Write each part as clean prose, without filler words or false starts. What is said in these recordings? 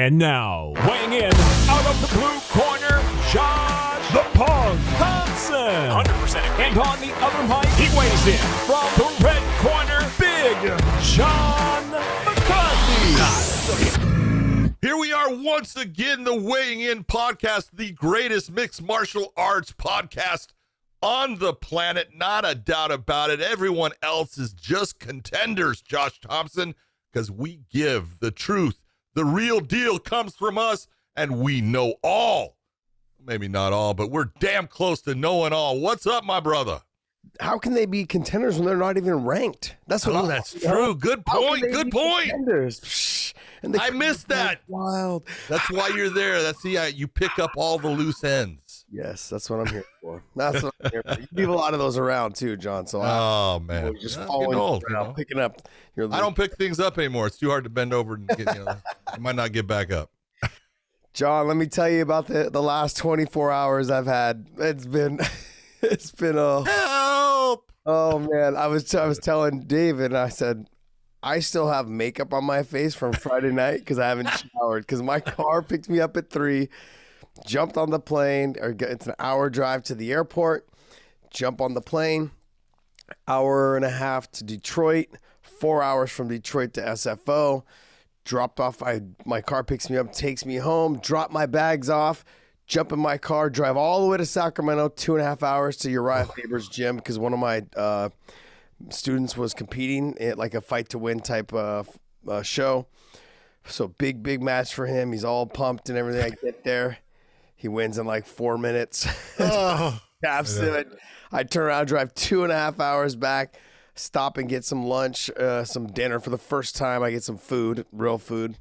And now, weighing in out of the blue corner, Josh the Punk Thompson. 100% agree. And on the other mic, he weighs in from the red corner, Big Sean McCarthy. Here we are once again, the Weighing In podcast, the greatest mixed martial arts podcast on the planet. Not a doubt about it. Everyone else is just contenders, Josh Thompson, because we give the truth. The real deal comes from us, and we know all. Maybe not all, but we're damn close to knowing all. What's up, my brother? How can they be contenders when they're not even ranked? That's what. Oh, that's true. Good point. Good point. Contenders? And I missed that. Wild. That's why you're there. That's you pick up all the loose ends. Yes, that's what I'm here for. That's what I'm here for. You leave a lot of those around too, John. So man, just following old, around, picking up. I don't pick things up anymore. It's too hard to bend over and get. I might not get back up. John, let me tell you about the last 24 hours I've had. It's been a help. Oh man, I was telling David, I said I still have makeup on my face from Friday night because I haven't showered because my car picked me up at 3, jumped on the plane, it's an hour drive to the airport, jump on the plane, hour and a half to Detroit, 4 hours from Detroit to SFO, dropped off, my car picks me up, takes me home, drop my bags off, jump in my car, drive all the way to Sacramento, 2.5 hours to Uriah Faber's gym because one of my students was competing at like a fight to win type of show. So big match for him. He's all pumped and everything. I get there. He wins in like 4 minutes. Taps it. I turn around, drive 2.5 hours back, stop and get some lunch, some dinner for the first time. I get some food, real food.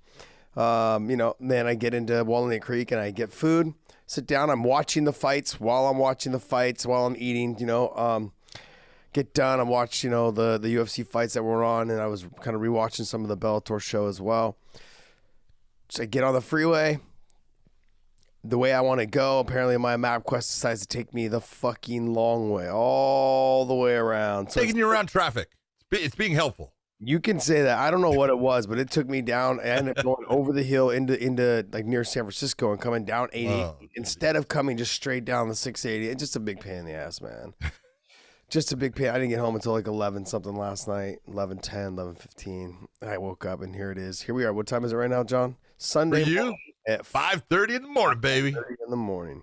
Then I get into Walnut Creek and I get food. Sit down. I'm watching the fights while I'm eating, get done. I'm watching, the UFC fights that were on, and I was kind of rewatching some of the Bellator show as well. So I get on the freeway. The way I want to go, apparently my MapQuest decides to take me the fucking long way, all the way around. So taking you around traffic. It's being helpful. You can say that. I don't know what it was, but it took me down. I ended up going over the hill into like near San Francisco and coming down 80 instead of coming just straight down the 680. It's just a big pain in the ass, man. Just a big pain. I didn't get home until like 11 something last night, 11:10, 11:15. I woke up and here it is. Here we are. What time is it right now, John? Sunday for you? At 5:30 in the morning, baby. 5:30 in the morning.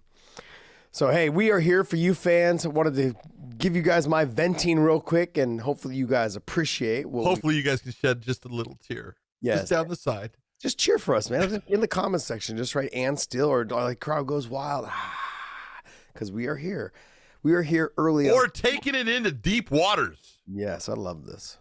So, hey, we are here for you fans. I wanted to give you guys my venting real quick, and hopefully you guys appreciate. Hopefully you guys can shed just a little tear. Yes. Just down the side. Just cheer for us, man. In the comments section, just write "and still" or like "crowd goes wild," because we are here. We are here early. Or taking it into deep waters. Yes, I love this.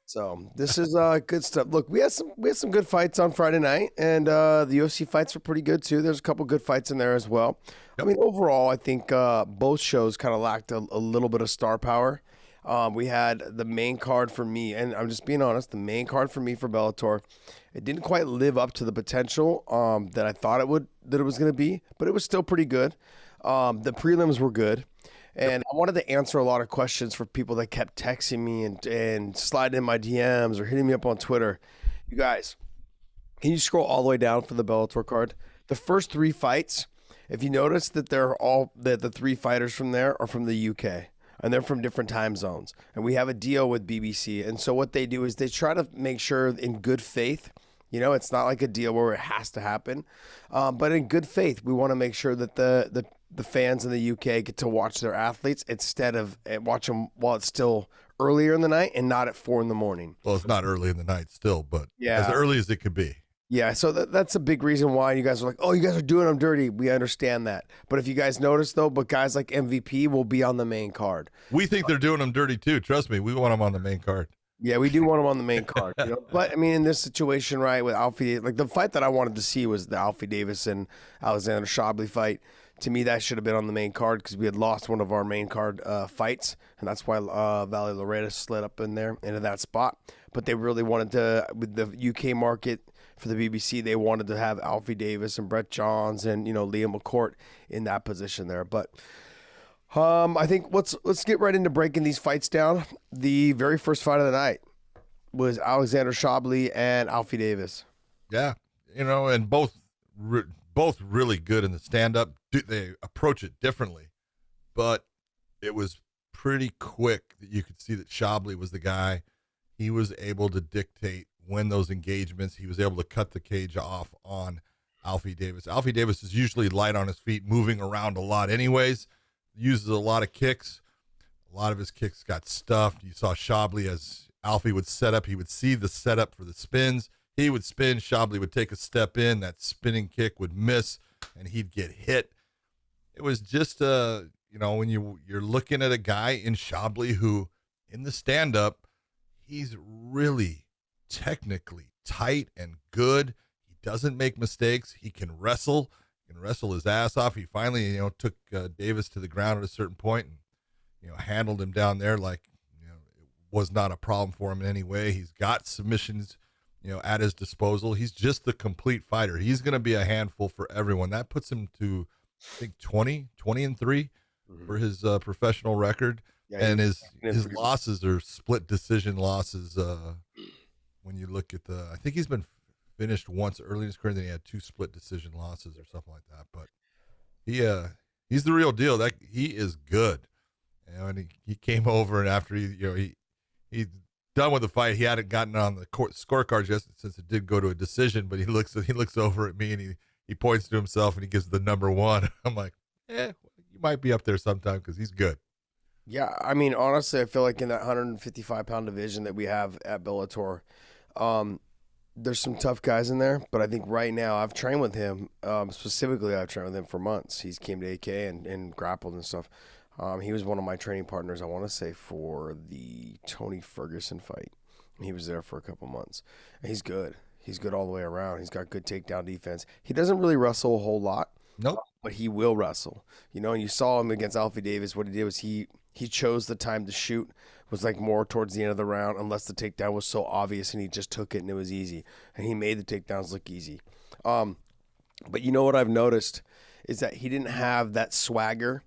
So this is good stuff. Look, we had some good fights on Friday night, and the UFC fights were pretty good too. There's a couple good fights in there as well. Yep. I mean, overall, I think both shows kind of lacked a little bit of star power. We had the main card for me, and I'm just being honest, the main card for me for Bellator, it didn't quite live up to the potential that I thought it was going to be, but it was still pretty good. The prelims were good. And I wanted to answer a lot of questions for people that kept texting me and sliding in my DMs or hitting me up on Twitter. You guys, can you scroll all the way down for the Bellator card? The first 3 fights, if you notice that the 3 fighters from there are from the UK. And they're from different time zones. And we have a deal with BBC. And so what they do is they try to make sure in good faith, it's not like a deal where it has to happen. But in good faith, we want to make sure that the fans in the UK get to watch their athletes instead of watch them while it's still earlier in the night and not at 4 in the morning. Well, it's not early in the night still, but as early as it could be. Yeah, so that's a big reason why you guys are like, oh, you guys are doing them dirty. We understand that. But if you guys notice, though, guys like MVP will be on the main card. We think they're doing them dirty, too. Trust me, we want them on the main card. Yeah, we do want them on the main card. But, I mean, in this situation, right, with Alfie, like the fight that I wanted to see was the Alfie Davis and Alexander Chablis fight. To me, that should have been on the main card because we had lost one of our main card fights, and that's why Valley Loretta slid up in there into that spot. But they really wanted to, with the UK market for the BBC, they wanted to have Alfie Davis and Brett Johns and Liam McCourt in that position there. But I think let's get right into breaking these fights down. The very first fight of the night was Alexander Chablis and Alfie Davis. Yeah. and both really good in the stand-up. They approach it differently, but it was pretty quick that you could see that Chablis was the guy. He was able to dictate when those engagements. He was able to cut the cage off on Alfie Davis. Alfie Davis is usually light on his feet, moving around a lot anyways, uses a lot of kicks. A lot of his kicks got stuffed. You saw Chablis, as Alfie would set up, he would see the setup for the spins. He would spin, Chablis would take a step in, that spinning kick would miss, and he'd get hit. It was just, when you're looking at a guy in Chablis who, in the stand-up, he's really technically tight and good. He doesn't make mistakes. He can wrestle. He can wrestle his ass off. He finally, took Davis to the ground at a certain point and, handled him down there like, it was not a problem for him in any way. He's got submissions, at his disposal. He's just the complete fighter. He's going to be a handful for everyone. That puts him to, I think, 20-3 for his professional record. Yeah, and his losses are split decision losses. When you look at I think he's been finished once early in his career, then he had 2 split decision losses or something like that. But he's the real deal. That he is good. And he came over, and after he's done with the fight, he hadn't gotten on the scorecards yet since it did go to a decision. But he looks over at me and he points to himself and he gives the number 1. I'm like, you might be up there sometime because he's good. Yeah, I mean, honestly, I feel like in that 155-pound division that we have at Bellator, there's some tough guys in there. But I think right now, I've trained with him. Specifically, I've trained with him for months. He's came to AK and grappled and stuff. He was one of my training partners, I want to say, for the Tony Ferguson fight. He was there for a couple months. And he's good. He's good all the way around. He's got good takedown defense. He doesn't really wrestle a whole lot. Nope. But he will wrestle. And you saw him against Alfie Davis. What he did was he chose the time to shoot, was like more towards the end of the round, unless the takedown was so obvious and he just took it and it was easy. And he made the takedowns look easy. But you know what I've noticed is that he didn't have that swagger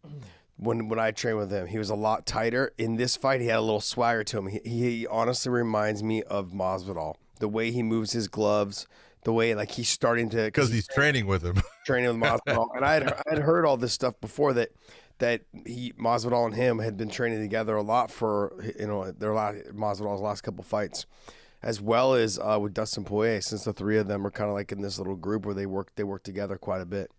when I trained with him. He was a lot tighter. In this fight, he had a little swagger to him. He honestly reminds me of Masvidal. The way he moves his gloves, the way he's starting to, because he's training with him, training with Masvidal. And I had heard all this stuff before that Masvidal and him had been training together a lot for Masvidal's last couple fights, as well as with Dustin Poirier, since the three of them are kind of like in this little group where they work together quite a bit.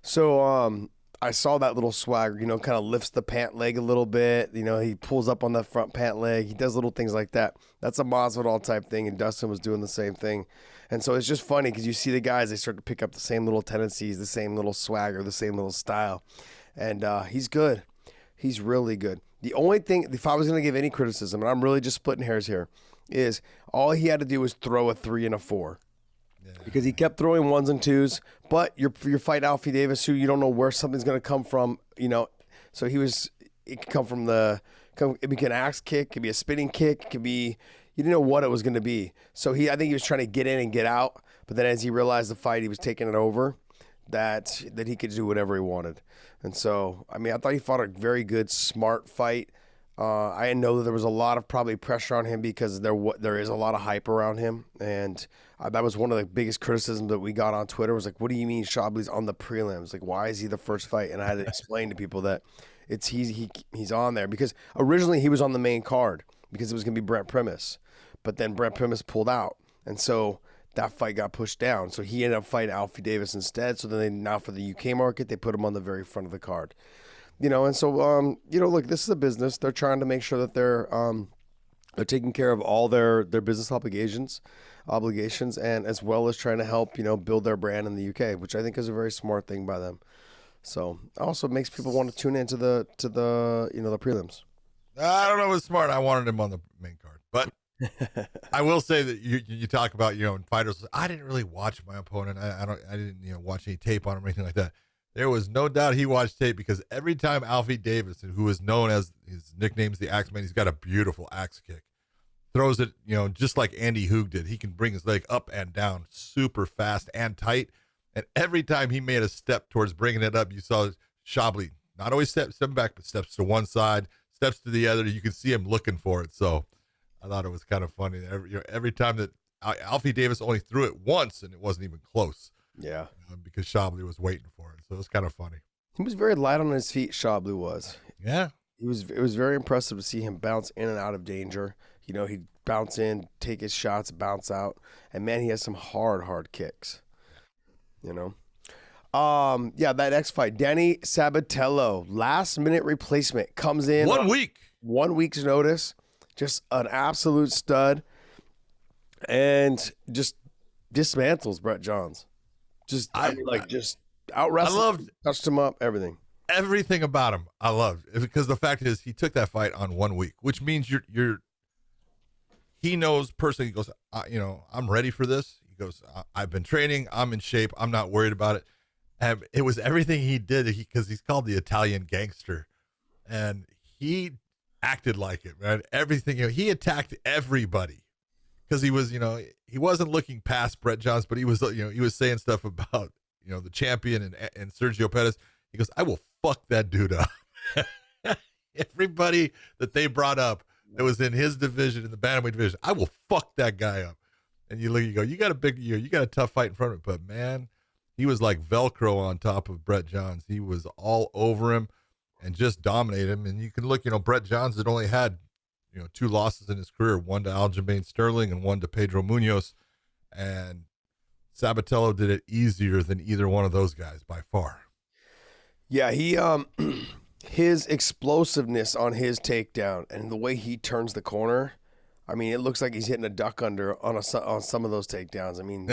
So I saw that little swagger, kind of lifts the pant leg a little bit. He pulls up on the front pant leg. He does little things like that. That's a Masvidal type thing, and Dustin was doing the same thing. And so it's just funny because you see the guys, they start to pick up the same little tendencies, the same little swagger, the same little style. And he's good. He's really good. The only thing, if I was going to give any criticism, and I'm really just splitting hairs here, is all he had to do was throw a 3 and a 4. Because he kept throwing 1s and 2s, but you're fighting Alfie Davis, who you don't know where something's going to come from, So it could come from it could be an axe kick, it could be a spinning kick, it could be, you didn't know what it was going to be. So I think he was trying to get in and get out, but then as he realized the fight, he was taking it over, that he could do whatever he wanted. And so, I thought he fought a very good, smart fight. I know that there was a lot of probably pressure on him because there is a lot of hype around him, and that was one of the biggest criticisms that we got on Twitter. Was like, what do you mean Chablis on the prelims? Like, why is he the first fight? And I had to explain to people that he's on there because originally he was on the main card because it was going to be Brent Primus, but then Brent Primus pulled out, and so that fight got pushed down. So he ended up fighting Alfie Davis instead. So then now for the UK market, they put him on the very front of the card. And so, look, this is a business. They're trying to make sure that they're taking care of all their business obligations, and as well as trying to help, build their brand in the UK, which I think is a very smart thing by them. So also makes people want to tune into the the prelims. I don't know if it's smart. I wanted him on the main card, but I will say that you talk about, in fighters, I didn't really watch my opponent. I didn't, watch any tape on him or anything like that. There was no doubt he watched tape because every time Alfie Davis, who is known as, his nickname's the Axeman, he's got a beautiful axe kick, throws it, just like Andy Hoog did. He can bring his leg up and down super fast and tight. And every time he made a step towards bringing it up, you saw Chablis not always stepping back, but steps to one side, steps to the other. You could see him looking for it. So I thought it was kind of funny. Every time that Alfie Davis only threw it once, and it wasn't even close. Yeah. Because Chablis was waiting for it. So it was kind of funny. He was very light on his feet, Chablis was. Yeah. It was very impressive to see him bounce in and out of danger. You know, he'd bounce in, take his shots, bounce out. And, man, he has some hard kicks. You know? Yeah, that next fight, Danny Sabatello, last-minute replacement, comes in. 1 week. 1 week's notice. Just an absolute stud. And just dismantles Brett Johns. Just out-wrestled, touched him up, everything. Everything about him I loved, because the fact is he took that fight on 1 week, which means he knows personally. He goes, I'm ready for this. He goes, I've been training, I'm in shape, I'm not worried about it. And it was everything he did, because he's called the Italian gangster, and he acted like it, man. Everything, he attacked everybody, because he was, he wasn't looking past Brett Johns, but he was, he was saying stuff about, the champion and Sergio Pettis. He goes, I will fuck that dude up. Everybody that they brought up that was in his division, in the bantamweight division, I will fuck that guy up. And you look, you go, you got a tough fight in front of it, but man, he was like Velcro on top of Brett Johns. He was all over him and just dominated him. And you can look, Brett Johns had only had, 2 losses in his career, one to Aljamain Sterling and one to Pedro Munoz. And Sabatello did it easier than either one of those guys by far. Yeah, he his explosiveness on his takedown and the way he turns the corner, I mean, it looks like he's hitting a duck under on some of those takedowns. I mean,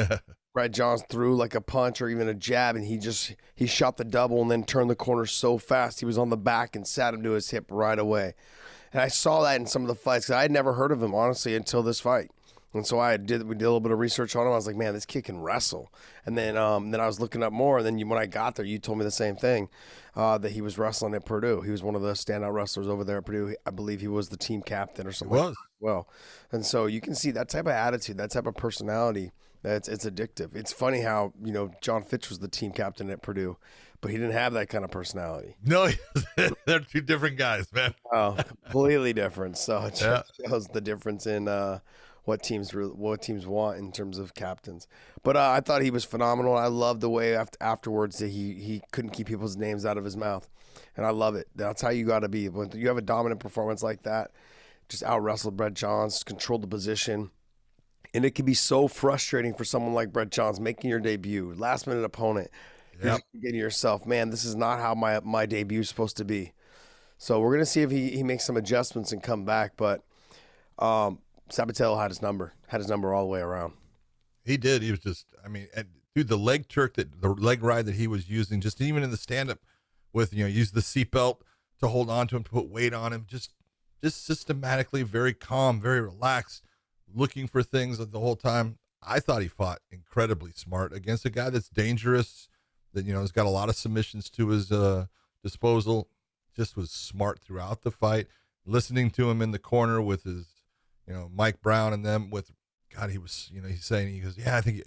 Brett Johns threw like a punch or even a jab, and he shot the double and then turned the corner so fast. He was on the back and sat him to his hip right away. And I saw that in some of the fights, because I had never heard of him, honestly, until this fight. And so we did a little bit of research on him. I was like, man, this kid can wrestle. And then I was looking up more. And then when I got there, you told me the same thing, that he was wrestling at Purdue. He was one of the standout wrestlers over there at Purdue. I believe he was the team captain or something. He was. Well, and so you can see that type of attitude, that type of personality. It's addictive. It's funny how, John Fitch was the team captain at Purdue, but he didn't have that kind of personality. No, they're two different guys, man. Oh, completely different. So it shows the difference in what teams want in terms of captains. But I thought he was phenomenal. I love the way afterwards that he couldn't keep people's names out of his mouth, and I love it. That's how you got to be. When you have a dominant performance like that, just out-wrestled Brett Johns, controlled the position. And it can be so frustrating for someone like Brett Johns making your debut, last-minute opponent. Yep. You're getting yourself, man, this is not how my debut is supposed to be. So we're going to see if he makes some adjustments and come back. But Sabatello had his number all the way around. He did. He was just, dude, the leg ride that he was using, just even in the stand-up with, use the seatbelt to hold on to him, to put weight on him, just systematically, very calm, very relaxed, looking for things the whole time. I thought he fought incredibly smart against a guy that's dangerous, that, has got a lot of submissions to his disposal. Just was smart throughout the fight, listening to him in the corner with his, Mike Brown and them with, God, he was, he's saying, he goes, yeah, I think,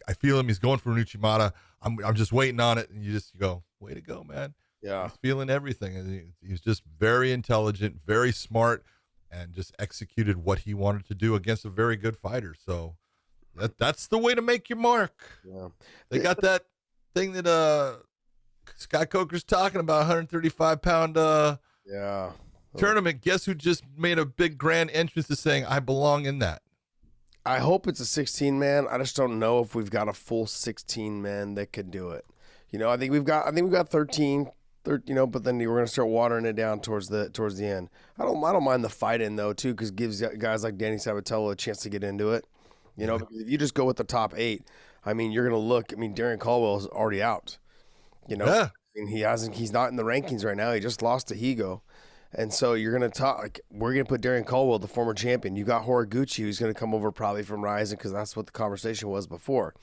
I feel him. He's going for an Uchimata. I'm just waiting on it. And you go, way to go, man. Yeah. He's feeling everything. And he's just very intelligent, very smart, and just executed what he wanted to do against a very good fighter. So that's the way to make your mark. Yeah. They got that thing that Scott Coker's talking about, 135-pound tournament. Guess who just made a big grand entrance to saying, I belong in that? I hope it's a 16-man. I just don't know if we've got a full 16-man that could do it. I think we've got 13, but then we're going to start watering it down towards the end. I don't mind the fight in though too, because it gives guys like Danny Sabatello a chance to get into it. Because if you just go with the top 8, you're going to look. Darren Caldwell is already out. Yeah. He's not in the rankings right now. He just lost to Higo. And so you're going to talk, we're going to put Darren Caldwell, the former champion. You got Horiguchi, who's going to come over probably from Rising, because that's what the conversation was before.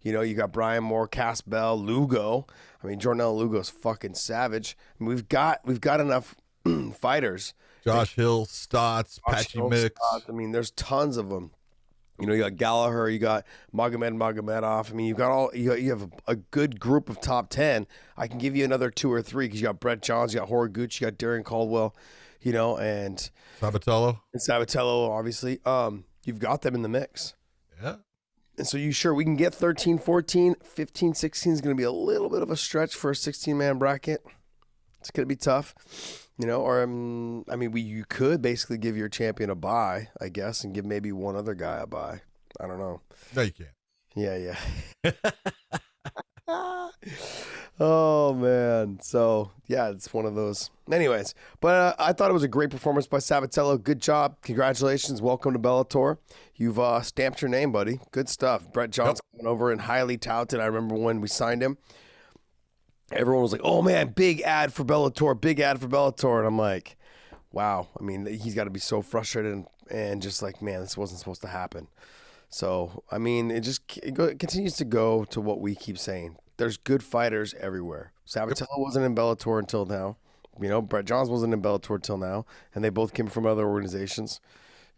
You got Brian Moore, Cass Bell, Lugo. Jornell Lugo's fucking savage. We've got enough fighters. Josh Hill, Stotts, Patchy Mix. There's tons of them. You got Gallagher, you got Magomedov. You have a good group of top 10. I can give you another 2 or 3 because you got Brett Johns, you got Horiguchi, you got Darren Caldwell, and Sabatello. And Sabatello, obviously. You've got them in the mix. Yeah. And so we can get 13, 14, 15, 16 is going to be a little bit of a stretch for a 16-man bracket. It's going to be tough, or you could basically give your champion a bye, I guess, and give maybe one other guy a bye. I don't know. No, you can't. Yeah. Oh, man. So, yeah, it's one of those. Anyways, but I thought it was a great performance by Sabatello. Good job. Congratulations. Welcome to Bellator. You've stamped your name, buddy. Good stuff. Brett John's coming over and highly touted. I remember when we signed him, everyone was like, oh, man, big ad for Bellator. And I'm like, wow. I mean, he's got to be so frustrated and just like, man, this wasn't supposed to happen. So, I mean, it continues to go to what we keep saying. There's good fighters everywhere. Sabatello wasn't in Bellator until now. Brett Johns wasn't in Bellator until now. And they both came from other organizations,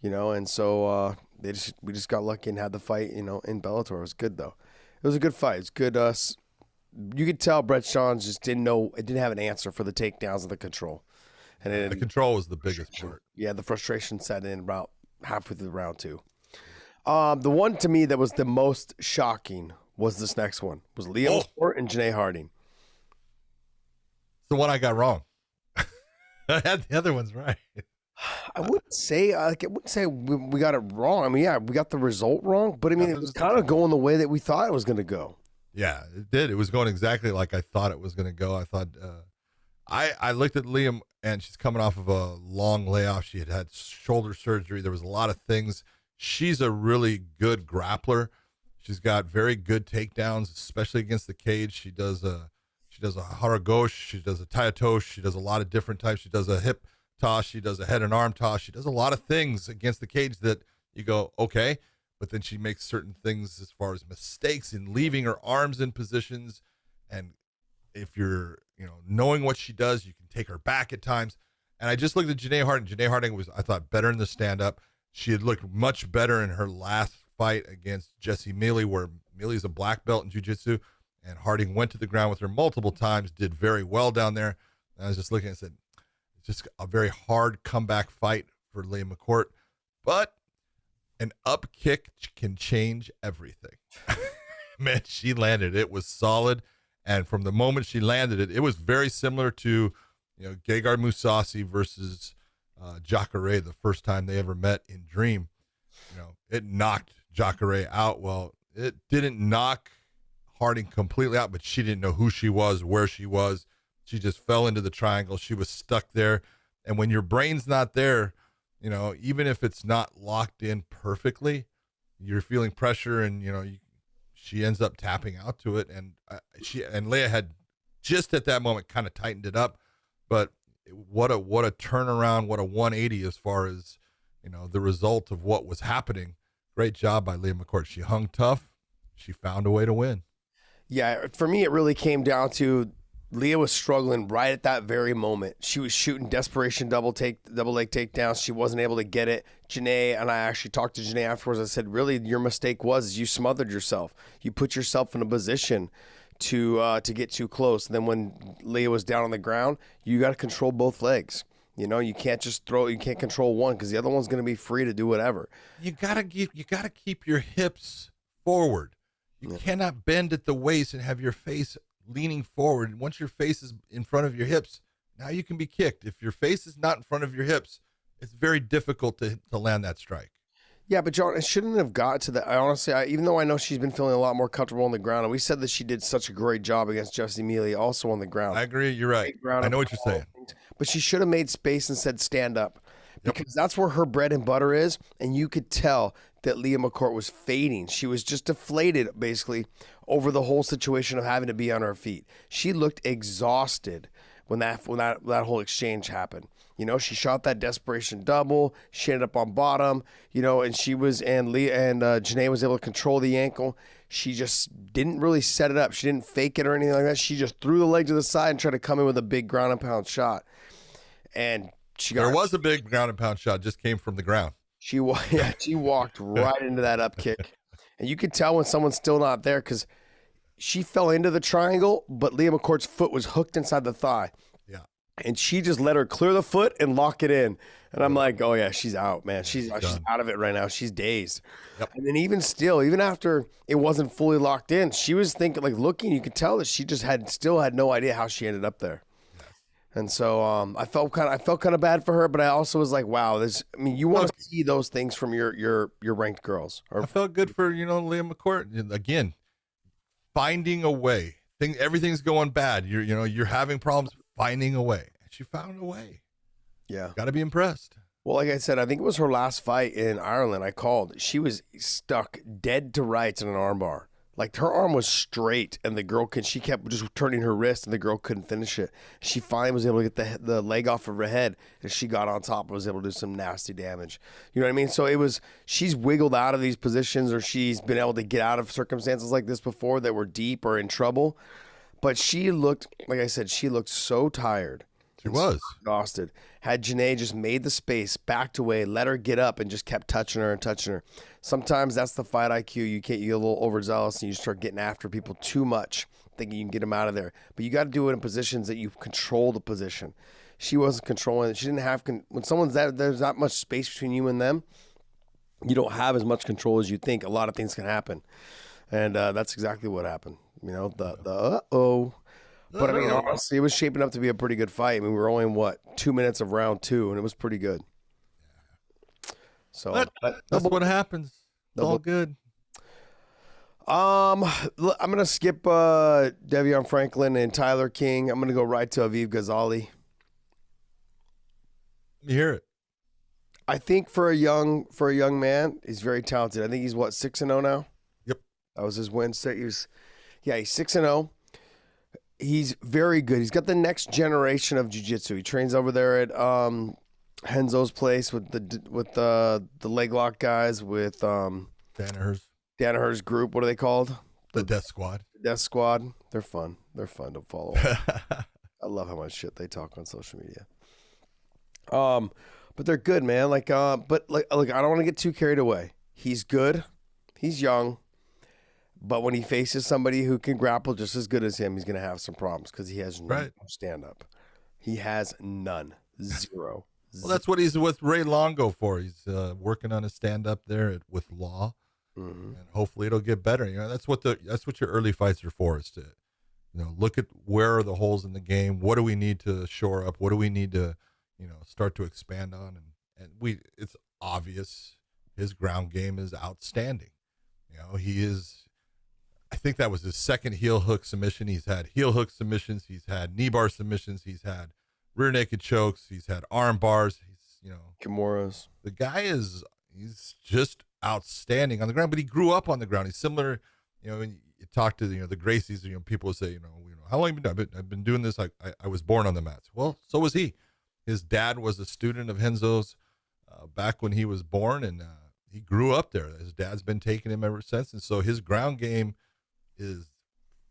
And so we just got lucky and had the fight, in Bellator. It was good, though. It was a good fight. It's good. You could tell Brett Johns just didn't have an answer for the takedowns and the control. And the control was the biggest part. Yeah, the frustration set in about halfway through the round 2. The one to me that was the most shocking was this next one. Was Liam McCourt and Janae Harding. It's the one I got wrong. I had the other ones right. I wouldn't say we got it wrong. I mean, yeah, we got the result wrong, but I mean, it was kind of going the way that we thought it was going to go. Yeah, it did. It was going exactly like I thought it was going to go. I thought I looked at Liam, and she's coming off of a long layoff. She had shoulder surgery. There was a lot of things. She's a really good grappler. She's got very good takedowns, especially against the cage. She does a haragosh. She does a tayatosh. She does a lot of different types. She does a hip toss. She does a head and arm toss. She does a lot of things against the cage that you go, okay. But then she makes certain things as far as mistakes in leaving her arms in positions. And if you're, knowing what she does, you can take her back at times. And I just looked at Janae Harding. Janae Harding was, I thought, better in the stand-up. She had looked much better in her last fight against Jessie Mealy, where Mealy's a black belt in jiu-jitsu, and Harding went to the ground with her multiple times, did very well down there. And I was just looking and said, it's just a very hard comeback fight for Liam McCourt, but an up kick can change everything. Man, she landed. It was solid. And from the moment she landed it, it was very similar to, Gegard Mousasi versus Jacare the first time they ever met in Dream. It knocked Jacare out. Well, it didn't knock Harding completely out, but she didn't know who she was, where she was. She just fell into the triangle. She was stuck there. And when your brain's not there, even if it's not locked in perfectly, you're feeling pressure, and, she ends up tapping out to it. And Leah had just at that moment kind of tightened it up, but what a turnaround, what a 180 as far as, the result of what was happening. Great job by Leah McCourt. She hung tough. She found a way to win. Yeah, for me, it really came down to Leah was struggling right at that very moment. She was shooting desperation double leg takedowns. She wasn't able to get it. Janae, and I actually talked to Janae afterwards. I said, really, your mistake was you smothered yourself. You put yourself in a position to get too close. And then when Leah was down on the ground, you got to control both legs. You can't just you can't control one because the other one's going to be free to do whatever. You gotta keep your hips forward. You cannot bend at the waist and have your face leaning forward. Once your face is in front of your hips, now you can be kicked. If your face is not in front of your hips, it's very difficult to land that strike. Yeah, but John, it shouldn't have got to that. Honestly, even though I know she's been feeling a lot more comfortable on the ground, and we said that she did such a great job against Jessie Mealy also on the ground. I agree. You're right. I know what you're saying. But she should have made space and said stand up, because that's where her bread and butter is. And you could tell that Leah McCourt was fading. She was just deflated, basically, over the whole situation of having to be on her feet. She looked exhausted when that whole exchange happened. She shot that desperation double. She ended up on bottom, and Janae was able to control the ankle. She just didn't really set it up. She didn't fake it or anything like that. She just threw the leg to the side and tried to come in with a big ground and pound shot. And there was a big ground and pound shot, just came from the ground. She walked right into that up kick. And you could tell when someone's still not there because she fell into the triangle, but Leah McCourt's foot was hooked inside the thigh. Yeah. and she just let her clear the foot and lock it in. And I'm like, oh yeah, she's out, man. She's out of it right now. She's dazed. Yep. And then even after it wasn't fully locked in, she was thinking, like looking, you could tell that she just still had no idea how she ended up there. And so I felt kind of bad for her, but I also was like, wow, you want to see those things from your ranked girls. I felt good for, Liam McCourt. Again, finding a way. Everything's going bad. You're having problems, finding a way. And she found a way. Yeah. Got to be impressed. Well, like I said, I think it was her last fight in Ireland. I called. She was stuck dead to rights in an armbar. Like her arm was straight, and she kept just turning her wrist, and the girl couldn't finish it. She finally was able to get the leg off of her head, and she got on top and was able to do some nasty damage. You know what I mean? So she's wiggled out of these positions, or she's been able to get out of circumstances like this before that were deep or in trouble. But she looked, like I said, so tired. She was exhausted. Had Janae just made the space, backed away, let her get up, and just kept touching her. Sometimes that's the fight IQ. You get a little overzealous and you start getting after people too much, thinking you can get them out of there. But you got to do it in positions that you control the position. She wasn't controlling it. She didn't have when someone's there's not much space between you and them. You don't have as much control as you think. A lot of things can happen, and that's exactly what happened. But I mean, honestly, it was shaping up to be a pretty good fight. I mean, we were only 2 minutes of round 2, and it was pretty good. So that's what happens. It's all good. I'm gonna skip Devion Franklin and Tyler King. I'm gonna go right to Aviv Ghazali. You hear it? I think for a young man, he's very talented. I think he's 6-0 now. Yep, that was his win. He's 6-0. He's very good. He's got the next generation of jiu-jitsu. He trains over there at Henzo's place with the leg lock guys with Danaher's group. What are they called? The Death Squad. Death Squad. They're fun. They're fun to follow. I love how much shit they talk on social media. But they're good, man. But I don't want to get too carried away. He's good. He's young. But when he faces somebody who can grapple just as good as him, he's going to have some problems because he has no stand-up. He has none. Zero. Well, that's what he's with Ray Longo for. He's working on his stand-up there with Law, and hopefully it'll get better. That's what your early fights are for, is to look at where are the holes in the game. What do we need to shore up? What do we need to start to expand on? And it's obvious his ground game is outstanding. He is. I think that was his second heel hook submission. He's had heel hook submissions. He's had knee bar submissions. He's had rear naked chokes. He's had arm bars. He's, Kimuras. The guy he's just outstanding on the ground, but he grew up on the ground. He's similar, when you talk to, the Gracies, people will say, how long have you been doing? I've been doing this. I was born on the mats. Well, so was he. His dad was a student of Henzo's back when he was born, and he grew up there. His dad's been taking him ever since. And so his ground game is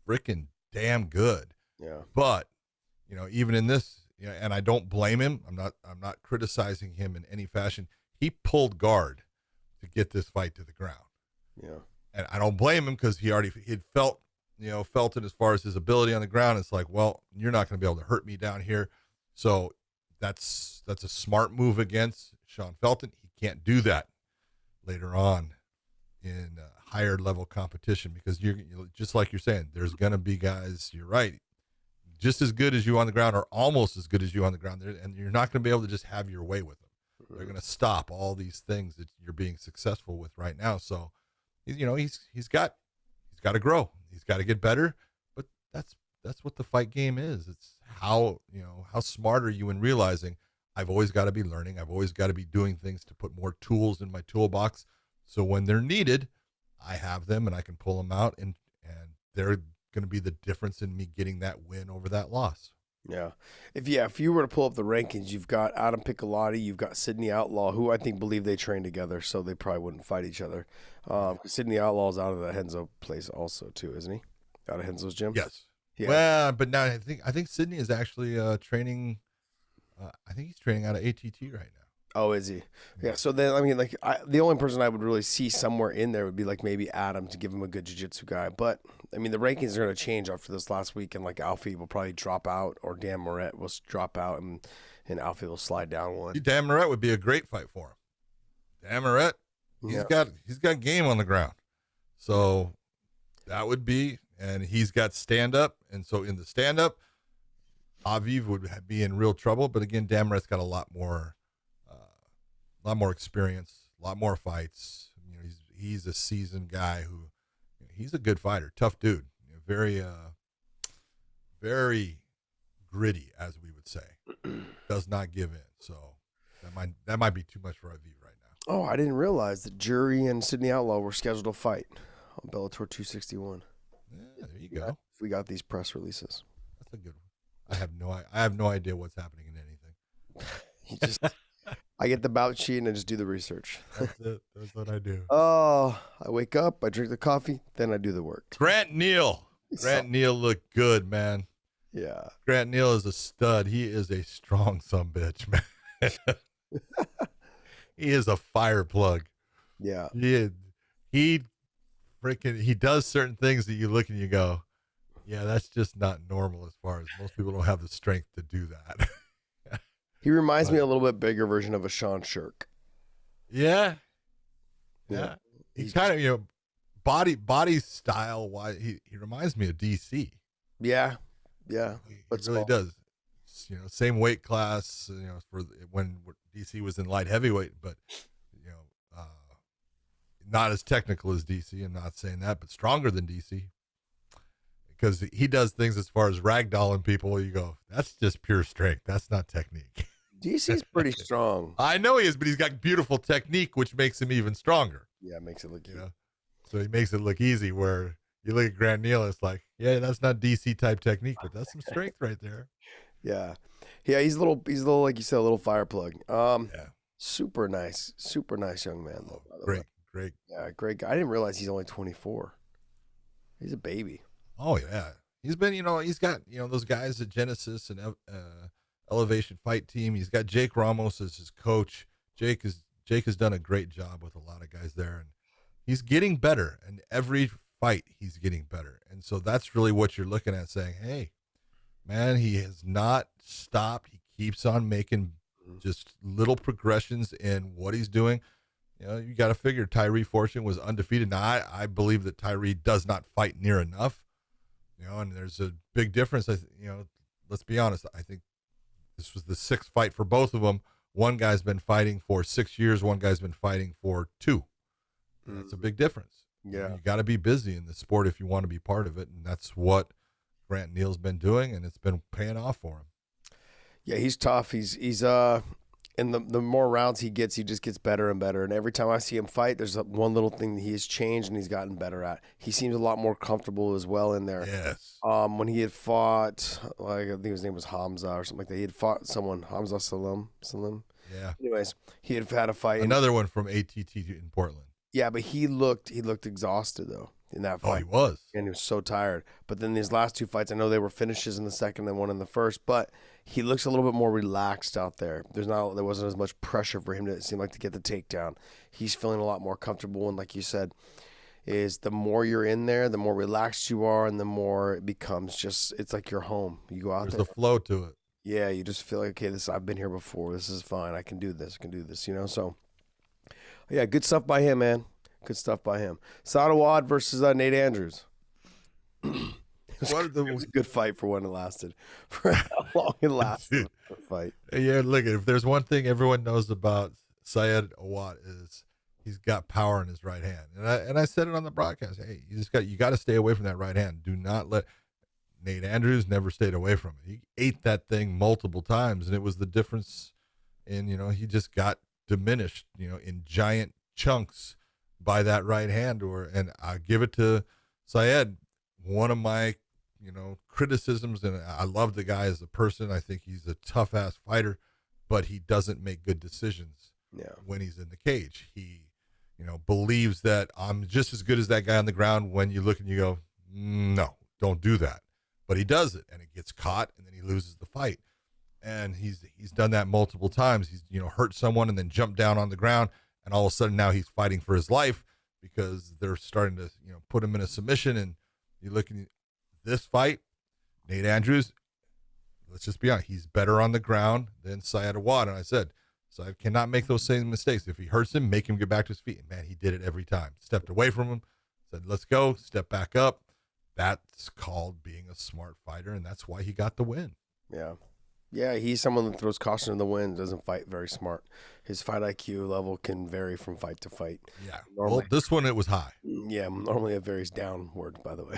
freaking damn good. Yeah. But, even in this, and I don't blame him. I'm not criticizing him in any fashion. He pulled guard to get this fight to the ground. Yeah. And I don't blame him because he'd felt it as far as his ability on the ground. It's like, well, you're not going to be able to hurt me down here. So that's a smart move against Sean Felton. He can't do that later on in higher level competition, because you're just like you're saying, there's going to be guys, you're right, just as good as you on the ground or almost as good as you on the ground there, and you're not going to be able to just have your way with them. They're going to stop all these things that you're being successful with right now. So he's got to grow. He's got to get better, but that's what the fight game is. It's how smart are you in realizing I've always got to be learning. I've always got to be doing things to put more tools in my toolbox. So when they're needed, I have them and I can pull them out, and they're going to be the difference in me getting that win over that loss. Yeah. If you were to pull up the rankings, you've got Adam Piccolotti, you've got Sydney Outlaw, who I think believe they train together, so they probably wouldn't fight each other. Sydney Outlaw's out of the Henzo place also too, isn't he? Out of Henzo's gym? Yes. Yeah. Well, but now I think Sydney is actually training. I think he's training out of ATT right now. Oh, is he? Yeah. So then, I mean, like, the only person I would really see somewhere in there would be like maybe Adam to give him a good jiu-jitsu guy. But I mean, the rankings are going to change after this last week, and like Alfie will probably drop out, or Dan Moret will drop out, and Alfie will slide down one. Dan Moret would be a great fight for him. Dan Moret, he's got game on the ground, so that would be, and he's got stand up, and so in the stand up, Aviv would be in real trouble. But again, Dan Moret's got a lot more experience, a lot more fights. You know, he's a seasoned guy who, he's a good fighter, tough dude, very gritty, as we would say. Does not give in. So that might be too much for Aviv right now. Oh, I didn't realize that Jury and Sydney Outlaw were scheduled to fight on Bellator 261. Yeah, there you go. If we got these press releases. That's a good one. I have no idea what's happening in anything. I get the bout sheet and I just do the research. That's it. That's what I do. Oh, I wake up, I drink the coffee, then I do the work. Grant Neal looked good, man. Yeah. Grant Neal is a stud. He is a strong sumbitch, man. He is a fire plug. Yeah. He does certain things that you look and you go, yeah, that's just not normal, as far as most people don't have the strength to do that. He reminds me a little bit bigger version of a Sean Shirk. Yeah. He's kind of, body style wise, he reminds me of DC. Yeah. He really does. Same weight class, for when DC was in light heavyweight, but not as technical as DC. I'm not saying that, but stronger than DC, because he does things as far as ragdolling people. You go, that's just pure strength. That's not technique. DC's pretty strong. I know he is, but he's got beautiful technique, which makes him even stronger. Yeah, it makes it look easy. So he makes it look easy, where you look at Grant Neal, it's like, yeah, that's not DC type technique, but that's some strength right there. Yeah. He's a little, like you said, a little fire plug. Yeah. Super nice young man though. Great. Yeah, great guy. I didn't realize he's only 24. He's a baby. Oh yeah. He's been, he's got, those guys at Genesis and Elevation Fight Team. He's got Jake Ramos as his coach. Jake has done a great job with a lot of guys there, and he's getting better, and every fight he's getting better. And so that's really what you're looking at, saying, hey, man, he has not stopped. He keeps on making just little progressions in what he's doing. You got to figure Tyree Fortune was undefeated. Now, I believe that Tyree does not fight near enough, and there's a big difference. Let's be honest. I think this was the sixth fight for both of them. One guy's been fighting for 6 years. One guy's been fighting for 2. That's a big difference. Yeah. You got to be busy in the sport if you want to be part of it. And that's what Grant Neal's been doing, and it's been paying off for him. Yeah, he's tough. He's and the more rounds he gets, he just gets better and better. And every time I see him fight, there's one little thing that he has changed and he's gotten better at. He seems a lot more comfortable as well in there. Yes. When he had fought, I think his name was Hamza or something like that. He had fought someone, Hamza Salim. Yeah. Anyways, he had had a fight. Another one from ATT in Portland. Yeah, but he looked exhausted though in that fight. Oh, he was. And he was so tired. But then these last 2 fights, I know they were finishes in the second and one in the first, but he looks a little bit more relaxed out there. There wasn't as much pressure for him to seem like to get the takedown. He's feeling a lot more comfortable, and like you said, is the more you're in there, the more relaxed you are, and the more it becomes it's like you're home. You go out there. There's a flow to it. Yeah, you just feel like, okay, I've been here before. This is fine. I can do this. So, yeah, good stuff by him, man. Good stuff by him. Sadawad versus Nate Andrews. It was a good fight for when it lasted. For how long it lasted. Fight. Yeah, look, if there's one thing everyone knows about Syed Awad is he's got power in his right hand. And I said it on the broadcast. Hey, you got to stay away from that right hand. Do not let Nate Andrews never stayed away from it. He ate that thing multiple times, and it was the difference in, he just got diminished, in giant chunks by that right hand. And I give it to Syed. One of my criticisms, and I love the guy as a person. I think he's a tough ass fighter, but he doesn't make good decisions when he's in the cage. He, believes that I'm just as good as that guy on the ground. When you look and you go, no, don't do that. But he does it, and it gets caught, and then he loses the fight. and he's done that multiple times. He's hurt someone and then jumped down on the ground, and all of a sudden now he's fighting for his life because they're starting to put him in a submission. And you look at this fight, Nate Andrews. Let's just be honest, he's better on the ground than Sadawad. And I said, Saeed cannot make those same mistakes. If he hurts him, make him get back to his feet. And man, he did it every time. Stepped away from him, said, let's go, step back up. That's called being a smart fighter, and that's why he got the win. Yeah. Yeah, he's someone that throws caution in the wind, doesn't fight very smart. His fight IQ level can vary from fight to fight. Yeah. Normally, well, this one, it was high. Yeah, normally it varies downward, by the way.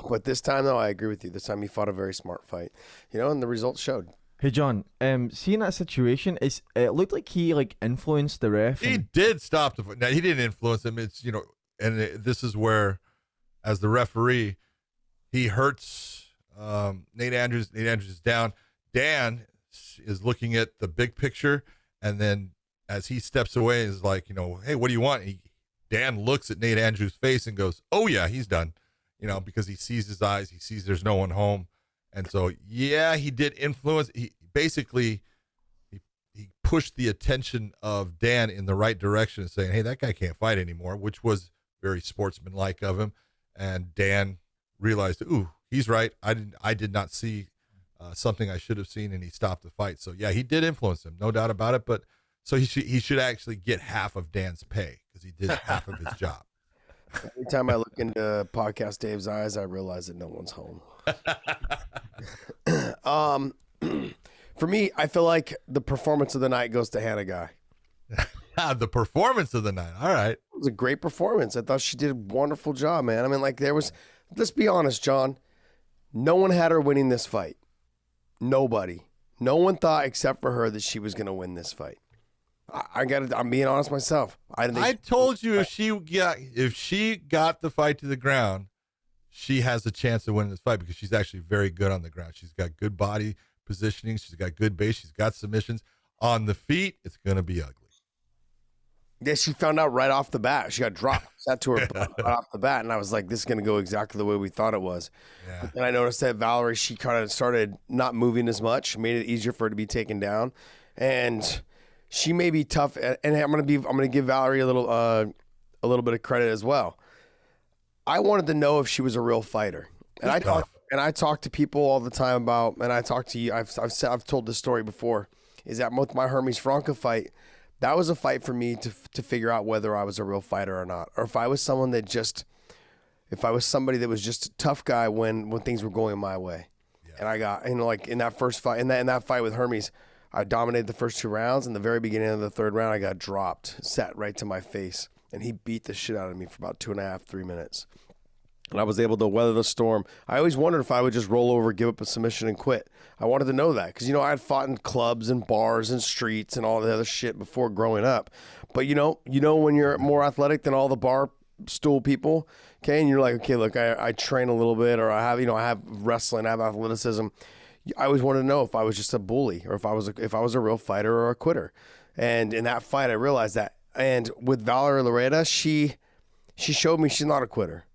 But this time, though, I agree with you. This time he fought a very smart fight, and the results showed. Hey, John, seeing that situation, it looked like he influenced the ref. He did stop the fight. Now, he didn't influence him. It's, this is where, as the referee, he hurts Nate Andrews. Nate Andrews is down. Dan is looking at the big picture, and then as he steps away, is like, hey, what do you want? Dan looks at Nate Andrews' face and goes, oh, yeah, he's done, because he sees his eyes. He sees there's no one home. And so, yeah, he did influence. He basically he pushed the attention of Dan in the right direction, saying, hey, that guy can't fight anymore, which was very sportsmanlike of him. And Dan realized, ooh, he's right. I did not see something I should have seen, and he stopped the fight. So yeah, he did influence him, no doubt about it. But so he should actually get half of Dan's pay because he did half of his job. Every time I look into Podcast Dave's eyes, I realize that no one's home. For me, I feel like the performance of the night goes to Hannah Guy. The performance of the night. All right. It was a great performance. I thought she did a wonderful job, man. I mean, let's be honest, John. No one had her winning this fight. Nobody. No one thought except for her that she was going to win this fight. I'm being honest myself. I told you if she got the fight to the ground, she has a chance to win this fight because she's actually very good on the ground. She's got good body positioning. She's got good base. She's got submissions. On the feet, it's going to be ugly. Yeah, she found out right off the bat. She got dropped. Sat to her right off the bat, and I was like, this is going to go exactly the way we thought it was. Yeah. But then I noticed that Valerie, she kind of started not moving as much, made it easier for her to be taken down. And she may be tough, and I'm going to give Valerie a little bit of credit as well. I wanted to know if she was a real fighter. And I talk to people all the time about, and I talk to you, I've told this story before, is that with my Hermes Franca fight, that was a fight for me to figure out whether I was a real fighter or not, or if I was somebody that was just a tough guy when things were going my way. Yeah. And I got, in that first fight, in that fight with Hermes, I dominated the first 2 rounds. In the very beginning of the 3rd round, I got dropped, sat right to my face, and he beat the shit out of me for about 2.5, 3 minutes. And I was able to weather the storm. I always wondered if I would just roll over, give up a submission, and quit. I wanted to know that because, I had fought in clubs and bars and streets and all the other shit before growing up. But, when you're more athletic than all the bar stool people, okay, and you're like, okay, look, I train a little bit, or I have wrestling, I have athleticism. I always wanted to know if I was just a bully or if I was a real fighter or a quitter. And in that fight, I realized that. And with Valerie Loretta, she showed me she's not a quitter.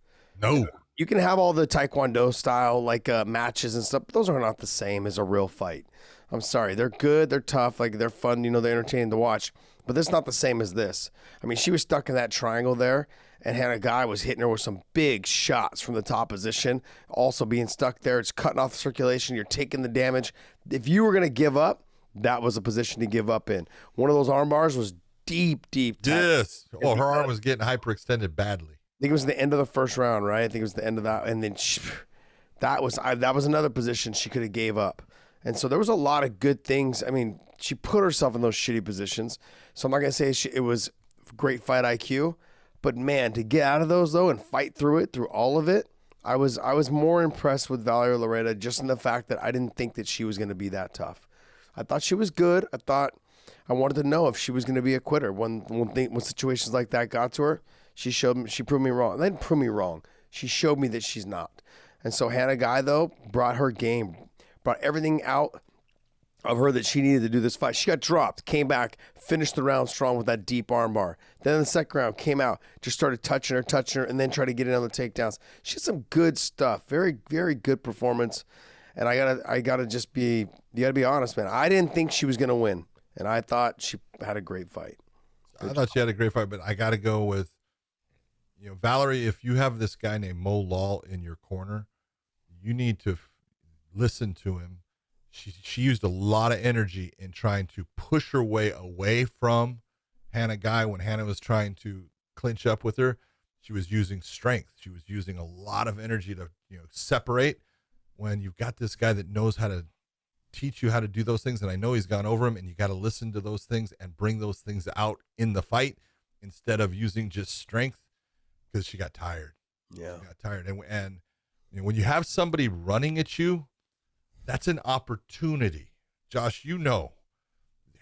No. You can have all the Taekwondo style matches and stuff, but those are not the same as a real fight. I'm sorry. They're good. They're tough. They're fun. They're entertaining to watch. But this is not the same as this. I mean, she was stuck in that triangle there, and Hannah Guy was hitting her with some big shots from the top position. Also being stuck there, it's cutting off the circulation. You're taking the damage. If you were going to give up, that was a position to give up in. One of those arm bars was deep. Yes. Well, her arm was getting hyperextended badly. I think it was the end of the 1st round, right? I think it was the end of that. And then that was another position she could have gave up. And so there was a lot of good things. I mean, she put herself in those shitty positions. So I'm not going to say it was great fight IQ. But, man, to get out of those, though, and fight through all of it, I was more impressed with Valerie Loretta just in the fact that I didn't think that she was going to be that tough. I thought she was good. I wanted to know if she was going to be a quitter. When situations like that got to her, she proved me wrong. They didn't prove me wrong. She showed me that she's not. And so Hannah Guy, though, brought her game, brought everything out of her that she needed to do this fight. She got dropped, came back, finished the round strong with that deep arm bar. Then in the 2nd round, came out, just started touching her, and then tried to get in on the takedowns. She had some good stuff. Very, very good performance. And I gotta just be, you gotta be honest, man. I didn't think she was gonna win, and I thought she had a great fight. I thought she had a great fight, but I got to go with, Valerie, if you have this guy named Mo Lawal in your corner, you need to listen to him. She used a lot of energy in trying to push her way away from Hannah Guy when Hannah was trying to clinch up with her. She was using strength. She was using a lot of energy to, separate. When you've got this guy that knows how to teach you how to do those things, and I know he's gone over them, and you got to listen to those things and bring those things out in the fight instead of using just strength, because she got tired. Yeah. She got tired. And when you have somebody running at you, that's an opportunity. Josh,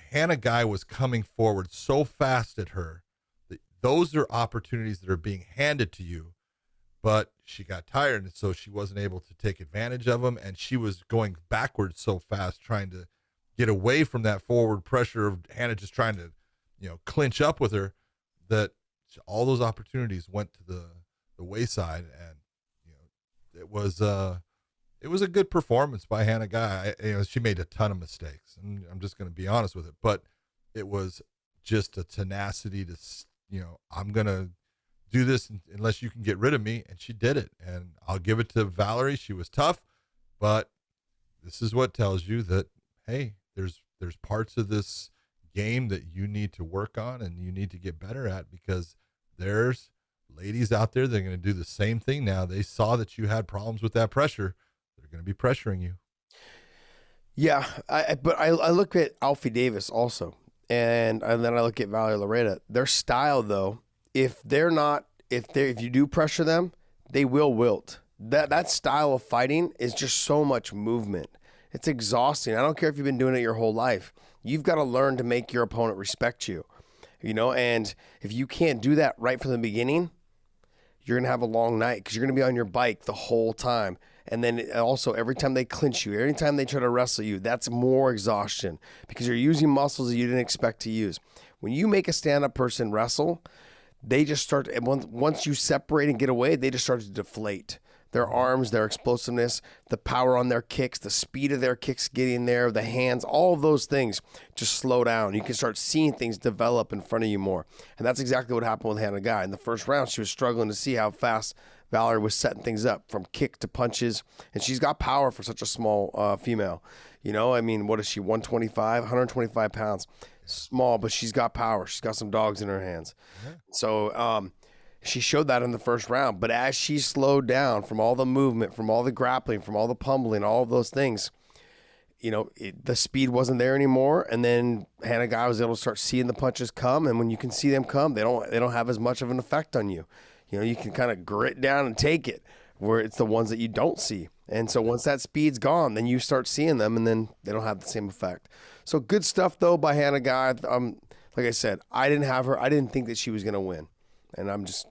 Hannah Guy was coming forward so fast at her that those are opportunities that are being handed to you, but she got tired, and so she wasn't able to take advantage of them, and she was going backwards so fast trying to get away from that forward pressure of Hannah just trying to, clinch up with her, that all those opportunities went to the wayside. And it was a good performance by Hannah Guy. She made a ton of mistakes, and I'm just going to be honest with it, but it was just a tenacity to, I'm going to do this unless you can get rid of me. And she did it. And I'll give it to Valerie. She was tough, but this is what tells you that, hey, there's parts of this game that you need to work on and you need to get better at, because there's ladies out there that are going to do the same thing now. They saw that you had problems with that pressure. They're going to be pressuring you. Yeah, but I look at Alfie Davis also, and then I look at Valerie Loretta. Their style, though, if you do pressure them, they will wilt. That style of fighting is just so much movement. It's exhausting. I don't care if you've been doing it your whole life. You've got to learn to make your opponent respect you, and if you can't do that right from the beginning, you're going to have a long night, because you're going to be on your bike the whole time. And then also, every time they clinch you, every time they try to wrestle you, that's more exhaustion, because you're using muscles that you didn't expect to use. When you make a stand-up person wrestle, they just start, once you separate and get away, they just start to deflate. Their arms, their explosiveness, the power on their kicks, the speed of their kicks getting there, the hands, all of those things just slow down. You can start seeing things develop in front of you more. And that's exactly what happened with Hannah Guy. In the first round, she was struggling to see how fast Valerie was setting things up, from kick to punches. And she's got power for such a small female. What is she, 125 pounds? Small, but she's got power. She's got some dogs in her hands. Yeah. So she showed that in the first round. But as she slowed down from all the movement, from all the grappling, from all the pummeling, all of those things, the speed wasn't there anymore. And then Hannah Guy was able to start seeing the punches come. And when you can see them come, they don't have as much of an effect on you. You can kind of grit down and take it, where it's the ones that you don't see. And so once that speed's gone, then you start seeing them, and then they don't have the same effect. So good stuff, though, by Hannah Guy. Like I said, I didn't think that she was going to win. And I'm just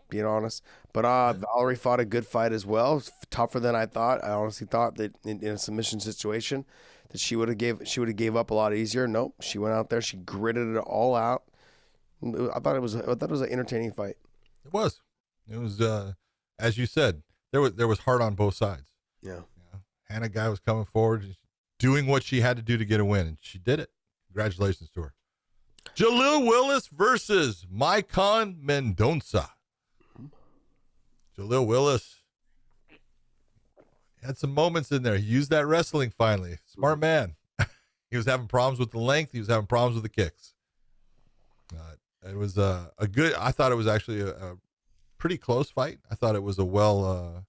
being honest. But Valerie fought a good fight as well. Tougher than I thought. I honestly thought that in a submission situation that she would have gave up a lot easier. Nope. She went out there. She gritted it all out. I thought it was an entertaining fight. It was, as you said, there was heart on both sides. Yeah. Hannah Guy was coming forward, doing what she had to do to get a win, and she did it. Congratulations to her. Jaleel Willis versus Michonne Mendoza. Jaleel Willis had some moments in there. He used that wrestling finally. Smart man. He was having problems with the length. He was having problems with the kicks. It was I thought it was actually a pretty close fight. I thought it was a well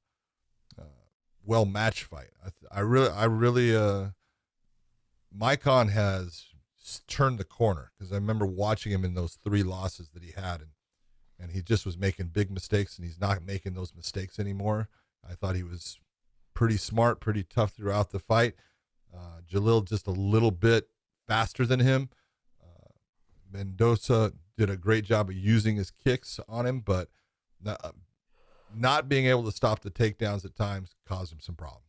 matched fight. I really Michonne has turned the corner, because I remember watching him in those 3 losses that he had, and he just was making big mistakes, and he's not making those mistakes anymore. I thought he was pretty smart, pretty tough throughout the fight. Jaleel just a little bit faster than him. Mendoza did a great job of using his kicks on him, but not being able to stop the takedowns at times caused him some problems.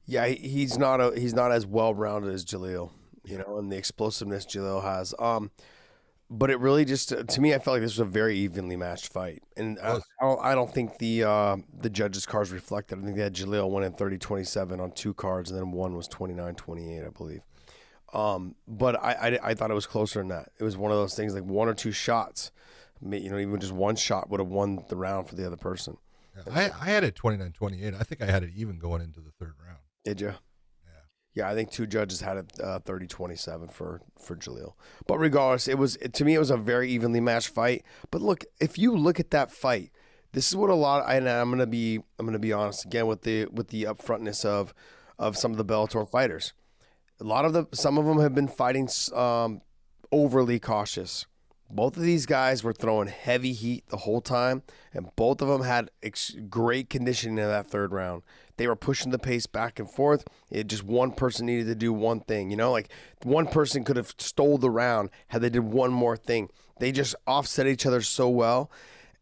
Yeah, he's not as well rounded as Jaleel, and the explosiveness Jaleel has. But it really just, to me, I felt like this was a very evenly matched fight. And I don't think the judges' cards reflected. I think they had Jaleel winning 30-27 on 2 cards, and then one was 29-28, I believe. But I thought it was closer than that. It was one of those things like 1 or 2 shots. Even just one shot would have won the round for the other person. Yeah, I had it 29-28. I think I had it even going into the 3rd round. Did you? Yeah, I think 2 judges had it 30-27 for Jaleel. But regardless, to me it was a very evenly matched fight. But look, if you look at that fight, this is what and I'm gonna be honest again with the upfrontness of some of the Bellator fighters. Some of them have been fighting overly cautious. Both of these guys were throwing heavy heat the whole time, and both of them had great conditioning in that 3rd round. They were pushing the pace back and forth. Just one person needed to do one thing. Like one person could have stole the round had they did one more thing. They just offset each other so well,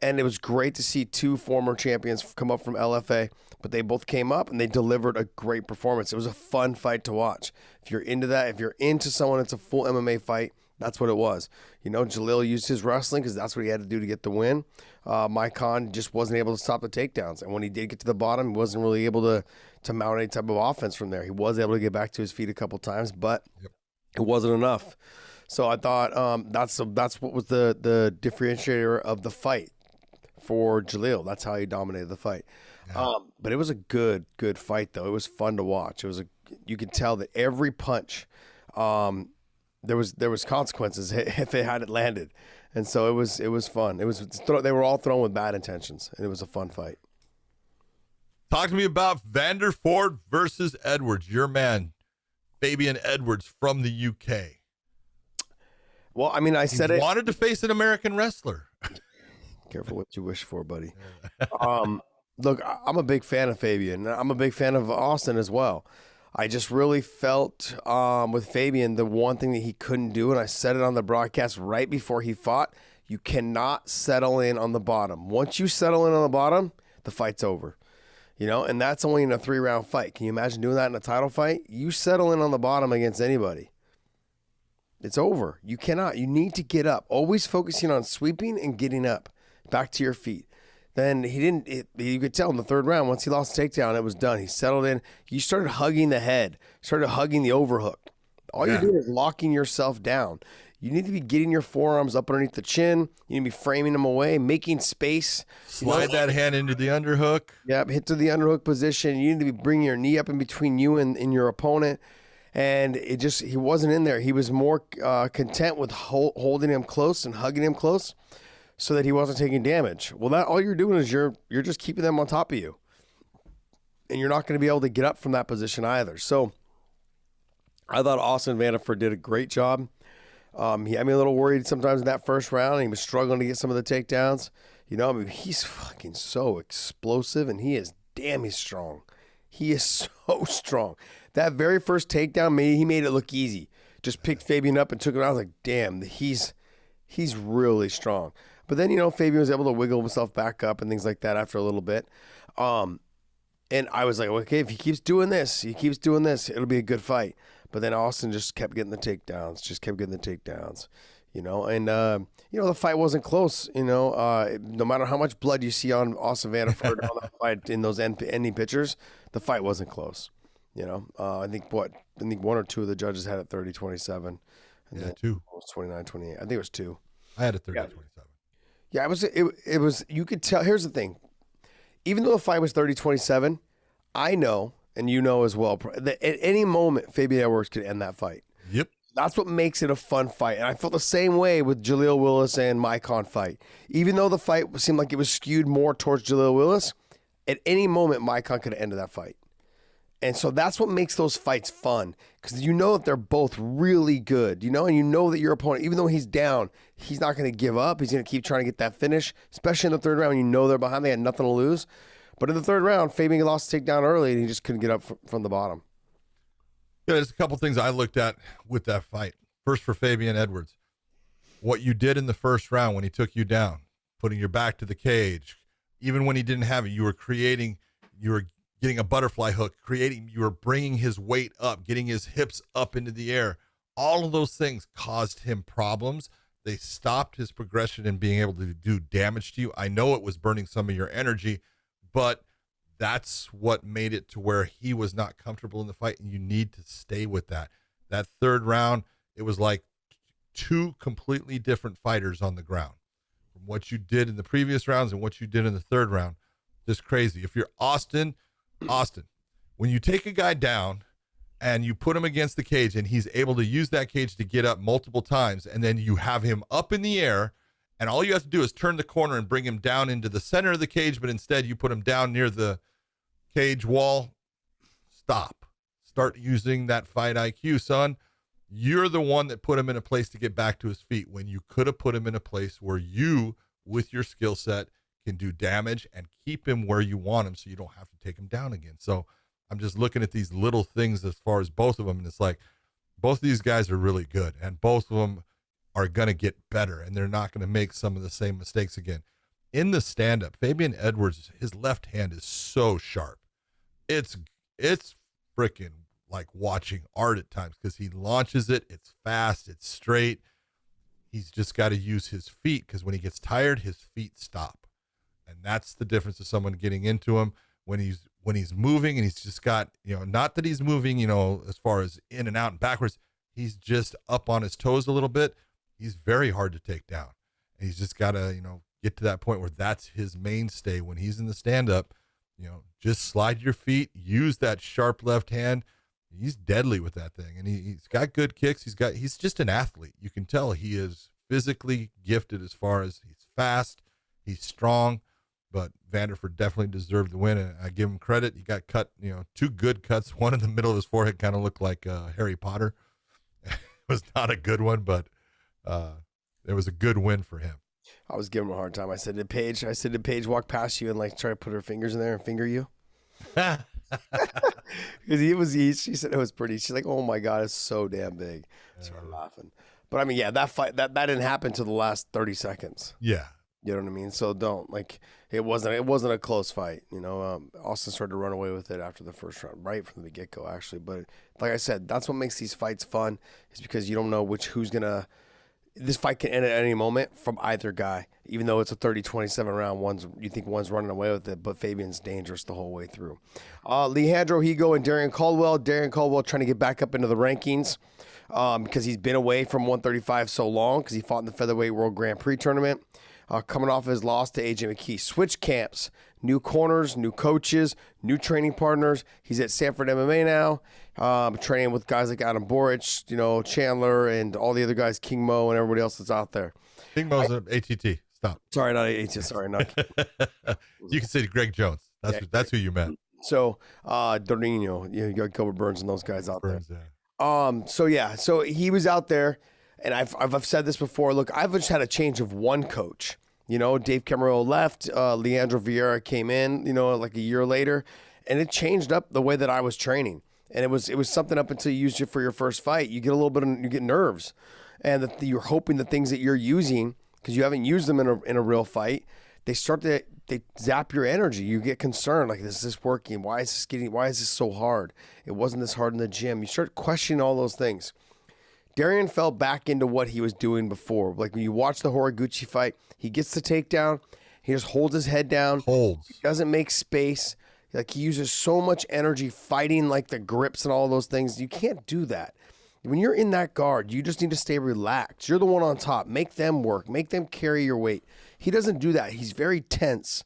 and it was great to see 2 former champions come up from LFA, but they both came up and they delivered a great performance. It was a fun fight to watch. If you're into that, if you're into someone that's a full MMA fight, that's what it was. Jaleel used his wrestling because that's what he had to do to get the win. Michonne just wasn't able to stop the takedowns. And when he did get to the bottom, he wasn't really able to mount any type of offense from there. He was able to get back to his feet a couple times, but it wasn't enough. So I thought that's what was the differentiator of the fight for Jaleel. That's how he dominated the fight. Yeah. But it was a good fight, though. It was fun to watch. You could tell that every punch there was consequences if it hadn't landed, and so it was fun. They were all thrown with bad intentions, and it was a fun fight. Talk to me about Vander Ford versus Edwards. Your man, Fabian Edwards from the UK. Well, I mean, he wanted to face an American wrestler. Careful what you wish for, buddy. Look, I'm a big fan of Fabian. I'm a big fan of Austin as well. I just really felt with Fabian, the one thing that he couldn't do, and I said it on the broadcast right before he fought, you cannot settle in on the bottom. Once you settle in on the bottom, the fight's over. And that's only in a 3-round fight. Can you imagine doing that in a title fight? You settle in on the bottom against anybody, it's over. You cannot. You need to get up. Always focusing on sweeping and getting up, back to your feet. Then you could tell in the 3rd round, once he lost the takedown, it was done. He settled in. You started hugging the head, started hugging the overhook. All you're doing is locking yourself down. You need to be getting your forearms up underneath the chin. You need to be framing them away, making space. Slide that hand into the underhook. Yep, hit to the underhook position. You need to be bringing your knee up in between you and your opponent. And he wasn't in there. He was more content with holding him close and hugging him close, so that he wasn't taking damage. Well, all you're doing is you're just keeping them on top of you. And you're not going to be able to get up from that position either. So I thought Austin Vander Ford did a great job. He had me a little worried sometimes in that 1st round. He was struggling to get some of the takedowns. He's fucking so explosive, and he's strong. He is so strong. That very first takedown, he made it look easy. Just picked Fabian up and took him out. I was like, damn, he's really strong. But then, Fabian was able to wiggle himself back up and things like that after a little bit. And I was like, okay, if he keeps doing this, it'll be a good fight. But then Austin just kept getting the takedowns, And, the fight wasn't close, no matter how much blood you see on Austin Vander Ford on that fight in those ending pictures, the fight wasn't close. I think 1 or 2 of the judges had it 30-27. And 2. It was 29-28. I think it was 2. I had it 30-27. Yeah, it was, you could tell. Here's the thing. Even though the fight was 30-27, I know, and you know as well, that at any moment, Fabian Edwards could end that fight. Yep. That's what makes it a fun fight. And I felt the same way with Jaleel Willis and Michonne fight. Even though the fight seemed like it was skewed more towards Jaleel Willis, at any moment, Michonne could have ended that fight. And so that's what makes those fights fun, because that they're both really good, and that your opponent, even though he's down, he's not going to give up. He's going to keep trying to get that finish, especially in the 3rd round. They're behind. They had nothing to lose. But in the 3rd round, Fabian lost the takedown early, and he just couldn't get up from the bottom. Yeah, there's a couple things I looked at with that fight. First, for Fabian Edwards, what you did in the 1st round when he took you down, putting your back to the cage, even when he didn't have it, you were getting a butterfly hook, you were bringing his weight up, getting his hips up into the air. All of those things caused him problems They stopped his progression in being able to do damage to you. I know it was burning some of your energy, but that's what made it to where he was not comfortable in the fight, and you need to stay with that. That third round, it was like two completely different fighters on the ground from what you did in the previous rounds and what you did in the third round. Just crazy. If you're Austin, when you take a guy down and you put him against the cage and he's able to use that cage to get up multiple times, and then you have him up in the air, and all you have to do is turn the corner and bring him down into the center of the cage, but instead you put him down near the cage wall. Stop. Start using that fight IQ, son. You're the one that put him in a place to get back to his feet when you could have put him in a place where you, with your skill set, can do damage and keep him where you want him so you don't have to take him down again. So I'm just looking at these little things as far as both of them, and it's like both of these guys are really good, and both of them are going to get better, and they're not going to make some of the same mistakes again. In the stand-up, Fabian Edwards, his left hand is so sharp. It's freaking like watching art at times because he launches it. It's fast. It's straight. He's just got to use his feet because when he gets tired, his feet stop. And that's the difference of someone getting into him when he's moving, and he's just got, not that he's moving, as far as in and out and backwards. He's just up on his toes a little bit. He's very hard to take down. And he's just got to, get to that point where that's his mainstay when he's in the stand-up. Just slide your feet, use that sharp left hand. He's deadly with that thing, and he's got good kicks. He's just an athlete. You can tell he is physically gifted as far as he's fast, he's strong, but Vander Ford definitely deserved the win, and I give him credit. He got cut, two good cuts. One in the middle of his forehead kind of looked like Harry Potter. It was not a good one, but it was a good win for him. I was giving him a hard time. I said, did Paige walk past you and like try to put her fingers in there and finger you? Because she said it was pretty. She's like, oh my God, it's so damn big. I started laughing. But I mean, yeah, that fight, that didn't happen to the last 30 seconds. Yeah. You know what I mean? So it wasn't a close fight. Austin started to run away with it after the first round, right from the get-go, actually. But like I said, that's what makes these fights fun, is because you don't know this fight can end at any moment from either guy, even though it's a 30-27 round. You think one's running away with it, but Fabian's dangerous the whole way through. Alejandro Higo and Darren Caldwell. Darren Caldwell trying to get back up into the rankings because he's been away from 135 so long because he fought in the Featherweight World Grand Prix tournament. Coming off his loss to AJ McKee. Switch camps, new corners, new coaches, new training partners. He's at Sanford MMA now, training with guys like Adam Boric, Chandler, and all the other guys, King Mo, and everybody else that's out there. King Mo's an ATT. Stop. Sorry, not ATT. Sorry, not. You can say Greg Jones. That's who you meant. So, Dorino, you got Gilbert Burns and those guys out there. So he was out there. And I've said this before. Look, I've just had a change of one coach. Dave Camarillo left. Leandro Vieira came in, like a year later. And it changed up the way that I was training. And it was something up until you used it for your first fight. You get a little bit you get nerves. And you're hoping the things that you're using, because you haven't used them in a real fight, they zap your energy. You get concerned, like, is this working? Why is this so hard? It wasn't this hard in the gym. You start questioning all those things. Darian fell back into what he was doing before. Like when you watch the Horiguchi fight, he gets the takedown. He just holds his head down. He doesn't make space. Like he uses so much energy fighting like the grips and all those things. You can't do that. When you're in that guard, you just need to stay relaxed. You're the one on top. Make them work. Make them carry your weight. He doesn't do that. He's very tense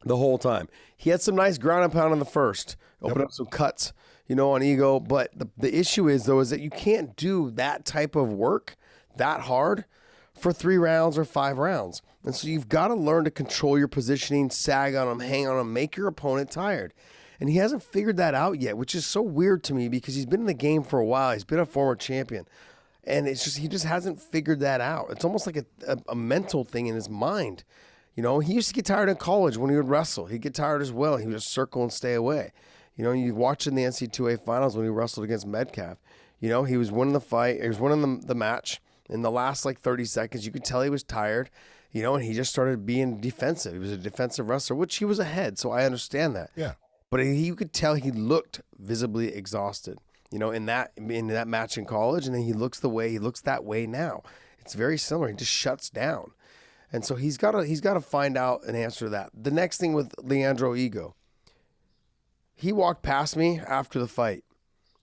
the whole time. He had some nice ground and pound in the first. Opened up some cuts, on ego. But the issue is that you can't do that type of work that hard for 3 rounds or 5 rounds. And so you've got to learn to control your positioning, sag on them, hang on them, make your opponent tired. And he hasn't figured that out yet, which is so weird to me because he's been in the game for a while. He's been a former champion. And he just hasn't figured that out. It's almost like a mental thing in his mind. He used to get tired in college when he would wrestle. He'd get tired as well. He would just circle and stay away. You watch in the NCAA finals when he wrestled against Metcalf. He was winning the fight. He was winning the match. In the last 30 seconds, you could tell he was tired, and he just started being defensive. He was a defensive wrestler, which he was ahead, so I understand that. Yeah. But you could tell he looked visibly exhausted, in that match in college, and then he looks that way now. It's very similar. He just shuts down. And so he's got to find out an answer to that. The next thing with Leandro Ego, he walked past me after the fight,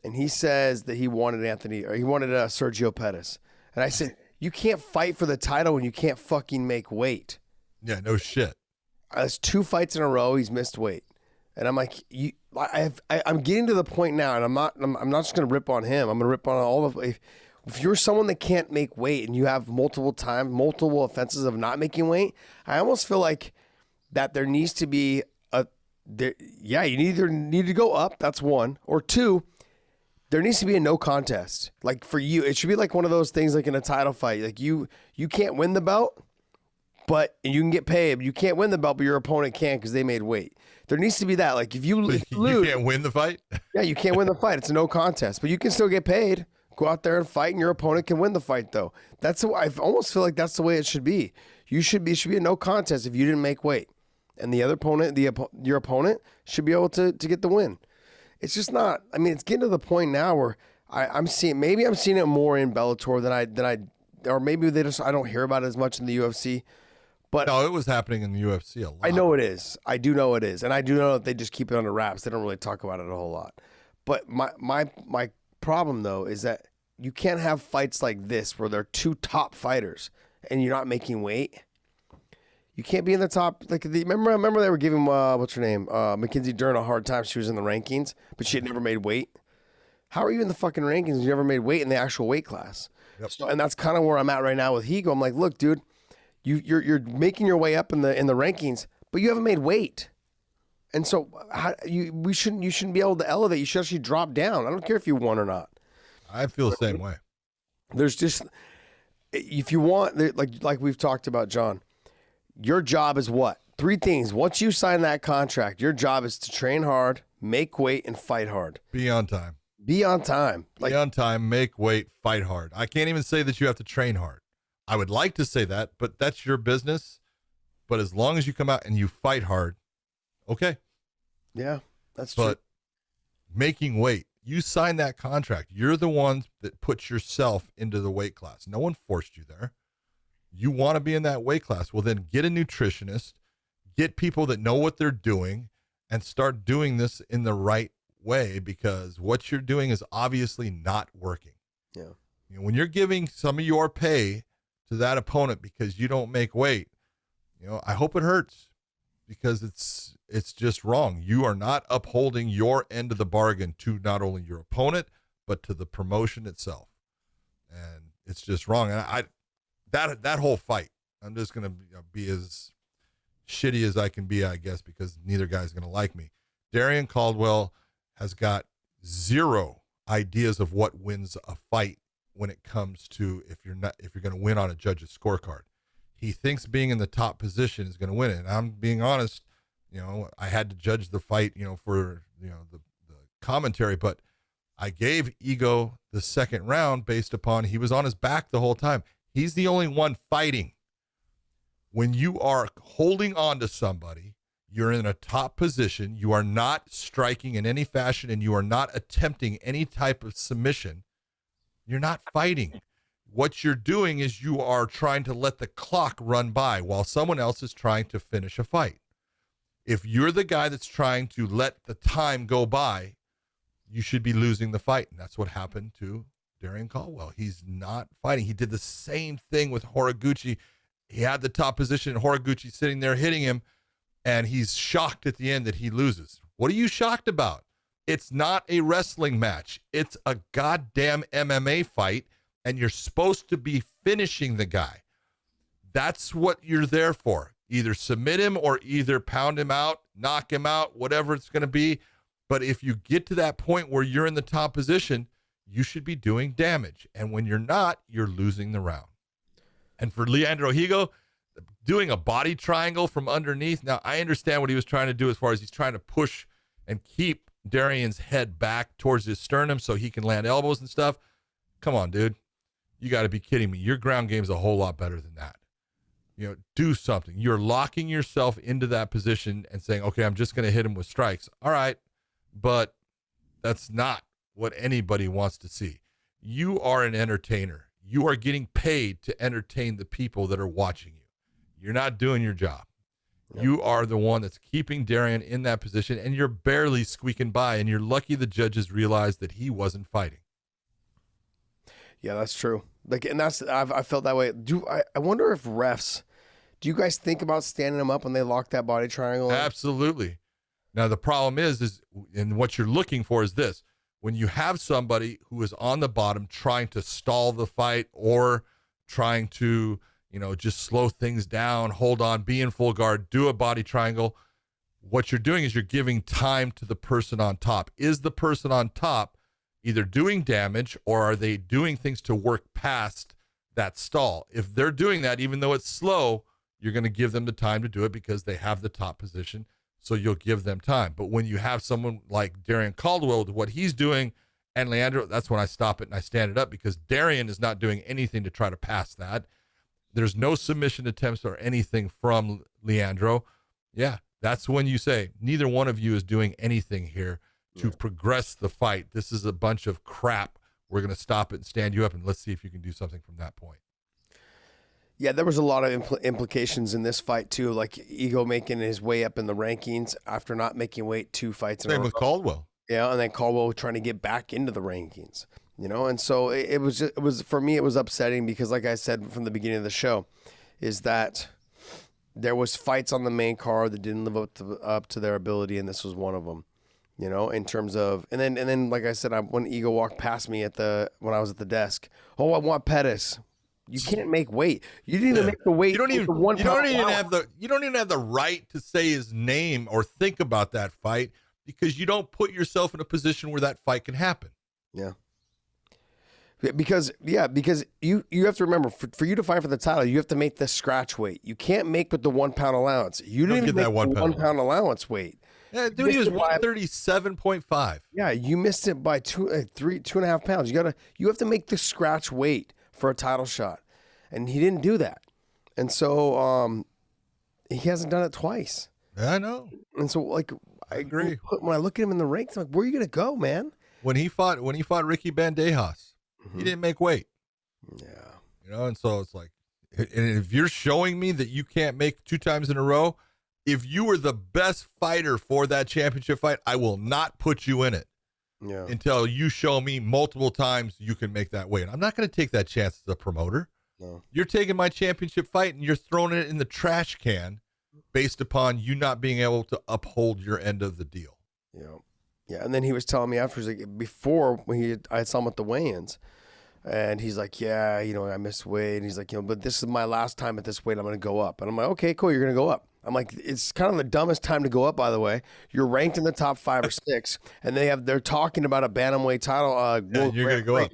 and he says that he wanted Sergio Pettis. And I said, you can't fight for the title when you can't fucking make weight. Yeah, no shit. That's 2 fights in a row he's missed weight. And I'm like, I'm getting to the point now, and I'm not just going to rip on him. I'm going to rip on all of. If you're someone that can't make weight and you have multiple offenses of not making weight, I almost feel like that there needs to be you either need to go up. That's 1, or 2. There needs to be a no contest. Like for you, it should be like one of those things like in a title fight. Like you can't win the belt, but you can get paid. You can't win the belt, but your opponent can because they made weight. There needs to be that. Like if you lose, you can't win the fight. Yeah, you can't win the fight. It's a no contest, but you can still get paid. Go out there and fight, and your opponent can win the fight. Though I almost feel like that's the way it should be. It should be a no contest if you didn't make weight, and the other opponent, your opponent, should be able to get the win. It's just not. I mean, it's getting to the point now where I'm seeing it more in Bellator than I, or maybe I don't hear about it as much in the UFC. But no, it was happening in the UFC a lot. I know it is. I do know it is, and I do know that they just keep it under wraps. They don't really talk about it a whole lot. But my problem though is that you can't have fights like this where they're 2 top fighters and you're not making weight. You can't be in the top. Like remember they were giving what's her name, Mackenzie Dern a hard time. She was in the rankings, but she had never made weight. How are you in the fucking rankings? You never made weight in the actual weight class. Yep. So, and that's kind of where I'm at right now with Higo. I'm like, look, dude, you're making your way up in the rankings, but you haven't made weight. And so you shouldn't be able to elevate. You should actually drop down. I don't care if you won or not. I feel the same way. There's just, if you want, like we've talked about, John, your job is what? 3 things. Once you sign that contract, your job is to train hard, make weight, and fight hard. Be on time. Be on time. Be on time, make weight, fight hard. I can't even say that you have to train hard. I would like to say that, but that's your business. But as long as you come out and you fight hard, okay. Yeah, that's true. But making weight, you signed that contract. You're the one that put yourself into the weight class. No one forced you there. You want to be in that weight class. Well, then get a nutritionist, get people that know what they're doing, and start doing this in the right way, because what you're doing is obviously not working. Yeah. You know, when you're giving some of your pay to that opponent because you don't make weight, you know, I hope it hurts, because it's just wrong. You are not upholding your end of the bargain to not only your opponent, but to the promotion itself. And it's just wrong. And that whole fight, I'm just going to be as shitty as I can be, I guess, because neither guy's going to like me. Darrion Caldwell has got 0 ideas of what wins a fight when it comes to if you're going to win on a judge's scorecard. He thinks being in the top position is going to win it. And I'm being honest, you know, I had to judge the fight, you know, for, you know, the commentary, but I gave Ego the second round based upon he was on his back the whole time. He's the only one fighting. When you are holding on to somebody, you're in a top position, you are not striking in any fashion, and you are not attempting any type of submission, you're not fighting. What you're doing is you are trying to let the clock run by while someone else is trying to finish a fight. If you're the guy that's trying to let the time go by, you should be losing the fight. And that's what happened to Darrion Caldwell. He's not fighting. He did the same thing with Horiguchi. He had the top position, and Horiguchi sitting there hitting him, and he's shocked at the end that he loses. What are you shocked about? It's not a wrestling match. It's a goddamn MMA fight, and you're supposed to be finishing the guy. That's what you're there for. Either submit him or either pound him out, knock him out, whatever it's going to be. But if you get to that point where you're in the top position, you should be doing damage. And when you're not, you're losing the round. And for Leandro Higo, doing a body triangle from underneath. Now, I understand what he was trying to do as far as he's trying to push and keep Darrion's head back towards his sternum so he can land elbows and stuff. Come on, dude. You got to be kidding me. Your ground game's a whole lot better than that. You know, do something. You're locking yourself into that position and saying, okay, I'm just going to hit him with strikes. All right. But that's not what anybody wants to see. You are an entertainer. you are getting paid to entertain the people that are watching you. You're not doing your job. You are the one that's keeping Darian in that position, and you're barely squeaking by, and you're lucky the judges realized that he wasn't fighting. Yeah, that's true. Like, and I felt that way. I wonder if refs, do you guys think about standing them up when they lock that body triangle in? Absolutely. Now, the problem is, and what you're looking for is this. When you have somebody who is on the bottom trying to stall the fight or trying to, just slow things down, hold on, be in full guard, do a body triangle, what you're doing is you're giving time to the person on top. Is the person on top either doing damage or are they doing things to work past that stall? If they're doing that, even though it's slow, you're going to give them the time to do it because they have the top position. So you'll give them time. But when you have someone like Darian Caldwell with what he's doing and Leandro, that's when I stop it and I stand it up because Darian is not doing anything to try to pass that. There's no submission attempts or anything from Leandro. Yeah, that's when you say neither one of you is doing anything here to progress the fight. This is a bunch of crap. We're going to stop it and stand you up, and let's see if you can do something from that point. Yeah, there was a lot of implications in this fight, too, like Ego making his way up in the rankings after not making weight 2 fights in a row. Same with Caldwell. Yeah, and then Caldwell trying to get back into the rankings, and so it was for me, it was upsetting because, like I said from the beginning of the show, is that there was fights on the main card that didn't live up to their ability, and this was one of them. In terms of, and then, like I said, when Ego walked past me when I was at the desk, I want Pettis. You can't make weight. You didn't even make the weight. You don't even have the right to say his name or think about that fight because you don't put yourself in a position where that fight can happen. Yeah. Because you have to remember, for you to fight for the title, you have to make the scratch weight. You can't make with the 1 pound allowance. You didn't even make the 1 pound allowance weight. Yeah, dude, he was 137.5. Yeah, you missed it by 2.5 pounds. You have to make the scratch weight for a title shot, and he didn't do that, and so he hasn't done it twice. I know, and so I agree. When I look at him in the ranks, I'm like, where are you gonna go, man? When he fought Ricky Bandejas, he didn't make weight. Yeah, and so it's like, and if you're showing me that you can't make 2 times in a row, if you were the best fighter for that championship fight, I will not put you in it. Yeah. Until you show me multiple times you can make that weight. I'm not going to take that chance as a promoter. No. You're taking my championship fight and you're throwing it in the trash can based upon you not being able to uphold your end of the deal. Yeah. Yeah. And then he was telling me afterwards, like, before when I saw him at the weigh-ins, and he's like, yeah, I missed weight. And he's like, but this is my last time at this weight. I'm going to go up. And I'm like, okay, cool. You're going to go up. I'm like, it's kind of the dumbest time to go up, by the way. You're ranked in the top 5 or 6, and they're talking about a bantamweight title. You're going to go up.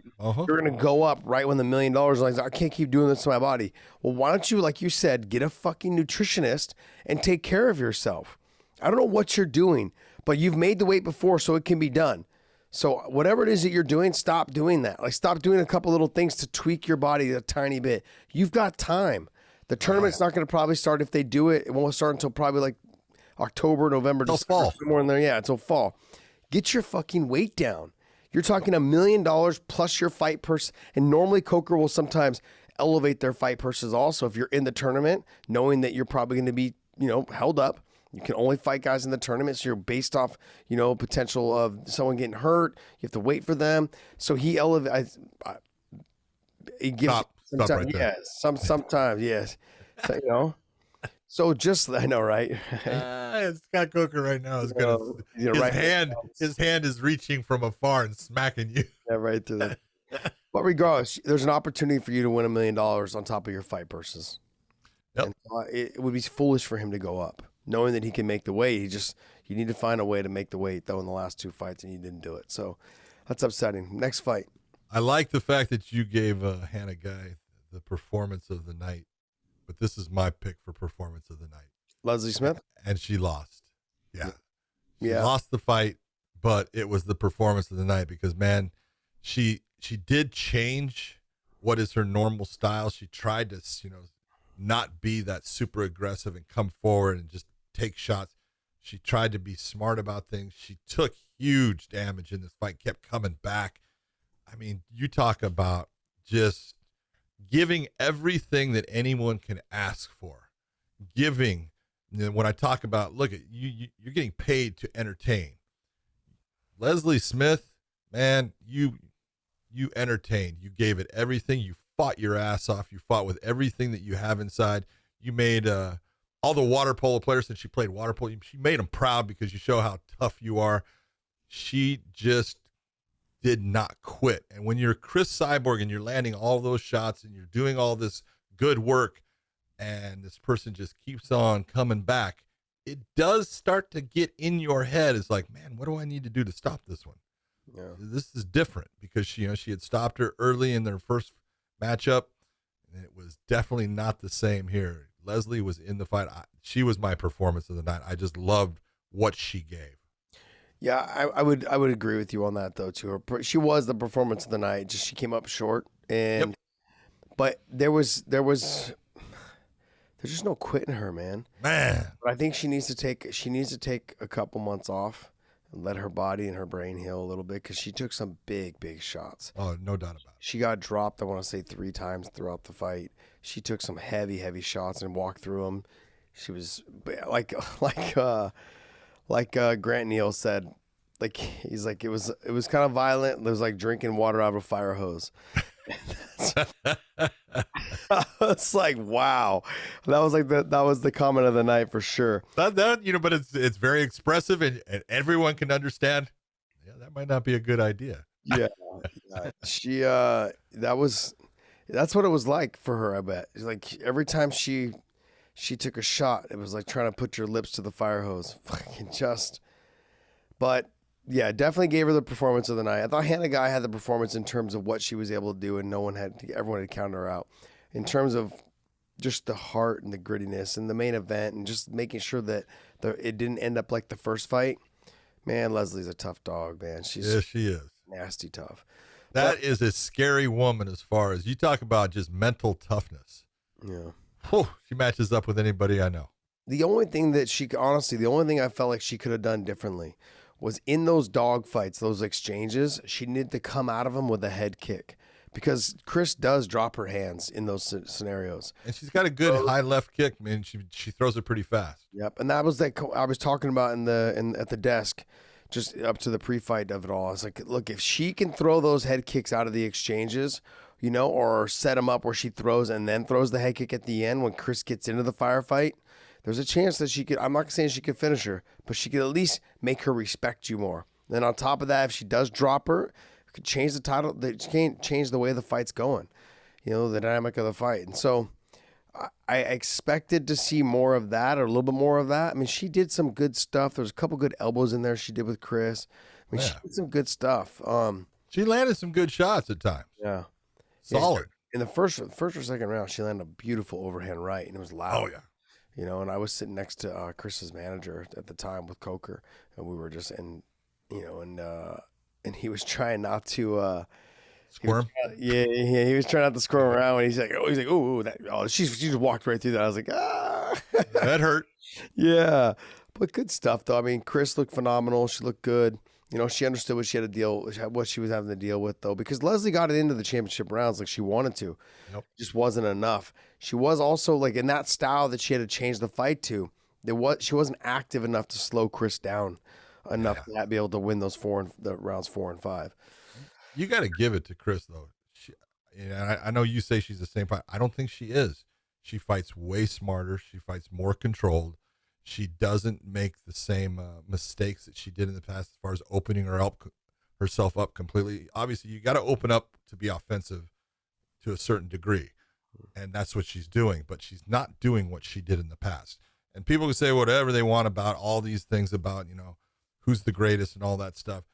You're going to go up right when the $1 million is like, I can't keep doing this to my body. Well, why don't you, like you said, get a fucking nutritionist and take care of yourself? I don't know what you're doing, but you've made the weight before, so it can be done. So whatever it is that you're doing, stop doing that. Like, stop doing a couple little things to tweak your body a tiny bit. You've got time. The tournament's not going to probably start, if they do it, it won't start until probably like October, November, until December, fall. Somewhere in there. Yeah, until fall. Get your fucking weight down. You're talking $1 million plus your fight purse. And normally Coker will sometimes elevate their fight purses also if you're in the tournament, knowing that you're probably going to be, held up. You can only fight guys in the tournament, so you're based off, potential of someone getting hurt. You have to wait for them. So he elevates. He gives. Stop right there. Yes, sometimes yes. So, so just I know, right? Scott Coker right now is gonna. His hand is reaching from afar and smacking you. Yeah, right through that. But regardless, there's an opportunity for you to win $1 million on top of your fight purses. Yep. And, it would be foolish for him to go up, knowing that he can make the weight. You need to find a way to make the weight though in the last 2 fights, and he didn't do it. So that's upsetting. Next fight. I like the fact that you gave Hannah Guy the performance of the night, but this is my pick for performance of the night. Leslie Smith? And she lost. Yeah. She Yeah. lost the fight, but it was the performance of the night because, man, she did change what is her normal style. She tried to, not be that super aggressive and come forward and just take shots. She tried to be smart about things. She took huge damage in this fight, kept coming back. I mean, you talk about just giving everything that anyone can ask for. Giving, when I talk about, look, you're getting paid to entertain. Leslie Smith, man, you entertained. You gave it everything. You fought your ass off. You fought with everything that you have inside. You made all the water polo players, since she played water polo, she made them proud because you show how tough you are. She just did not quit. And when you're Chris Cyborg and you're landing all those shots and you're doing all this good work and this person just keeps on coming back, it does start to get in your head. It's like, man, what do I need to do to stop this one? Yeah. This is different because she had stopped her early in their first matchup, and it was definitely not the same here. Leslie was in the fight. She was my performance of the night. I just loved what she gave. Yeah, I would agree with you on that though too. She was the performance of the night. Just she came up short, and but there's just no quitting her, man. Man, but I think she needs to take a couple months off and let her body and her brain heal a little bit because she took some big shots. Oh, no doubt about it. She got dropped, I want to say 3 times throughout the fight. She took some heavy shots and walked through them. She was like Grant Neal said, like he's like it was kind of violent. It was like drinking water out of a fire hose. It's like, wow, that was the comment of the night for sure. But it's very expressive and everyone can understand. Yeah, that might not be a good idea. Yeah. She that's what it was like for her. I bet like every time she took a shot, it was like trying to put your lips to the fire hose. But yeah, definitely gave her the performance of the night. I thought Hannah Guy had the performance in terms of what she was able to do, and everyone had counted her out. In terms of just the heart and the grittiness and the main event, and just making sure that it didn't end up like the first fight. Man, Leslie's a tough dog, man. She is nasty tough. That is a scary woman as far as you talk about just mental toughness. Yeah. Whew, she matches up with anybody I know. The only thing I felt like she could have done differently was in those dog fights, those exchanges, she needed to come out of them with a head kick because Chris does drop her hands in those scenarios. And she's got a good high left kick. I mean, she throws it pretty fast. Yep. And that was like I was talking about at the desk, just up to the pre-fight of it all. I was like, look, if she can throw those head kicks out of the exchanges, or set them up where she throws and then throws the head kick at the end when Chris gets into the firefight, there's a chance that she could, I'm not saying she could finish her, but she could at least make her respect you more. Then on top of that, if she does drop her, it could change the title, change the way the fight's going, the dynamic of the fight. And so I expected to see more of that or a little bit more of that. I mean, she did some good stuff. There was a couple good elbows in there she did with Chris. I mean, She did some good stuff. She landed some good shots at times. Yeah. Solid. In the first or second round, she landed a beautiful overhand right, and it was loud. Oh, yeah. And I was sitting next to Chris's manager at the time with Coker, and we were just and he was trying not to squirm. He was trying not to squirm around. And he's like, ooh, she just walked right through that. I was like, that hurt. Yeah, but good stuff though. I mean, Chris looked phenomenal. She looked good. She understood what she was having to deal with though, because Leslie got it into the championship rounds like she wanted to. Nope. Just wasn't enough. She was also like in that style that she had to change the fight to. She wasn't active enough to slow Chris down enough to be able to win those rounds 4 and 5. You got to give it to Chris though. I know you say she's the same fight. I don't think she is. She fights way smarter. She fights more controlled. She doesn't make the same mistakes that she did in the past as far as opening herself up completely. Obviously, you got to open up to be offensive to a certain degree, and that's what she's doing. But she's not doing what she did in the past. And people can say whatever they want about all these things about who's the greatest and all that stuff.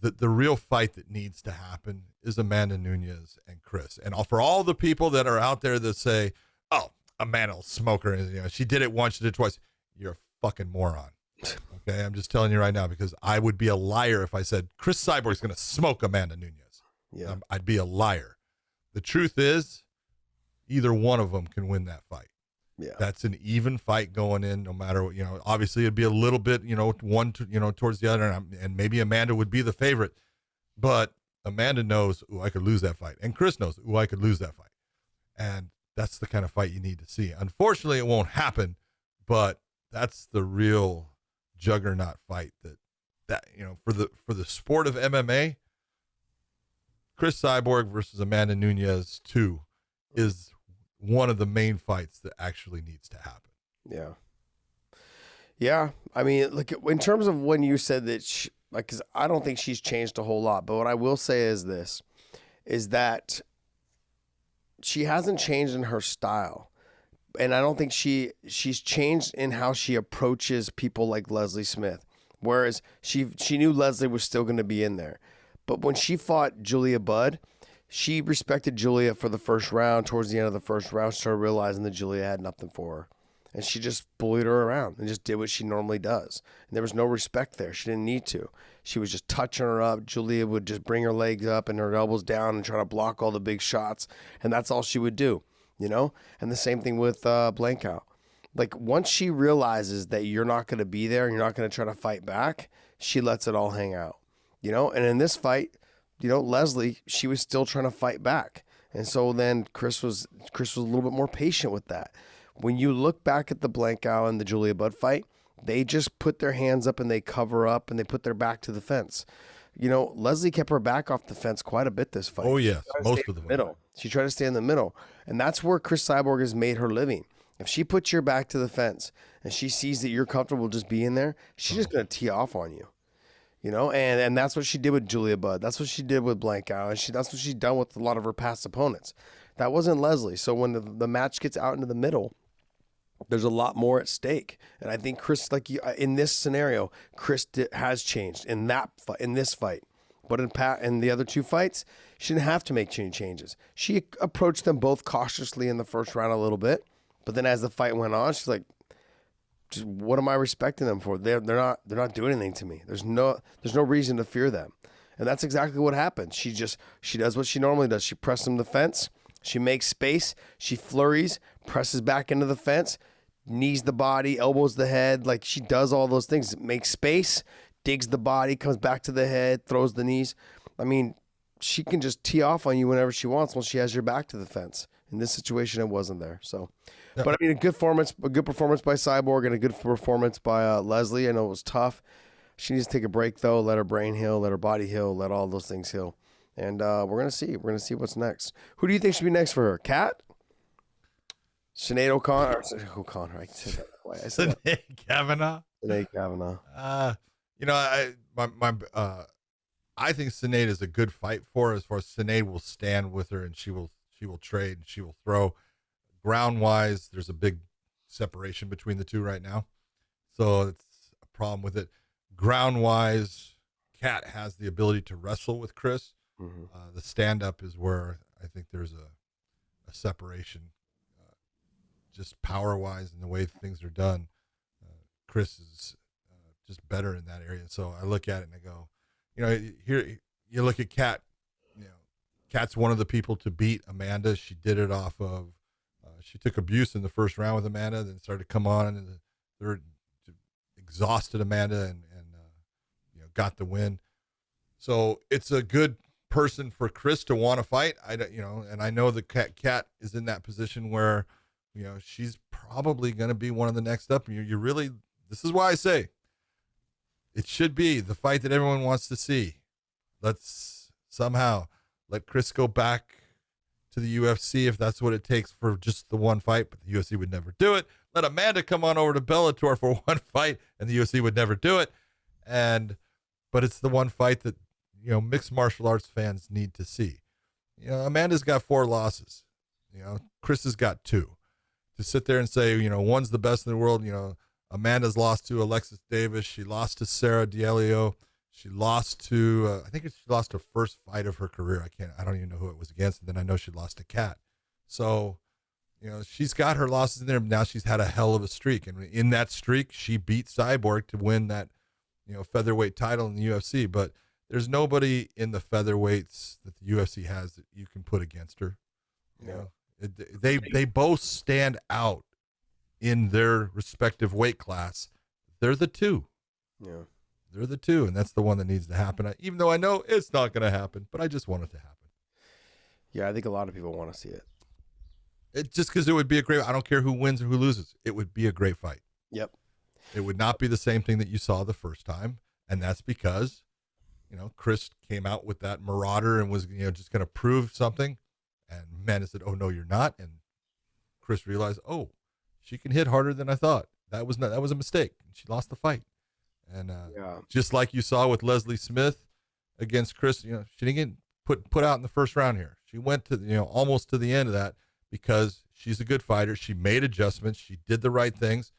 The real fight that needs to happen is Amanda Nunez and Chris. And for all the people that are out there that say, "Oh, Amanda will smoke her," she did it once, she did it twice. You're a fucking moron. Okay, I'm just telling you right now because I would be a liar if I said Chris Cyborg's going to smoke Amanda Nunez. Yeah, I'd be a liar. The truth is, either one of them can win that fight. Yeah, that's an even fight going in. No matter what, obviously it'd be a little bit, one to, towards the other, and maybe Amanda would be the favorite, but Amanda knows, I could lose that fight, and Chris knows, I could lose that fight. And that's the kind of fight you need to see. Unfortunately, it won't happen, but that's the real juggernaut fight that for the sport of MMA, Chris Cyborg versus Amanda Nunez 2 is one of the main fights that actually needs to happen. Yeah. Yeah. I mean, look, in terms of when you said that, because I don't think she's changed a whole lot, but what I will say is this, is that she hasn't changed in her style. And I don't think she's changed in how she approaches people like Leslie Smith. Whereas she knew Leslie was still going to be in there. But when she fought Julia Budd, she respected Julia for the first round. Towards the end of the first round, she started realizing that Julia had nothing for her. And she just bullied her around and just did what she normally does. And there was no respect there. She didn't need to. She was just touching her up. Julia would just bring her legs up and her elbows down and try to block all the big shots. And that's all she would do, you know? And the same thing with Blancow. Like, once she realizes that you're not going to be there and you're not going to try to fight back, she lets it all hang out, you know? And in this fight, you know, Leslie, she was still trying to fight back. And so then Chris was a little bit more patient with that. When you look back at the Blancow and the Julia Budd fight, they just put their hands up and they cover up and they put their back to the fence. You know, Leslie kept her back off the fence quite a bit this fight. Oh, yes. Most of the middle. She tried to stay in the middle. And that's where Chris Cyborg has made her living. If she puts your back to the fence and she sees that you're comfortable just being there, she's just going to tee off on you. You know, and that's what she did with Julia Budd. That's what she did with Blancow. And that's what she's done with a lot of her past opponents. That wasn't Leslie. So when the match gets out into the middle, there's a lot more at stake. And I think Chris, like in this scenario, Chris has changed in this fight. But in the other two fights, she didn't have to make any changes. She approached them both cautiously in the first round a little bit. But then as the fight went on, she's like, just, what am I respecting them for? They're not doing anything to me. There's no reason to fear them. And that's exactly what happened. She does what she normally does. She presses them to the fence. She makes space. She flurries, presses back into the fence, knees the body, elbows the head. Like, she does all those things. Makes space, digs the body, comes back to the head, throws the knees. I mean, she can just tee off on you whenever she wants once she has your back to the fence. In this situation, it wasn't there. So, but I mean, a good performance by Cyborg and a good performance by Leslie. I know it was tough. She needs to take a break, though. Let her brain heal, let her body heal, let all those things heal. And we're gonna see. We're gonna see what's next. Who do you think should be next for her? Kat? Sinead O'Connor? O'Connor. I said that way. Sinead Kavanagh. Sinead Kavanagh. You know, I think Sinead is a good fight for her. As far as Sinead will stand with her and she will trade and she will throw. Ground wise, there's a big separation between the two right now, so it's a problem with it. Ground wise, Kat has the ability to wrestle with Chris. Mm-hmm. The stand up is where I think there's a separation, just power wise and the way things are done. Chris is just better in that area. So I look at it and I go, you know, here you look at Kat. You know, Kat's one of the people to beat Amanda. She did it off of. She took abuse in the first round with Amanda, then started to come on in the third, exhausted Amanda, and you know, got the win. So it's a good person for Chris to want to fight. And I know that Kat is in that position where, you know, she's probably going to be one of the next up. You really, this is why I say it should be the fight that everyone wants to see. Let's somehow let Chris go back to the UFC if that's what it takes for just the one fight, but the UFC would never do it. Let Amanda come on over to Bellator for one fight, and the UFC would never do it. But it's the one fight that, you know, mixed martial arts fans need to see. You know, Amanda's got 4 losses. You know, Chris has got 2. To sit there and say, you know, one's the best in the world. You know, Amanda's lost to Alexis Davis. She lost to Sarah D'Alio. She lost to, I think she lost her first fight of her career. I don't even know who it was against. And then I know she lost to Kat. So, you know, she's got her losses in there. Now she's had a hell of a streak. And in that streak, she beat Cyborg to win that, you know, featherweight title in the UFC. But there's nobody in the featherweights that the UFC has that you can put against her. You know, they both stand out in their respective weight class. They're the two. Yeah. They're the two, and that's the one that needs to happen. Even though I know it's not going to happen, but I just want it to happen. Yeah, I think a lot of people want to see it. Just because it would be a great. I don't care who wins or who loses. It would be a great fight. Yep. It would not be the same thing that you saw the first time, and that's because, Chris came out with that Marauder and was, just going to prove something, and Amanda said, "Oh no, you're not," and Chris realized, "Oh, she can hit harder than I thought. That was a mistake. She lost the fight." And just like you saw with Leslie Smith against Chris, she didn't get put out in the first round here. She went to almost to the end of that because she's a good fighter. She made adjustments. She did the right things.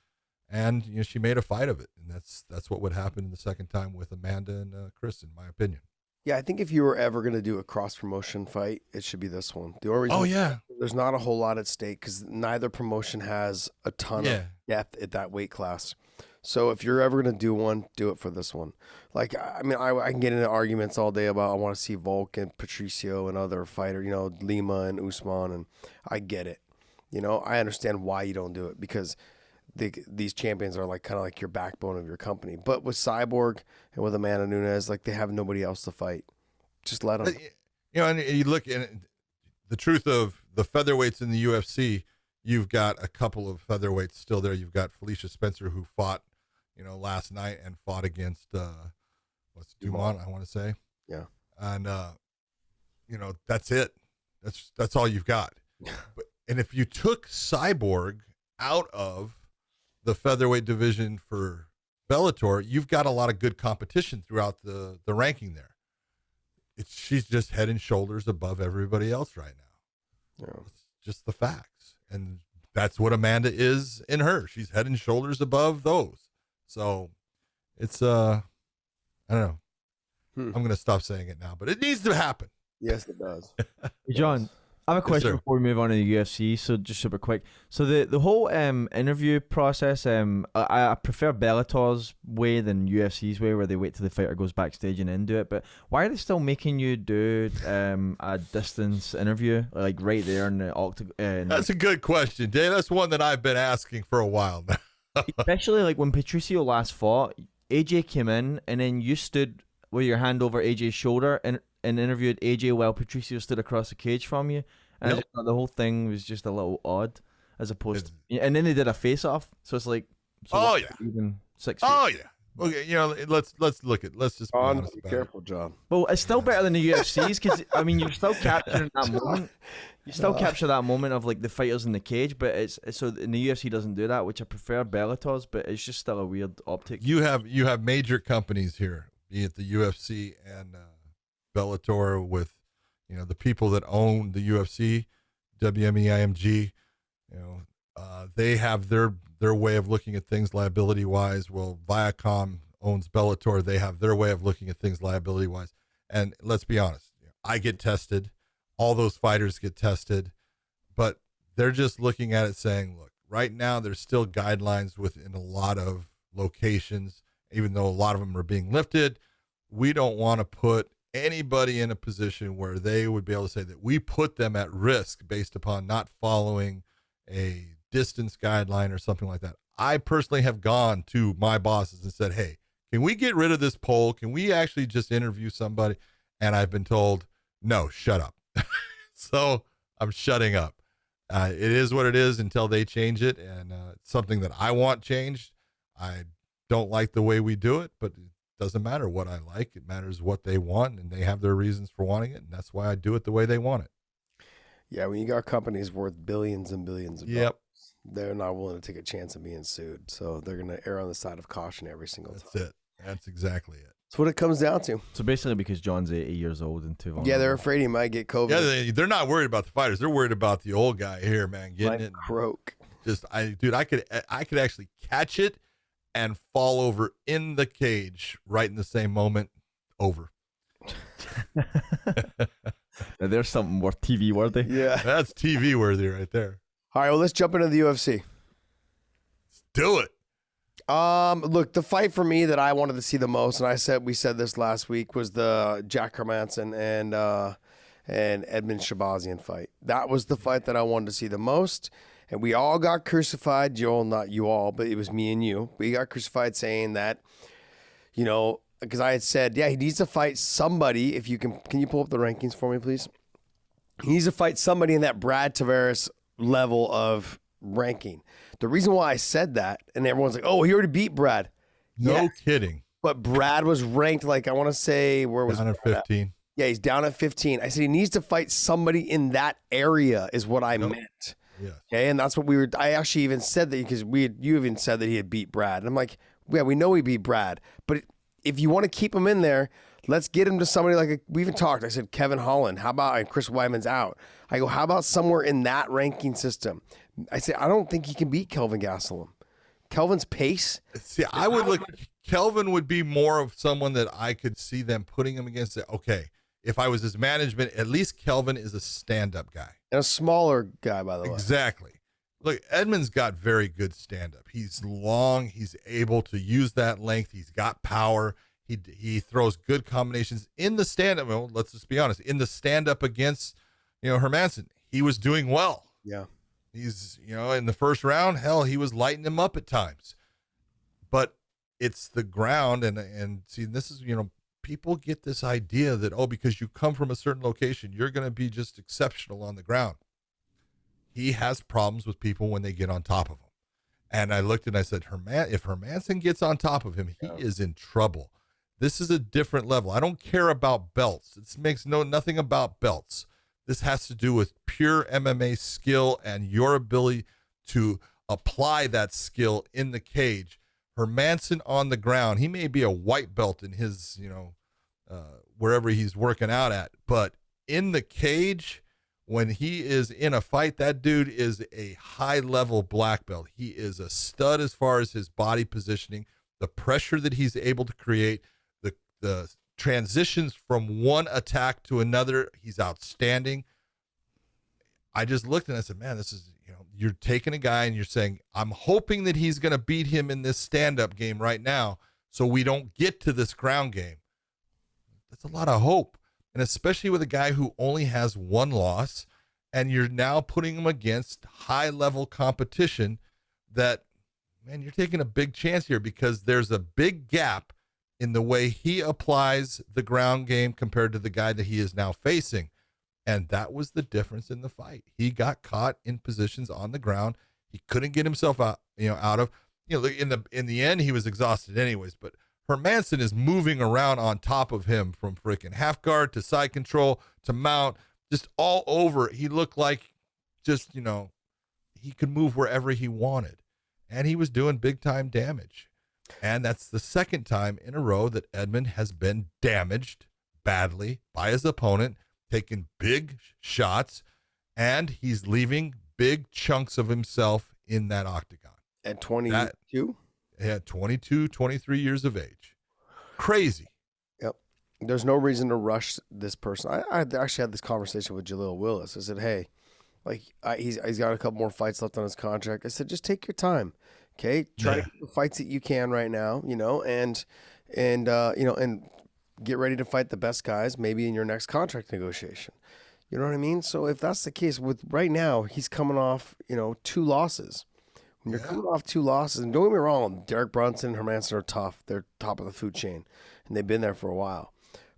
And she made a fight of it, and that's what would happen the second time with Amanda and Chris, in my opinion. Yeah, I think if you were ever going to do a cross promotion fight, it should be this one. The only reason there's not a whole lot at stake because neither promotion has a ton of depth at that weight class. So if you're ever going to do one, do it for this one. Like, I mean, I can get into arguments all day about I want to see Volk and Patricio and other fighter, Lima and Usman, and I get it. I understand why you don't do it because these champions are kind of like your backbone of your company. But with Cyborg and with Amanda Nunez, they have nobody else to fight. Just let them. And you look at the truth of the featherweights in the UFC. You've got a couple of featherweights still there. You've got Felicia Spencer, who fought, last night and fought against Dumont, I want to say. Yeah. And that's it. That's all you've got. And if you took Cyborg out of the featherweight division for Bellator, you've got a lot of good competition throughout the ranking there. She's just head and shoulders above everybody else right now. Yeah. It's just the facts. And that's what Amanda is in her. She's head and shoulders above those. So it's, I don't know. I'm going to stop saying it now, but it needs to happen. Yes, it does. Hey, John, I have a question before we move on to the UFC, so just super quick. So the whole interview process, I prefer Bellator's way than UFC's way, where they wait till the fighter goes backstage and then do it. But why are they still making you do a distance interview, right there in the octagon? That's a good question, Dave. That's one that I've been asking for a while now. Especially when Patricio last fought, AJ came in and then you stood with your hand over AJ's shoulder and interviewed AJ while Patricio stood across the cage from you. And I just thought the whole thing was just a little odd, as opposed to, and then they did a face-off, so it's like, even 6 feet. Oh yeah. Okay, let's just be honest be careful, John. Well, it's still better than the UFC's because you're still capturing that moment. You still capture that moment of the fighters in the cage, but it's so in the UFC doesn't do that, which I prefer Bellator's, but it's just still a weird optic. You have major companies here, be it the UFC and Bellator, with the people that own the UFC, WME, IMG. They have their way of looking at things liability wise. Well, Viacom owns Bellator. They have their way of looking at things liability wise. And let's be honest, I get tested, all those fighters get tested, but they're just looking at it saying, look, right now there's still guidelines within a lot of locations, even though a lot of them are being lifted. We don't want to put anybody in a position where they would be able to say that we put them at risk based upon not following a distance guideline or something like that. I personally have gone to my bosses and said, hey, can we get rid of this poll? Can we actually just interview somebody? And I've been told, no, shut up. So I'm shutting up. It is what it is until they change it. And it's something that I want changed. I don't like the way we do it, but it doesn't matter what I like. It matters what they want, and they have their reasons for wanting it. And that's why I do it the way they want it. Yeah, when you got companies worth billions and billions of dollars, they're not willing to take a chance of being sued. So they're going to err on the side of caution every single time. That's it. That's exactly it. That's what it comes down to. So basically because John's 80 years old and too vulnerable. Yeah, they're afraid he might get COVID. Yeah, they're not worried about the fighters. They're worried about the old guy here, man, getting it. Croak. I could actually catch it and fall over in the cage right in the same moment. Over. There's something worth TV worthy. Yeah. That's TV worthy right there. All right, well, let's jump into the UFC. Let's do it. Look, the fight for me that I wanted to see the most, and we said this last week, was the Jack Hermansson and Edmund Shabazian fight. That was the fight that I wanted to see the most. And we all got crucified, Joel, not you all, but it was me and you. We got crucified saying that, because I had said, yeah, he needs to fight somebody. If you can you pull up the rankings for me, please? He needs to fight somebody in that Brad Tavares level of ranking. The reason why I said that, and everyone's like, oh, he already beat Brad. No kidding. But Brad was ranked, like, I want to say, where was down at 15? Yeah, he's down at 15. I said he needs to fight somebody in that area is what I meant. Yeah. Okay, and that's what I actually even said that because you even said that he had beat Brad. And I'm like, yeah, we know he beat Brad. But if you want to keep him in there, let's get him to somebody like we even talked. I said Kevin Holland. How about, and Chris Weidman's out. I go, how about somewhere in that ranking system? I said, I don't think he can beat Kelvin Gastelum. Kelvin's pace. See, I would look. Kelvin would be more of someone that I could see them putting him against. Okay, if I was his management, at least Kelvin is a stand-up guy. And a smaller guy, by the way. Exactly. Look, Edmund's got very good stand-up. He's long. He's able to use that length. He's got power. He throws good combinations in the stand-up. Well, let's just be honest. In the stand-up against, Hermansson, he was doing well. Yeah. He's, in the first round, hell, he was lighting him up at times. But it's the ground, and see, this is, people get this idea that, because you come from a certain location, you're going to be just exceptional on the ground. He has problems with people when they get on top of him. And I looked and I said, if Hermansson gets on top of him, he is in trouble. This is a different level. I don't care about belts. It makes nothing about belts. This has to do with pure MMA skill and your ability to apply that skill in the cage. Hermansson on the ground, he may be a white belt in his, wherever he's working out at, but in the cage, when he is in a fight, that dude is a high-level black belt. He is a stud as far as his body positioning, the pressure that he's able to create, the transitions from one attack to another. He's outstanding. I just looked and I said, man, this is, you're taking a guy and you're saying, I'm hoping that he's going to beat him in this stand-up game right now so we don't get to this ground game. That's a lot of hope. And especially with a guy who only has one loss, and you're now putting him against high-level competition that, man, you're taking a big chance here because there's a big gap in the way he applies the ground game compared to the guy that he is now facing. And that was the difference in the fight. He got caught in positions on the ground he couldn't get himself out of. In the end, he was exhausted anyways, but Hermansson is moving around on top of him from freaking half guard to side control to mount, just all over. He looked like just, he could move wherever he wanted. And he was doing big time damage. And that's the second time in a row that Edmund has been damaged badly by his opponent, taking big shots, and he's leaving big chunks of himself in that octagon. At 22? Yeah, 22, 23 years of age. Crazy. Yep. There's no reason to rush this person. I actually had this conversation with Jaleel Willis. I said, hey, he's got a couple more fights left on his contract. I said, just take your time. Okay, try to get the fights that you can right now, and get ready to fight the best guys maybe in your next contract negotiation. You know what I mean? So if that's the case with right now, he's coming off, 2 losses. When you're coming off 2 losses, and don't get me wrong, Derek Brunson and Hermansson are tough. They're top of the food chain, and they've been there for a while.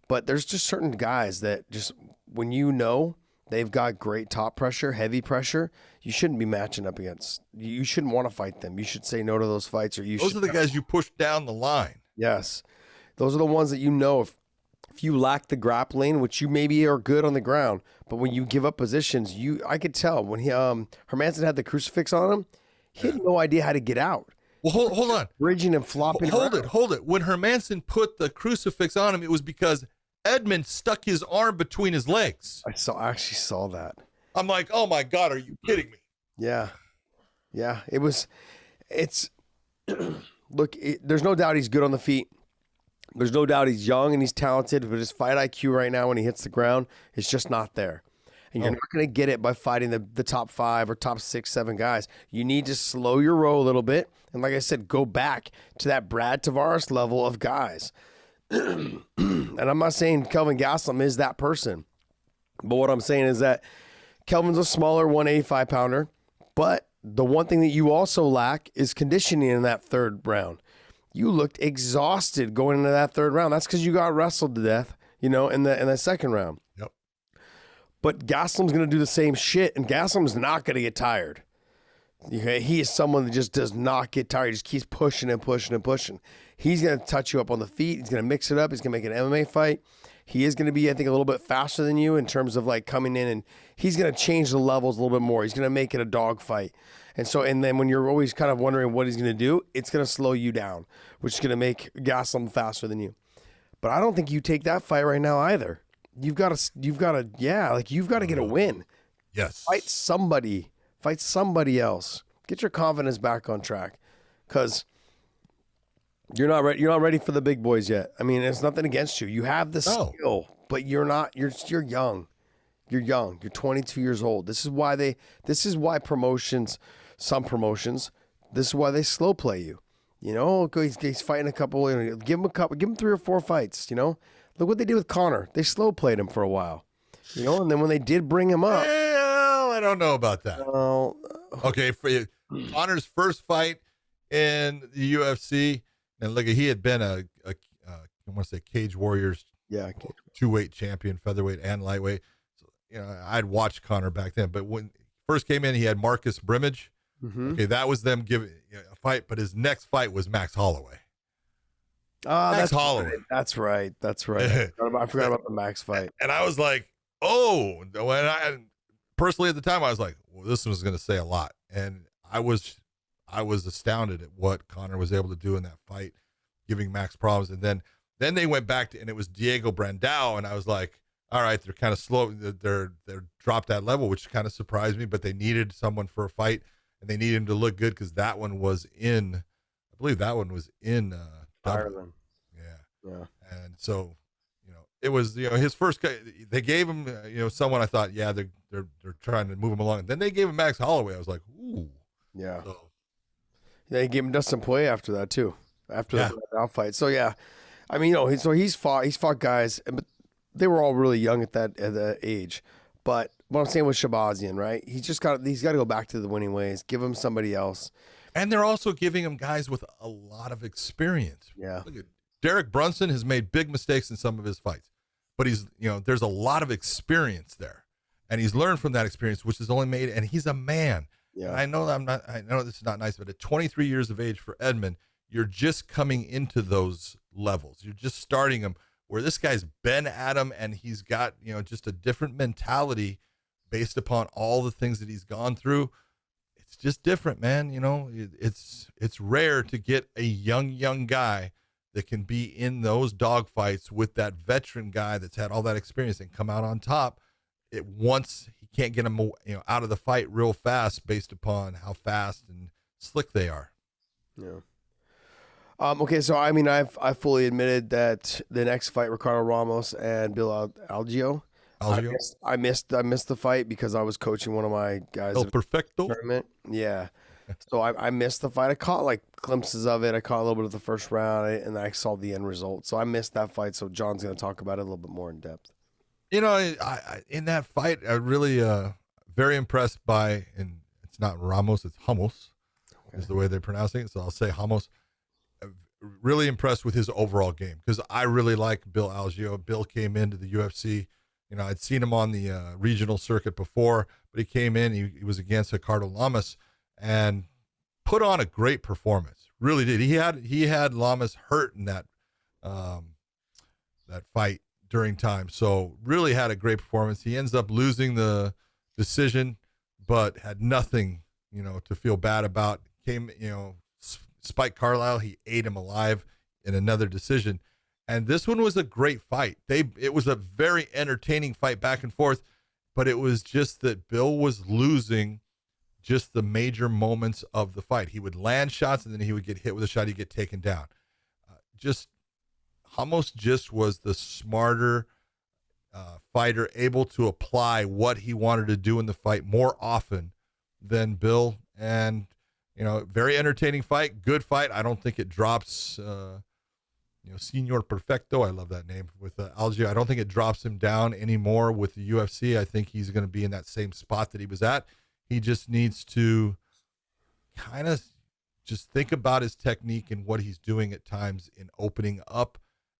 But there's just certain guys that just when they've got great top pressure, heavy pressure, you shouldn't be matching up against. You shouldn't want to fight them. You should say no to those fights, or those are the guys you push down the line. Yes. Those are the ones that if you lack the grappling, which you maybe are good on the ground, but when you give up positions, I could tell when Hermansson had the crucifix on him, he had no idea how to get out. Well, hold on. Bridging and flopping. Hold it. When Hermansson put the crucifix on him, it was because Edmund stuck his arm between his legs. I actually saw that. I'm like, oh my God, are you kidding me? Yeah. Look, there's no doubt he's good on the feet. There's no doubt he's young and he's talented, but his fight IQ right now when he hits the ground is just not there. And you're not going to get it by fighting the top 5 or top 6, 7 guys. You need to slow your roll a little bit. And like I said, go back to that Brad Tavares level of guys. And I'm not saying Kelvin Gastelum is that person. But what I'm saying is that Kelvin's a smaller 185-pounder. But the one thing that you also lack is conditioning in that third round. You looked exhausted going into that third round. That's because you got wrestled to death, in the second round. Yep. But Gaslam's going to do the same shit, and Gaslam's not going to get tired. Okay? He is someone that just does not get tired. He just keeps pushing and pushing and pushing. He's going to touch you up on the feet. He's going to mix it up. He's going to make an MMA fight. He is going to be, I think, a little bit faster than you in terms of like coming in, and he's going to change the levels a little bit more. He's going to make it a dog fight. And then when you're always kind of wondering what he's going to do, it's going to slow you down, which is going to make Gaslam faster than you. But I don't think you take that fight right now either. You've got to get a win. Yes. Fight somebody else. Get your confidence back on track, because you're not ready. You're not ready for the big boys yet. I mean, it's nothing against you. You have the skill, but you're not. You're young. You're young. You're 22 years old. This is why promotions, some promotions, this is why they slow play you. You know, he's fighting a couple. You know, give him 3 or 4 fights. You know, look what they did with Conor. They slow played him for a while. You know, and then when they did bring him up, well, I don't know about that. Okay, for Conor's first fight in the UFC, and look, he had been I want to say Cage Warriors, 2-weight champion, featherweight and lightweight. So, you know, I'd watched Conor back then, but when he first came in, he had Marcus Brimage. Mm-hmm. Okay, that was them giving a fight, but his next fight was Max Holloway. Max Holloway. Right. That's right. I forgot about the Max fight. And I was like, oh, when I personally at the time, I was like, well, this was going to say a lot. And I was astounded at what Conor was able to do in that fight, giving Max problems. And then they went back to, and it was Diego Brandao. And I was like, all right, they're kind of slow. They're dropped that level, which kind of surprised me, but they needed someone for a fight, and they needed him to look good, because that one was in, I believe that one was in Ireland. Yeah. And so, you know, it was, you know, his first, they gave him, you know, someone I thought, yeah, they're trying to move him along. And then they gave him Max Holloway. I was like, ooh. Yeah. So, yeah, he gave him Dustin Poirier after that too. After that fight. So yeah, I mean, you know, he's fought guys, but they were all really young at that age. But what I'm saying with Shabazian, right? He's got to go back to the winning ways. Give him somebody else. And they're also giving him guys with a lot of experience. Yeah. Look at Derek Brunson has made big mistakes in some of his fights, but he's, you know, there's a lot of experience there, and he's learned from that experience, which has only made, and he's a man. Yeah. And I know this is not nice, but at 23 years of age for Edmund, you're just coming into those levels. You're just starting him, where this guy's been at him, and he's got, you know, just a different mentality based upon all the things that he's gone through. It's just different, man. You know, it's rare to get a young guy that can be in those dogfights with that veteran guy that's had all that experience and come out on top. Once he can't get him, you know, out of the fight real fast based upon how fast and slick they are. Yeah. Okay, so I mean, I fully admitted that the next fight, Ricardo Ramos and Bill Algeo. I missed the fight because I was coaching one of my guys. El Perfecto. Tournament. Yeah. So I missed the fight. I caught like glimpses of it. I caught a little bit of the first round, and I saw the end result. So I missed that fight. So John's going to talk about it a little bit more in depth. You know, I in that fight, I really very impressed by, and it's not Ramos, it's Ramos, is the way they're pronouncing it. So I'll say Ramos. Really impressed with his overall game, because I really like Bill Algeo. Bill came into the UFC. You know, I'd seen him on the regional circuit before, but he came in. He was against Ricardo Lamas and put on a great performance. Really did. He had Lamas hurt in that fight during time. So really had a great performance. He ends up losing the decision, but had nothing, you know, to feel bad about. Came, you know, Spike Carlisle, he ate him alive in another decision. And this one was a great fight. It was a very entertaining fight back and forth, but it was just that Bill was losing just the major moments of the fight. He would land shots, and then he would get hit with a shot, he'd get taken down. Ramos just was the smarter fighter, able to apply what he wanted to do in the fight more often than Bill. And, you know, very entertaining fight, good fight. I don't think it drops, you know, Senor Perfecto. I love that name with Algeo. I don't think it drops him down anymore with the UFC. I think he's going to be in that same spot that he was at. He just needs to kind of just think about his technique and what he's doing at times in opening up,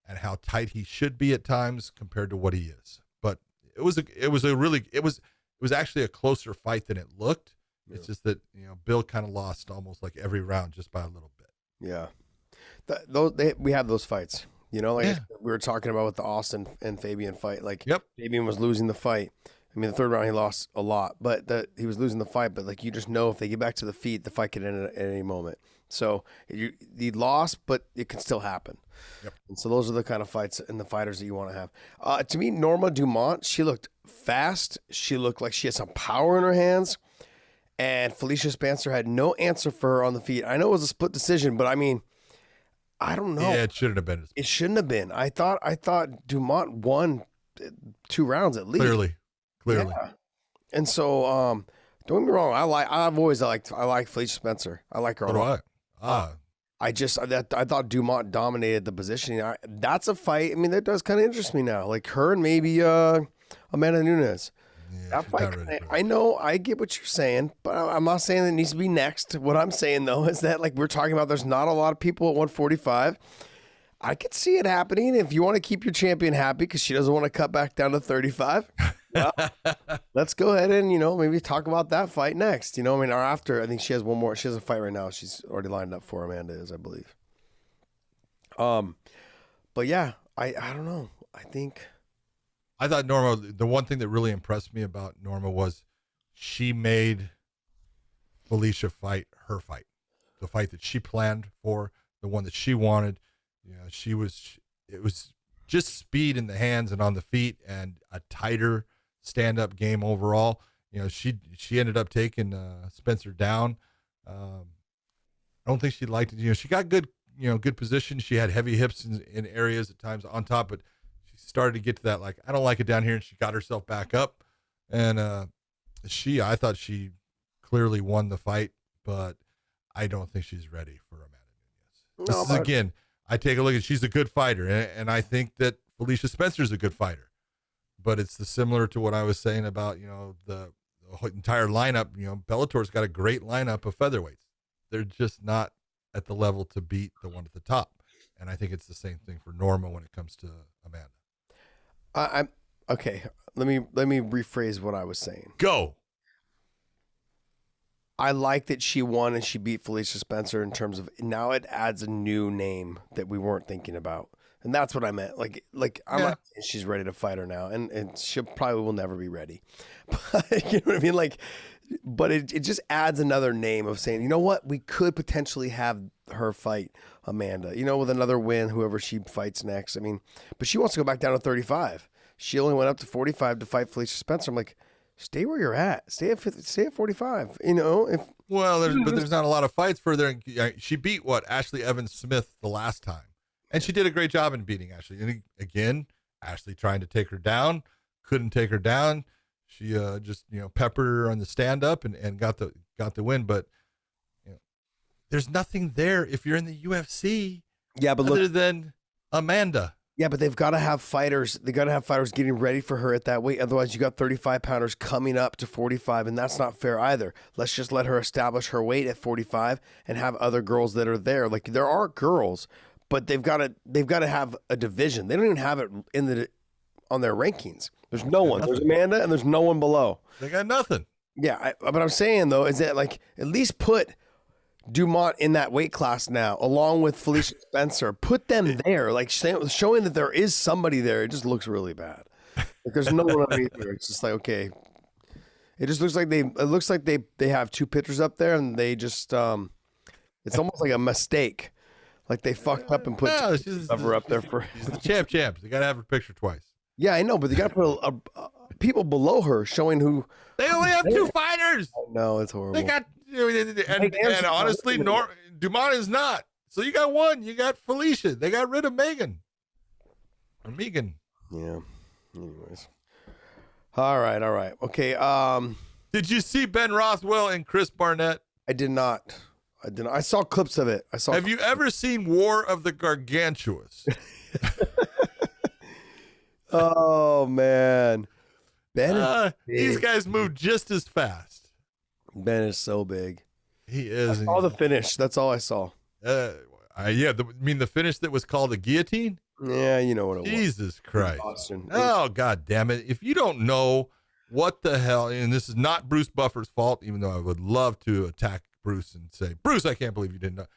and how tight he should be at times compared to what he is. But was actually a closer fight than it looked. It's just that, Bill kind of lost almost like every round just by a little bit. Yeah. We have those fights, we were talking about with the Austin and Fabian fight. Like, Fabian was losing the fight. I mean, the third round he lost a lot, but he was losing the fight. But like, you just know if they get back to the feet, the fight could end at any moment. So he lost, but it can still happen. Yep. And so those are the kind of fights and the fighters that you want to have. To me, Norma Dumont, she looked fast. She looked like she had some power in her hands. And Felicia Spencer had no answer for her on the feet. I know it was a split decision, but I mean, I don't know. Yeah, it shouldn't have been. It shouldn't have been. I thought Dumont won 2 rounds at least. Clearly. Yeah. And so, don't get me wrong. I like Felicia Spencer. I like her. So do I. I thought Dumont dominated the position. That's a fight. I mean, that does kind of interest me now. Like her and maybe Amanda Nunez. Yeah, that fight, I know, I get what you're saying, but I'm not saying that it needs to be next. What I'm saying though is that, like we're talking about, there's not a lot of people at 145. I could see it happening if you want to keep your champion happy because she doesn't want to cut back down to 35. Well, let's go ahead and maybe talk about that fight next. Or after. I think she has one more. She has a fight right now. She's already lined up for Amanda is, I believe. But yeah, I don't know. I thought Norma, the one thing that really impressed me about Norma was she made Felicia fight her fight, the fight that she planned for, the one that she wanted. It was just speed in the hands and on the feet and a tighter stand-up game overall. She ended up taking Spencer down. I don't think she liked it. She got good position. She had heavy hips in areas at times on top, but started to get to that, like, I don't like it down here, and she got herself back up. And I thought she clearly won the fight, but I don't think she's ready for Amanda Nunez. Again, I take a look at, she's a good fighter, and I think that Felicia Spencer's a good fighter, but it's similar to what I was saying about, the entire lineup. Bellator's got a great lineup of featherweights. They're just not at the level to beat the one at the top. And I think it's the same thing for Norma when it comes to Amanda. I'm okay. Let me rephrase what I was saying. Go. I like that she won and she beat Felicia Spencer in terms of now it adds a new name that we weren't thinking about. And that's what I meant. Like I'm not saying she's ready to fight her now, and she probably will never be ready. But you know what I mean? Like, but it just adds another name of saying, you know what, we could potentially have her fight Amanda, with another win, whoever she fights next. I mean, but she wants to go back down to 35. She only went up to 45 to fight Felicia Spencer. I'm like, stay where you're at. Stay at 45. But there's not a lot of fights further. She beat Ashley Evans Smith the last time, and she did a great job in beating Ashley. And again, Ashley trying to take her down, couldn't take her down. She just peppered her on the stand up and got the win. But there's nothing there if you're in the UFC. Yeah, but other than Amanda. Yeah, but they've got to have fighters. They got to have fighters getting ready for her at that weight. Otherwise, you got 35 pounders coming up to 45, and that's not fair either. Let's just let her establish her weight at 45 and have other girls that are there. Like, there are girls, but they've got to have a division. They don't even have it on their rankings. There's no one. There's Amanda, and there's no one below. They got nothing. Yeah, but I'm saying though is that, like, at least put Dumont in that weight class now, along with Felicia Spencer. Put them there, like showing that there is somebody there. It just looks really bad. Like, there's no one underneath there. It's just like, okay. It just looks like they have 2 pictures up there, and they just it's almost like a mistake. Like they fucked up and put cover up there for the champs. They gotta have her picture twice. Yeah, I know, but they gotta put people below her showing who. They only have 2 fighters. No, it's horrible. They got and honestly, Dumont is not. So you got one. You got Felicia. They got rid of Megan. Or Megan. Yeah. Anyways. All right. Okay. Did you see Ben Rothwell and Chris Barnett? I did not. I saw clips of it. Have you ever seen War of the Gargantuous? Oh man, Ben. These guys move just as fast. Ben is so big. He is. I saw the finish. That's all I saw. The finish that was called a guillotine? Yeah, you know what it was. Jesus Christ. Boston. Oh, God damn it. If you don't know what the hell, and this is not Bruce Buffer's fault, even though I would love to attack Bruce and say, Bruce, I can't believe you didn't know.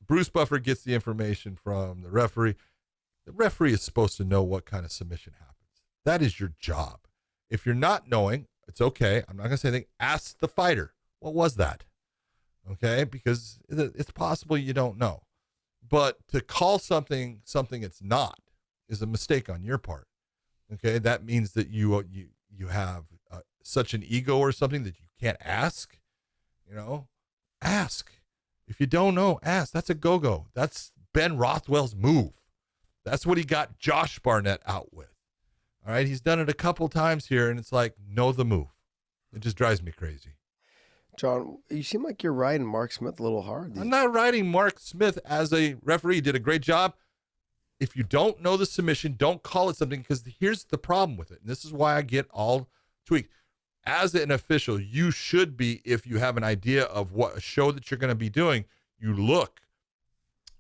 Bruce Buffer gets the information from the referee. The referee is supposed to know what kind of submission happens. That is your job. If you're not knowing, it's okay. I'm not going to say anything. Ask the fighter, what was that? Okay, because it's possible you don't know. But to call something it's not is a mistake on your part. Okay, that means that you have such an ego or something that you can't ask. Ask. If you don't know, ask. That's a go-go. That's Ben Rothwell's move. That's what he got Josh Barnett out with. All right, he's done it a couple times here, and it's like, know the move. It just drives me crazy. John, you seem like you're riding Mark Smith a little hard. I'm not riding Mark Smith as a referee. He did a great job. If you don't know the submission, don't call it something, because here's the problem with it. And this is why I get all tweaked. As an official, you should be, if you have an idea of what a show that you're going to be doing, you look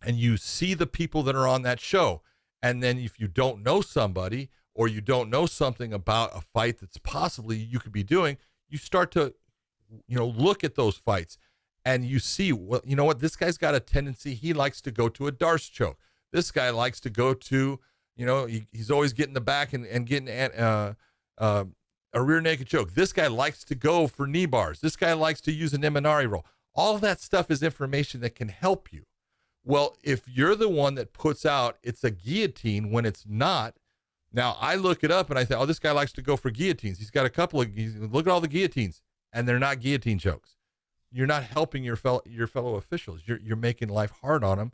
and you see the people that are on that show. And then if you don't know somebody or you don't know something about a fight that's possibly you could be doing, you start to, look at those fights and you see, well, you know what, this guy's got a tendency. He likes to go to a Darce choke. This guy likes to go to, he's always getting the back and getting a rear naked choke. This guy likes to go for knee bars. This guy likes to use an Imanari roll. All that stuff is information that can help you. Well, if you're the one that puts out it's a guillotine when it's not, now I look it up and I think, oh, this guy likes to go for guillotines. He's got a couple of, look at all the guillotines, and they're not guillotine chokes. You're not helping your fellow officials. You're making life hard on them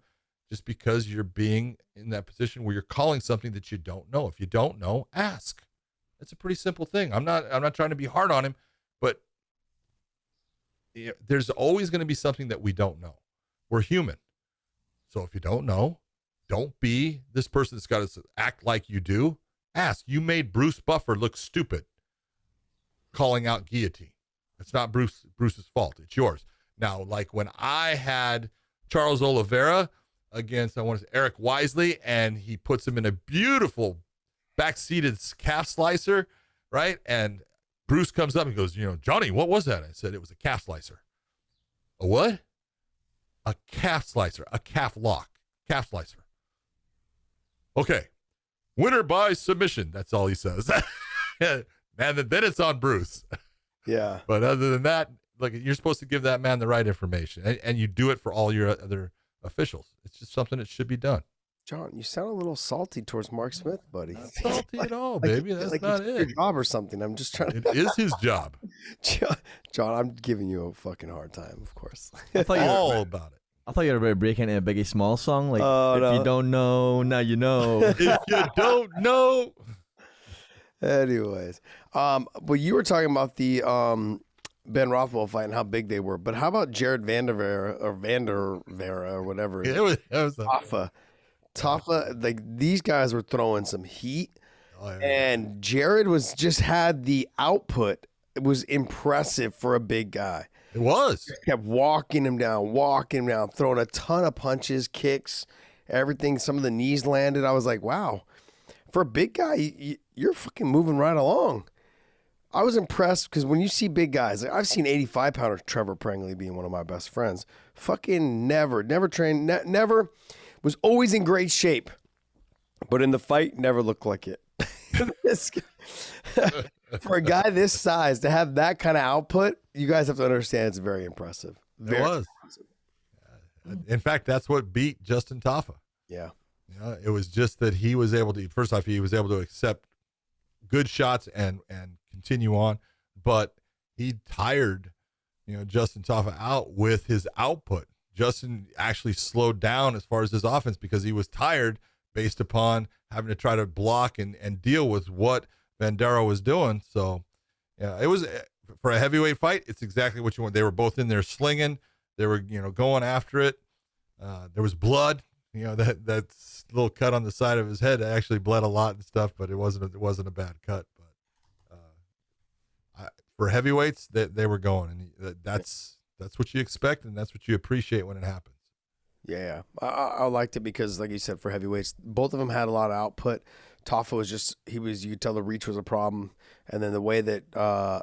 just because you're being in that position where you're calling something that you don't know. If you don't know, ask. It's a pretty simple thing. I'm not trying to be hard on him, but there's always going to be something that we don't know. We're human. So if you don't know, don't be this person that's got to act like you do. Ask. You made Bruce Buffer look stupid calling out guillotine. It's not Bruce's fault. It's yours. Now, like when I had Charles Oliveira against, Eric Wisely, and he puts him in a beautiful back-seated calf slicer, right? And Bruce comes up and goes, Johnny, what was that? I said, it was a calf slicer. A what? A calf slicer, a calf lock, calf slicer. Okay. Winner by submission. That's all he says. And then it's on Bruce. Yeah. But other than that, look, you're supposed to give that man the right information, and you do it for all your other officials. It's just something that should be done. John, you sound a little salty towards Mark Smith, buddy. Not salty at all, baby. That's like not it's it. your job or something. I'm just trying to. It is his job. John, I'm giving you a fucking hard time, of course. I thought All about it. I thought you were about to break into a Biggie Small song, like if no. you don't know, now you know. If you don't know. Anyways, but you were talking about the Ben Rothwell fight and how big they were. But how about Jared Vander Vera or whatever? It was Tafa, like these guys were throwing some heat, Oh, yeah. and Jared had the output. It was impressive for a big guy. It was. Kept walking him down, throwing a ton of punches, kicks, everything. Some of the knees landed. I was like, wow, for a big guy, you're fucking moving right along. I was impressed because when you see big guys, like I've seen 85-pounder Trevor Prangley being one of my best friends. Fucking never trained, never was always in great shape, but in the fight, never looked like it. For a guy this size to have that kind of output, you guys have to understand it's very impressive. It was. In fact, that's what beat Justin Tafa. Yeah. It was just that he was able to, first off, he was able to accept good shots and continue on, but he tired, Justin Tafa out with his output. Justin actually slowed down as far as his offense because he was tired based upon having to try to block and deal with what Vandera was doing. So, yeah, it was for a heavyweight fight. It's exactly what you want. They were both in there slinging. They were, going after it. There was blood. That little cut on the side of his head actually bled a lot and stuff, but it wasn't a bad cut. But for heavyweights, they were going, and that's what you expect, and that's what you appreciate when it happens. Yeah. I liked it because, like you said, for heavyweights, both of them had a lot of output. Taffa was just, you could tell the reach was a problem. And then the way that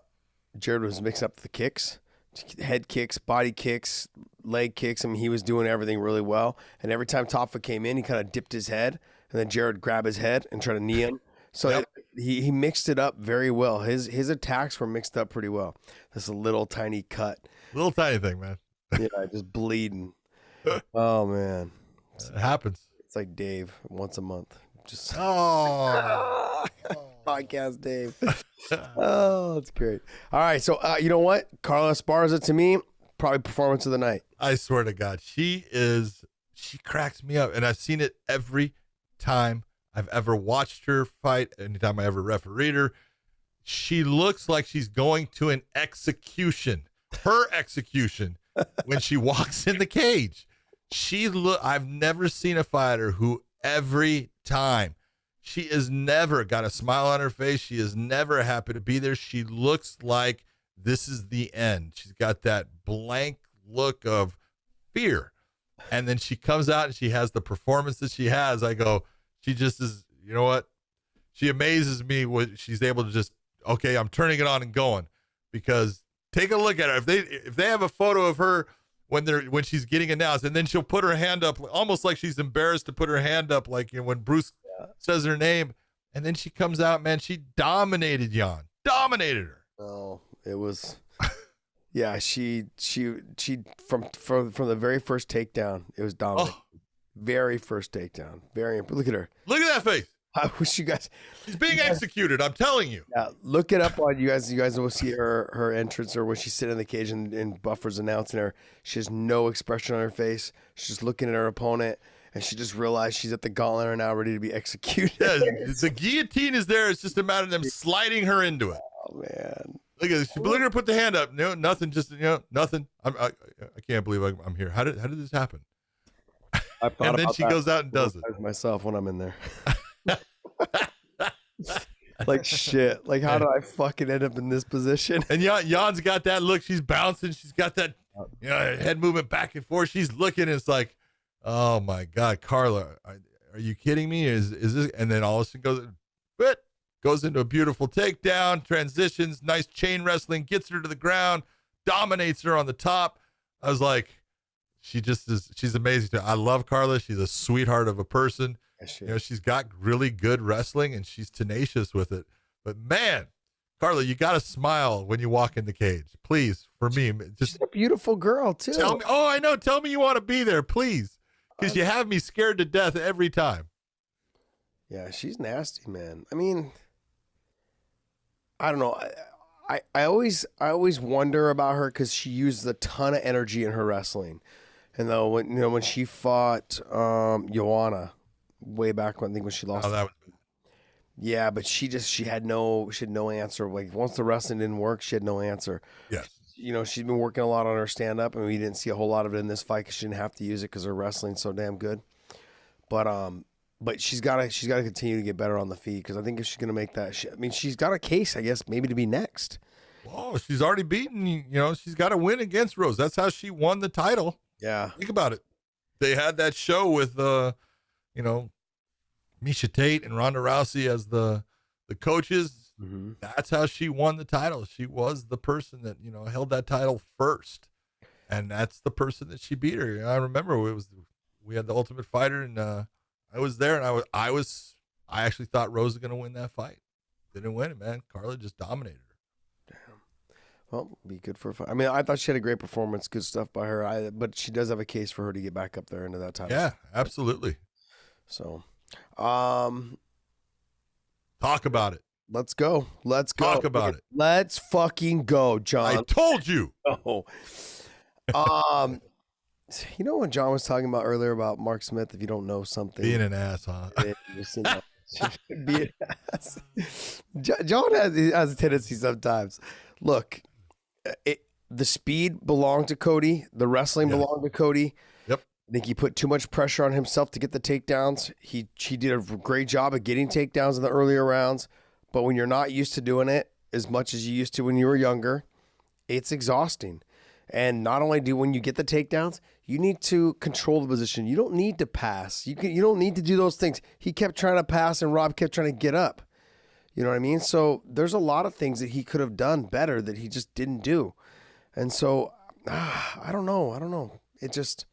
Jared was mixing up the kicks, head kicks, body kicks, leg kicks. I mean, he was doing everything really well. And every time Taffa came in, he kind of dipped his head, and then Jared grabbed his head and tried to knee him. So he mixed it up very well. His attacks were mixed up pretty well. This little tiny cut. Little tiny thing, man. Yeah, just bleeding. Oh, man. It happens. It's like Dave once a month. Just podcast Dave. Oh, that's great. All right, so you know what? Carla Esparza, to me, probably performance of the night. I swear to God, she cracks me up, and I've seen it every time I've ever watched her fight, anytime I ever refereed her. She looks like she's going to an execution, her execution, when she walks in the cage. I've never seen a fighter who every time, she is never got a smile on her face. She is never happy to be there. She looks like this is the end. She's got that blank look of fear. And then she comes out and she has the performance that she has. I go, she just is, you know what? She amazes me when she's able to just, okay, I'm turning it on and going. Because take a look at her. If they have a photo of her when she's getting announced, and then she'll put her hand up almost like she's embarrassed to put her hand up, like, you know, when Bruce says her name, and then she comes out, man, she dominated Yan. Dominated her. Oh, it was yeah, she from the very first takedown, it was dominant. Oh. Very first takedown. Look at her. Look at that face. I wish you guys. She's being executed. I'm telling you. Yeah, look it up on you guys. You guys will see her entrance, or when she's sitting in the cage and Buffer's announcing her. She has no expression on her face. She's just looking at her opponent, and she just realized she's at the gauntlet and now ready to be executed. Yeah, the guiotine is there. It's just a matter of them sliding her into it. Oh man. Look at this. Look at her put the hand up. No, nothing. Just, you know, nothing. I can't believe I'm here. How did this happen? And then she goes out and does it. Myself when I'm in there. Like shit. Like, how did I fucking end up in this position? And Jan's got that look. She's bouncing. She's got that, you know, head movement back and forth. She's looking. It's like, oh my God, Carla, are you kidding me? Is this? And then all of a sudden goes into a beautiful takedown, transitions, nice chain wrestling, gets her to the ground, dominates her on the top. I was like, she just is. She's amazing. I love Carla. She's a sweetheart of a person. You know, she's got really good wrestling and she's tenacious with it. But man, Carla, you got to smile when you walk in the cage, please. For me, just she's a beautiful girl too. Tell me. Oh, I know. Tell me you want to be there, please, because you have me scared to death every time. Yeah, she's nasty, man. I mean, I don't know. I always wonder about her because she used a ton of energy in her wrestling, and though when she fought Joanna way back when she lost. Oh, that was... Yeah, but she had no answer. Like, once the wrestling didn't work, she had no answer. Yes. You know, she's been working a lot on her stand up, and we didn't see a whole lot of it in this fight because she didn't have to use it because her wrestling's so damn good. But she's got to continue to get better on the feet, because I think if she's gonna make that, she's got a case, I guess, maybe to be next. Oh, she's already beaten. You know, she's got to win against Rose. That's how she won the title. Yeah. Think about it. They had that show with Misha Tate and Ronda Rousey as the coaches. Mm-hmm. That's how she won the title. She was the person that, you know, held that title first, and that's the person that she beat her. I remember we had the Ultimate Fighter, and I was there, and I actually thought Rose was going to win that fight. Didn't win it, man. Carla just dominated her. Damn. Well, be good for a fight. I mean, I thought she had a great performance, good stuff by her. But she does have a case for her to get back up there into that title. Yeah, absolutely. So, talk about it. Let's go. Talk about it. Let's fucking go, John. I told you. Oh. You know when John was talking about earlier about Mark Smith, if you don't know something. Being an ass, huh? Be an ass. John has a tendency sometimes. Look, the speed belonged to Cody. The wrestling belonged to Cody. Yep. I think he put too much pressure on himself to get the takedowns. He did a great job of getting takedowns in the earlier rounds. But when you're not used to doing it as much as you used to when you were younger, it's exhausting. And not only when you get the takedowns, you need to control the position. You don't need to pass. You don't need to do those things. He kept trying to pass and Rob kept trying to get up. You know what I mean? So there's a lot of things that he could have done better that he just didn't do. And so I don't know. It just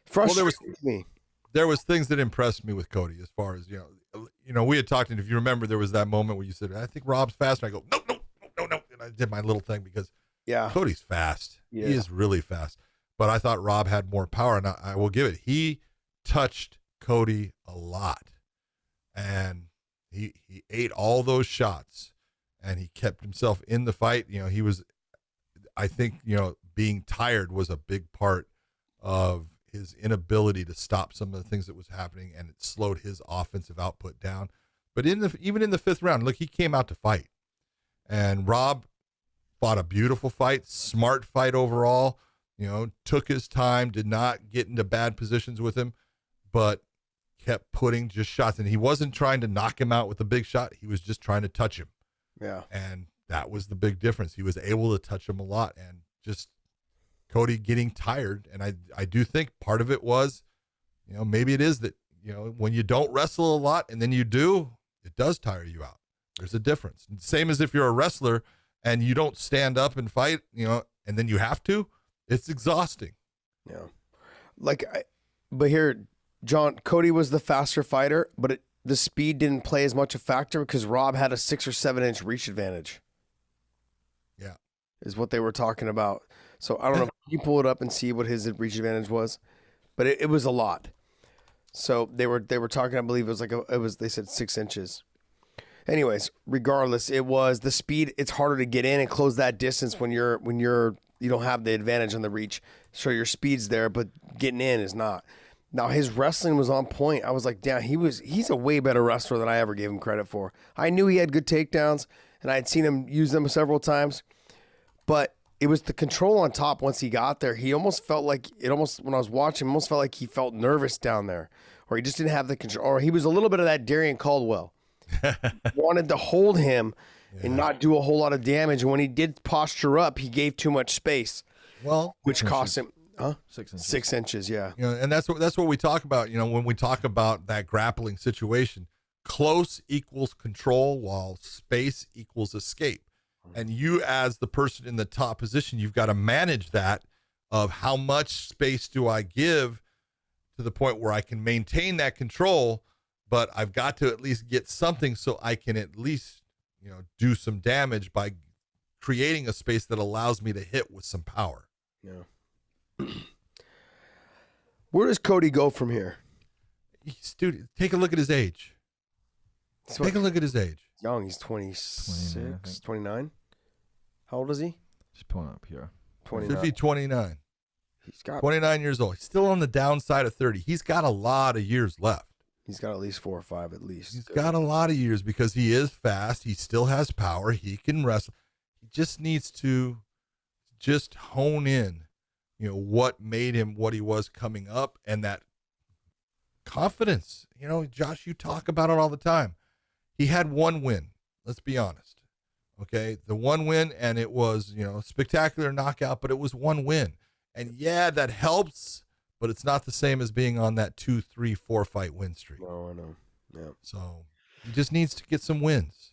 frustrates me. There was things that impressed me with Cody as far as, we had talked, and if you remember, there was that moment where you said, I think Rob's faster. I go, no. And I did my little thing because Cody's fast. Yeah. He is really fast. But I thought Rob had more power, and I will give it. He touched Cody a lot, and he ate all those shots, and he kept himself in the fight. He was, I think, being tired was a big part of his inability to stop some of the things that was happening, and it slowed his offensive output down. But even in the fifth round, look, he came out to fight, and Rob fought a beautiful fight, smart fight overall. Took his time, did not get into bad positions with him, but kept putting just shots. And he wasn't trying to knock him out with a big shot. He was just trying to touch him. Yeah. And that was the big difference. He was able to touch him a lot, and just Cody getting tired. And I do think part of it was, maybe it is that, when you don't wrestle a lot and then you do, it does tire you out. There's a difference. Same as if you're a wrestler and you don't stand up and fight, and then you have to. It's exhausting. Yeah. But here, John, Cody was the faster fighter, but the speed didn't play as much a factor because Rob had a 6 or 7 inch reach advantage. Yeah. Is what they were talking about. So I don't know if you pull it up and see what his reach advantage was, but it was a lot. So they were talking, I believe they said 6 inches. Anyways, regardless, it was the speed. It's harder to get in and close that distance when you don't have the advantage on the reach. So your speed's there, but getting in is not. Now his wrestling was on point. I was like, damn, he's a way better wrestler than I ever gave him credit for. I knew he had good takedowns, and I had seen him use them several times, but it was the control on top. Once he got there, he almost felt like when I was watching, almost felt like he felt nervous down there, or he just didn't have the control, or he was a little bit of that Darian Caldwell. Wanted to hold him and not do a whole lot of damage. And when he did posture up, he gave too much space, which cost him 6 inches. 6 inches, yeah. And that's what we talk about. When we talk about that grappling situation, close equals control, while space equals escape. And you, as the person in the top position, you've got to manage that of how much space do I give to the point where I can maintain that control, but I've got to at least get something so I can at least, do some damage by creating a space that allows me to hit with some power. Yeah. Where does Cody go from here? Dude, take a look at his age. Take a look at his age. Young, he's 26, 29. How old is he? Just pulling up here. 29. Should be 29. He's got 29 years old. He's still on the downside of 30. He's got a lot of years left. He's got at least 4 or 5 at least. He's got a lot of years because he is fast. He still has power. He can wrestle. He just needs to just hone in, what made him what he was coming up, and that confidence. Josh, you talk about it all the time. He had one win. Let's be honest. Okay. The one win, and it was, spectacular knockout, but it was one win. And yeah, that helps, but it's not the same as being on that 2, 3, 4 fight win streak. No, I know. Yeah. So he just needs to get some wins.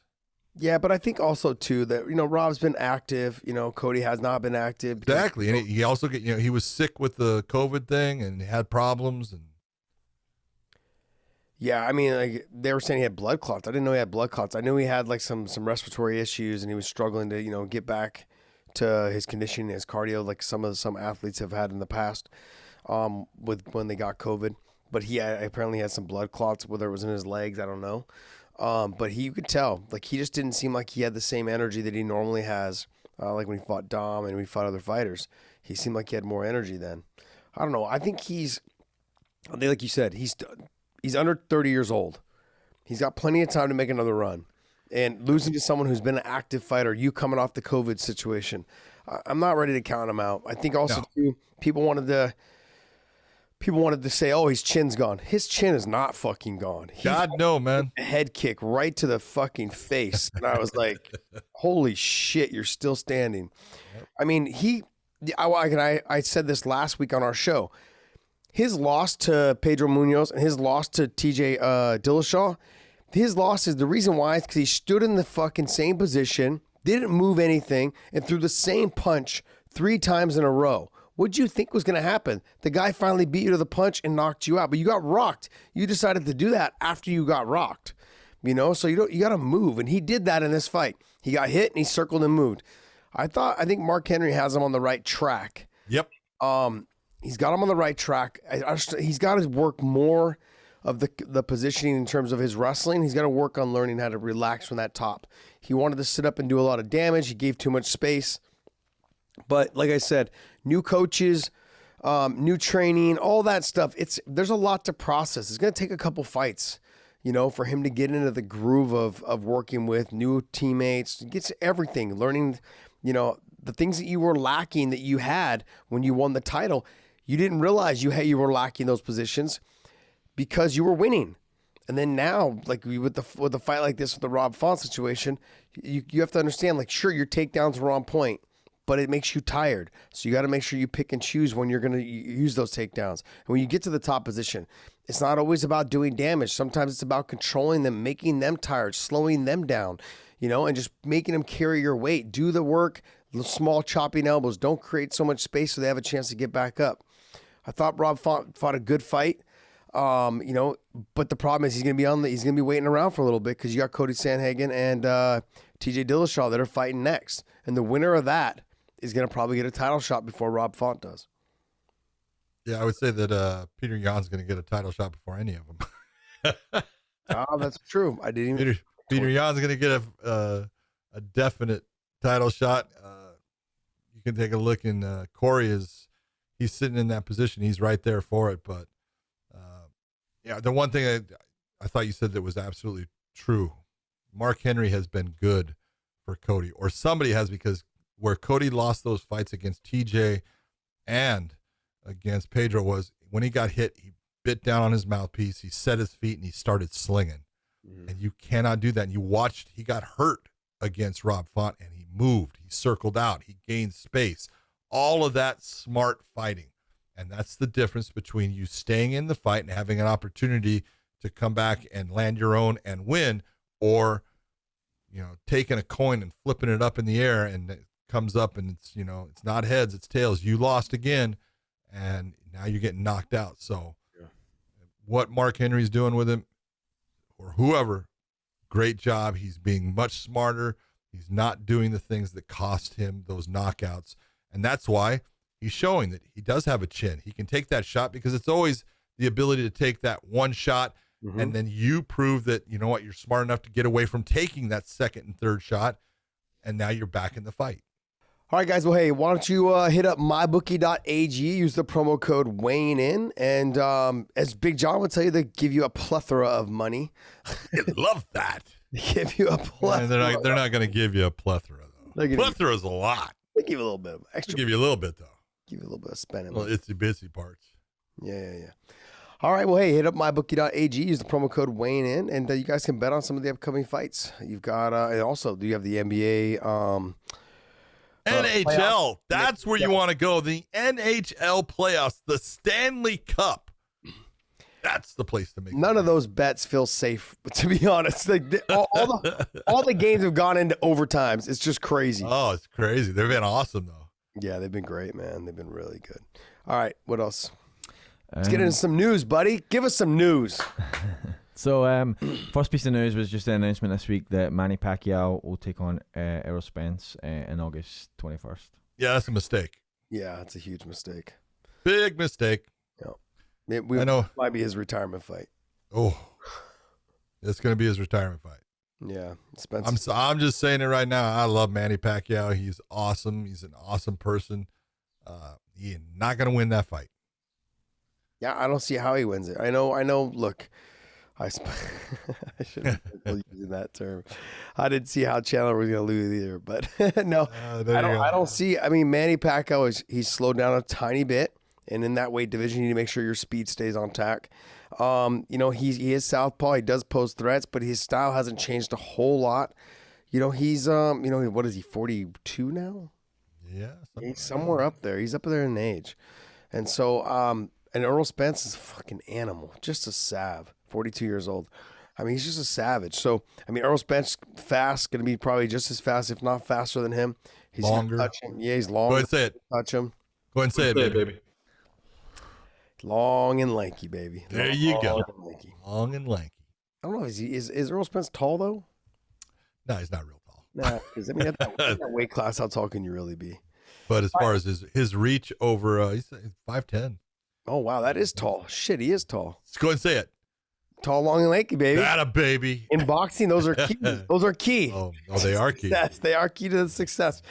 Yeah, but I think also too that Rob's been active. Cody has not been active. Exactly, and he also he was sick with the COVID thing and had problems. And yeah, I mean, like they were saying he had blood clots. I didn't know he had blood clots. I knew he had like some respiratory issues, and he was struggling to get back to his conditioning, his cardio, like some athletes have had in the past. With when they got COVID, but he apparently had some blood clots, whether it was in his legs, I don't know. But you could tell, like he just didn't seem like he had the same energy that he normally has. Like when he fought Dom and we fought other fighters, he seemed like he had more energy then. I don't know. I think like you said, he's under 30 years old. He's got plenty of time to make another run. And losing to someone who's been an active fighter, you coming off the COVID situation, I'm not ready to count him out. I think also too, people wanted to say, oh, his chin's gone. His chin is not fucking gone. God, no, man. A head kick right to the fucking face. And I was like, holy shit, you're still standing. I mean, I said this last week on our show. His loss to Pedro Munoz and his loss to TJ Dillashaw, his loss is the reason why is because he stood in the fucking same position, didn't move anything, and threw the same punch 3 times in a row. What'd you think was going to happen? The guy finally beat you to the punch and knocked you out, but you got rocked. You decided to do that after you got rocked, so you got to move, and he did that in this fight. He got hit and he circled and moved. I think Mark Henry has him on the right track. Yep. He's got him on the right track. He's got to work more of the positioning in terms of his wrestling. He's got to work on learning how to relax from that top. He wanted to sit up and do a lot of damage. He gave too much space. But like I said, new coaches, new training, all that stuff. There's a lot to process. It's going to take a couple fights, for him to get into the groove of working with new teammates. Gets everything, learning, the things that you were lacking that you had when you won the title. You didn't realize you were lacking those positions because you were winning. And then now, like with the fight like this with the Rob Font situation, you have to understand, sure, your takedowns were on point, but it makes you tired. So you got to make sure you pick and choose when you're going to use those takedowns. And when you get to the top position, it's not always about doing damage. Sometimes it's about controlling them, making them tired, slowing them down, and just making them carry your weight. Do the work, small chopping elbows. Don't create so much space so they have a chance to get back up. I thought Rob fought a good fight, but the problem is he's going to be waiting around for a little bit because you got Cody Sandhagen and TJ Dillashaw that are fighting next. And the winner of that is going to probably get a title shot before Rob Font does. Yeah, I would say that Peter Yan's going to get a title shot before any of them. That's true. I didn't even... Peter Yan's going to get a definite title shot. You can take a look, and Corey he's sitting in that position. He's right there for it. But the one thing I thought you said that was absolutely true. Mark Henry has been good for Cody, or somebody has, because where Cody lost those fights against TJ and against Pedro was when he got hit, he bit down on his mouthpiece, he set his feet, and he started slinging. Mm-hmm. And you cannot do that. And you watched, he got hurt against Rob Font, and he moved, he circled out, he gained space. All of that smart fighting. And that's the difference between you staying in the fight and having an opportunity to come back and land your own and win, or, taking a coin and flipping it up in the air and it comes up and it's, it's not heads, it's tails. You lost again, and now you're getting knocked out. So what Mark Henry's doing with him, or whoever, great job. He's being much smarter. He's not doing the things that cost him those knockouts. And that's why he's showing that he does have a chin. He can take that shot, because it's always the ability to take that one shot. Mm-hmm. And then you prove that, you're smart enough to get away from taking that second and third shot. And now you're back in the fight. All right, guys. Well, hey, why don't you hit up mybookie.ag, use the promo code weighing in. And as Big John would tell you, they give you a plethora of money. I love that. They give you a plethora. They're not going to give you a plethora, though. Plethora is a lot. They give you a little bit of extra. They give you a little bit, though. Give you a little bit of spending. Well, itsy bitsy parts. Yeah. All right. Well, hey, hit up mybookie.ag. Use the promo code weighing in, and you guys can bet on some of the upcoming fights. You've got, and also, do you have the NBA? NHL. Playoffs? That's where you want to go. The NHL playoffs, the Stanley Cup. That's the place to make. None of those bets feel safe, to be honest. All the games have gone into overtimes. It's just crazy. Oh, it's crazy. They've been awesome, though. Yeah, they've been great, man. They've been really good. All right, what else? Let's get into some news, buddy. Give us some news. So, first piece of news was just the announcement this week that Manny Pacquiao will take on Errol Spence in August 21st. Yeah, that's a mistake. Yeah, it's a huge mistake. Big mistake. Yeah. I know. Might be his retirement fight. Oh, it's going to be his retirement fight. Yeah, Spence. I'm just saying it right now. I love Manny Pacquiao. He's awesome. He's an awesome person. He's not going to win that fight. Yeah, I don't see how he wins it. I know. Look, I shouldn't be using that term. I didn't see how Chandler was going to lose either, but no, I don't see. I mean, Manny Pacquiao he's slowed down a tiny bit, and in that weight division, you need to make sure your speed stays on tack. He is southpaw. He does pose threats, but his style hasn't changed a whole lot. He's what is he, 42 now? Yeah. He's somewhere up there. He's up there in age. And so, and Earl Spence is a fucking animal, just a sav, 42 years old. I mean, he's just a savage. So, I mean, Earl Spence fast, going to be probably just as fast, if not faster than him. He's longer. Touch him. Yeah, he's longer. Go ahead and say it. Touch him. Go ahead and say it, baby. Long and lanky, baby. There you go. And lanky. Long and lanky. I don't know. Is Earl Spence tall, though? No, he's not real tall. Nah, because I mean, at that weight class, how tall can you really be? But as far as his reach over, he's 5'10". Oh, wow. That is tall. Shit, he is tall. Let's go ahead and say it. Tall, long, and lanky, baby. That a baby. In boxing, those are key. Those are key. Oh, they are key. They are key to the success.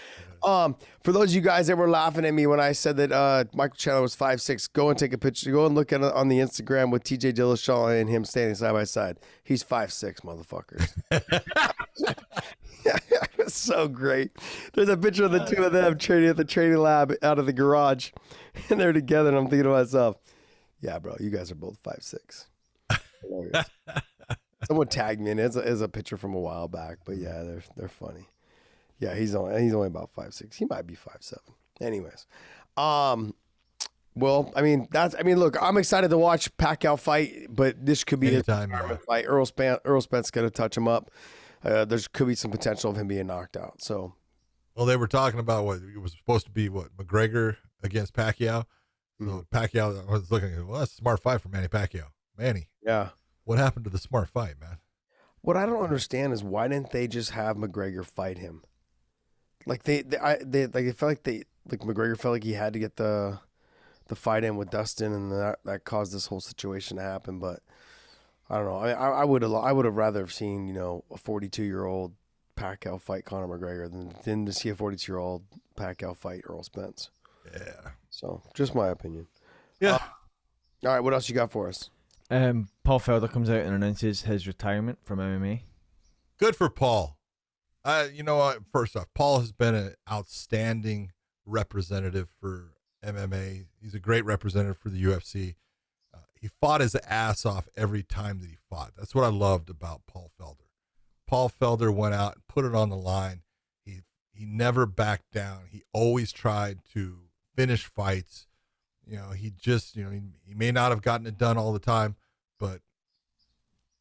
For those of you guys that were laughing at me when I said that Michael Chandler was 5'6", go and take a picture. Go and look at it on the Instagram with TJ Dillashaw and him standing side by side. He's 5'6", motherfuckers. It's so great. There's a picture of the two of them training at the training lab out of the garage, and they're together. And I'm thinking to myself, yeah, bro, you guys are both 5'6". Someone tagged me, and it's a picture from a while back. But yeah, they're funny. Yeah, he's only about 5'6". He might be 5'7". Anyways, well, I mean look, I'm excited to watch Pacquiao fight, but this could be his fight. Earl Spence gonna touch him up. There could be some potential of him being knocked out. So, well, they were talking about what it was supposed to be. What, McGregor against Pacquiao? So Pacquiao, I was looking at, well, that's a smart fight for Manny Pacquiao. Manny, yeah. What happened to the smart fight, man? What I don't understand is why didn't they just have McGregor fight him? Like they felt like McGregor felt like he had to get the fight in with Dustin, and that caused this whole situation to happen. But I don't know. I would have rather have seen, a 42-year-old Pacquiao fight Conor McGregor than to see a 42-year-old Pacquiao fight Earl Spence. Yeah. So just my opinion. Yeah. All right. What else you got for us? Paul Felder comes out and announces his retirement from MMA. Good for Paul. You know what? First off, Paul has been an outstanding representative for MMA. He's a great representative for the UFC. He fought his ass off every time that he fought. That's what I loved about Paul Felder. Paul Felder went out and put it on the line. He never backed down. He always tried to finish fights. He just, he may not have gotten it done all the time, but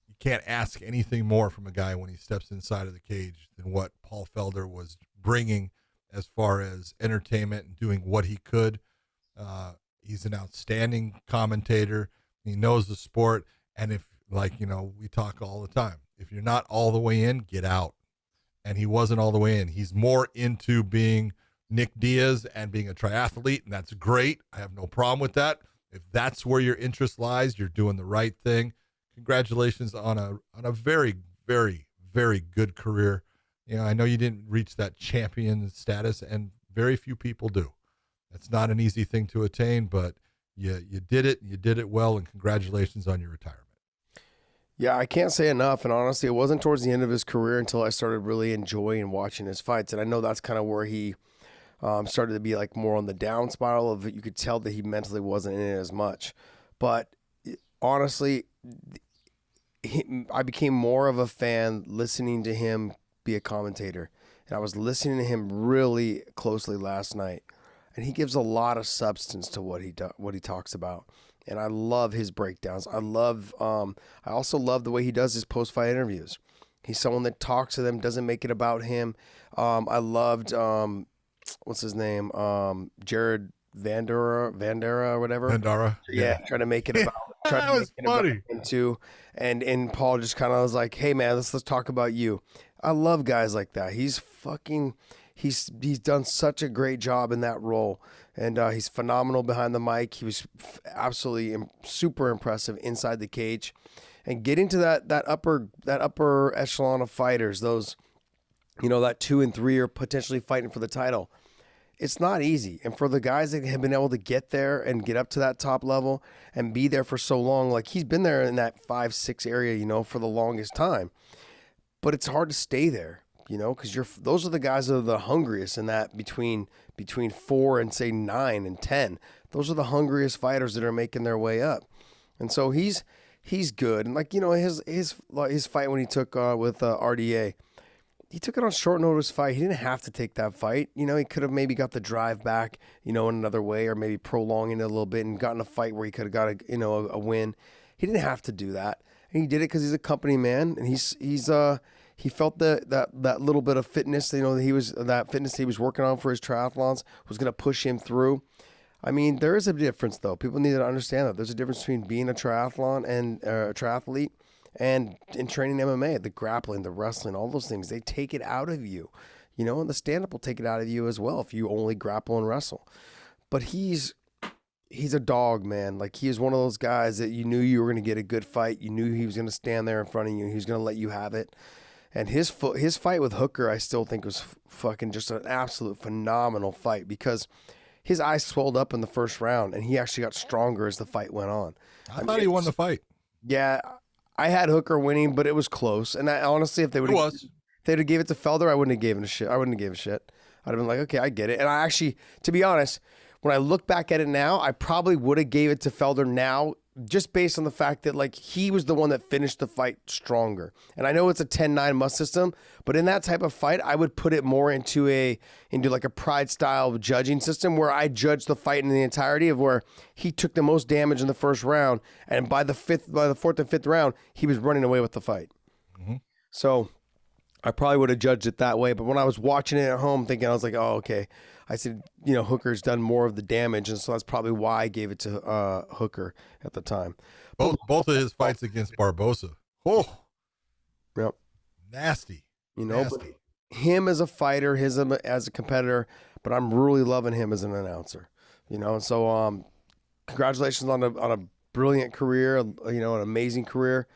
you can't ask anything more from a guy when he steps inside of the cage than what Paul Felder was bringing as far as entertainment and doing what he could. He's an outstanding commentator. He knows the sport. And if, we talk all the time, if you're not all the way in, get out. And he wasn't all the way in. He's more into being Nick Diaz and being a triathlete, and that's great. I have no problem with that. If that's where your interest lies, you're doing the right thing. Congratulations on a very, very, very good career. I know you didn't reach that champion status, and very few people do. It's not an easy thing to attain, but you did it. You did it well, and congratulations on your retirement. Yeah, I can't say enough. And honestly, it wasn't towards the end of his career until I started really enjoying watching his fights. And I know that's kind of where he started to be more on the down spiral of it. You could tell that he mentally wasn't in it as much. But honestly, I became more of a fan listening to him be a commentator. And I was listening to him really closely last night. And he gives a lot of substance to what he talks about. And I love his breakdowns. I also love the way he does his post-fight interviews. He's someone that talks to them, doesn't make it about him. I loved, what's his name? Jared Vandera or whatever. Vandera. Yeah, trying to make it about. That was funny. Him too. And Paul just kind of was like, "Hey man, let's talk about you." I love guys like that. He's done such a great job in that role, and he's phenomenal behind the mic. He was absolutely super impressive inside the cage, and getting to that upper echelon of fighters, those, that 2 and 3 are potentially fighting for the title. It's not easy, and for the guys that have been able to get there and get up to that top level and be there for so long, like he's been there in that 5-6 area, for the longest time, but it's hard to stay there. Because those are the guys that are the hungriest in that between 4 and say 9 and 10. Those are the hungriest fighters that are making their way up, and so he's good. And his fight when he took with RDA, he took it on short notice fight. He didn't have to take that fight. You know, he could have maybe got the drive back, you know, in another way, or maybe prolonging it a little bit and gotten a fight where he could have got a win. He didn't have to do that. And he did it because he's a company man, and he felt that little bit of fitness, you know, that fitness he was working on for his triathlons was going to push him through. I mean, there is a difference, though. People need to understand that there's a difference between being a triathlon and a triathlete and in training MMA. The grappling, the wrestling, all those things, they take it out of you, you know, and the stand-up will take it out of you as well if you only grapple and wrestle. But he's a dog, man. Like, he is one of those guys that you knew you were going to get a good fight. You knew he was going to stand there in front of you. He was going to let you have it. And his fight with Hooker, I still think was fucking just an absolute phenomenal fight, because his eyes swelled up in the first round, and he actually got stronger as the fight went on. I thought he won the fight. Yeah, I had Hooker winning, but it was close. And I honestly, if they would have gave it to Felder, I wouldn't have given a shit. I wouldn't have given a shit. I'd have been like, okay, I get it. And I actually, to be honest, when I look back at it now, I probably would have gave it to Felder now, just based on the fact that, like, he was the one that finished the fight stronger. And I know it's a 10-9 must system, but in that type of fight, I would put it more into like a pride style judging system, where I judge the fight in the entirety of where he took the most damage in the first round, and by the fourth and fifth round, he was running away with the fight. Mm-hmm. So I probably would have judged it that way. But when I was watching it at home, thinking, I was like, oh, okay. I said, you know, Hooker's done more of the damage, and so that's probably why I gave it to Hooker at the time. Both of his fights against Barbosa. Oh, yep, nasty. You know, nasty. But him as a fighter, as a competitor, but I'm really loving him as an announcer. You know, and so congratulations on a brilliant career. You know, an amazing career.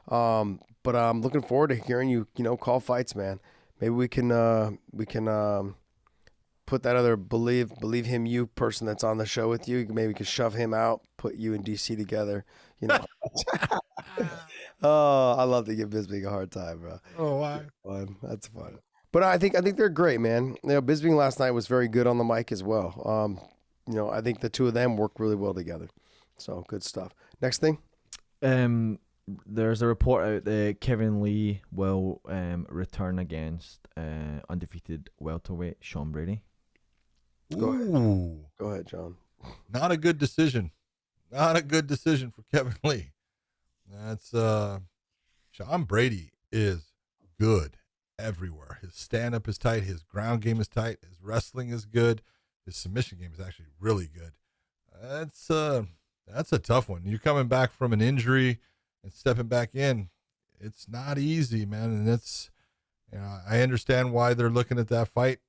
But I'm looking forward to hearing you call fights, man. Maybe we can put that other believe him you person that's on the show with you. Maybe we could shove him out, put you and DC together. You know. Oh, I love to give Bisping a hard time, bro. Oh, why? Fun. That's fun. But I think they're great, man. You know, Bisping last night was very good on the mic as well. You know, I think the two of them work really well together. So good stuff. Next thing. There's a report out that Kevin Lee will return against undefeated welterweight Sean Brady. Go ahead, John. Not a good decision. Not a good decision for Kevin Lee. That's Sean Brady is good everywhere. His stand-up is tight. His ground game is tight. His wrestling is good. His submission game is actually really good. That's a tough one. You're coming back from an injury and stepping back in. It's not easy, man. And it's, you know, I understand why they're looking at that fight.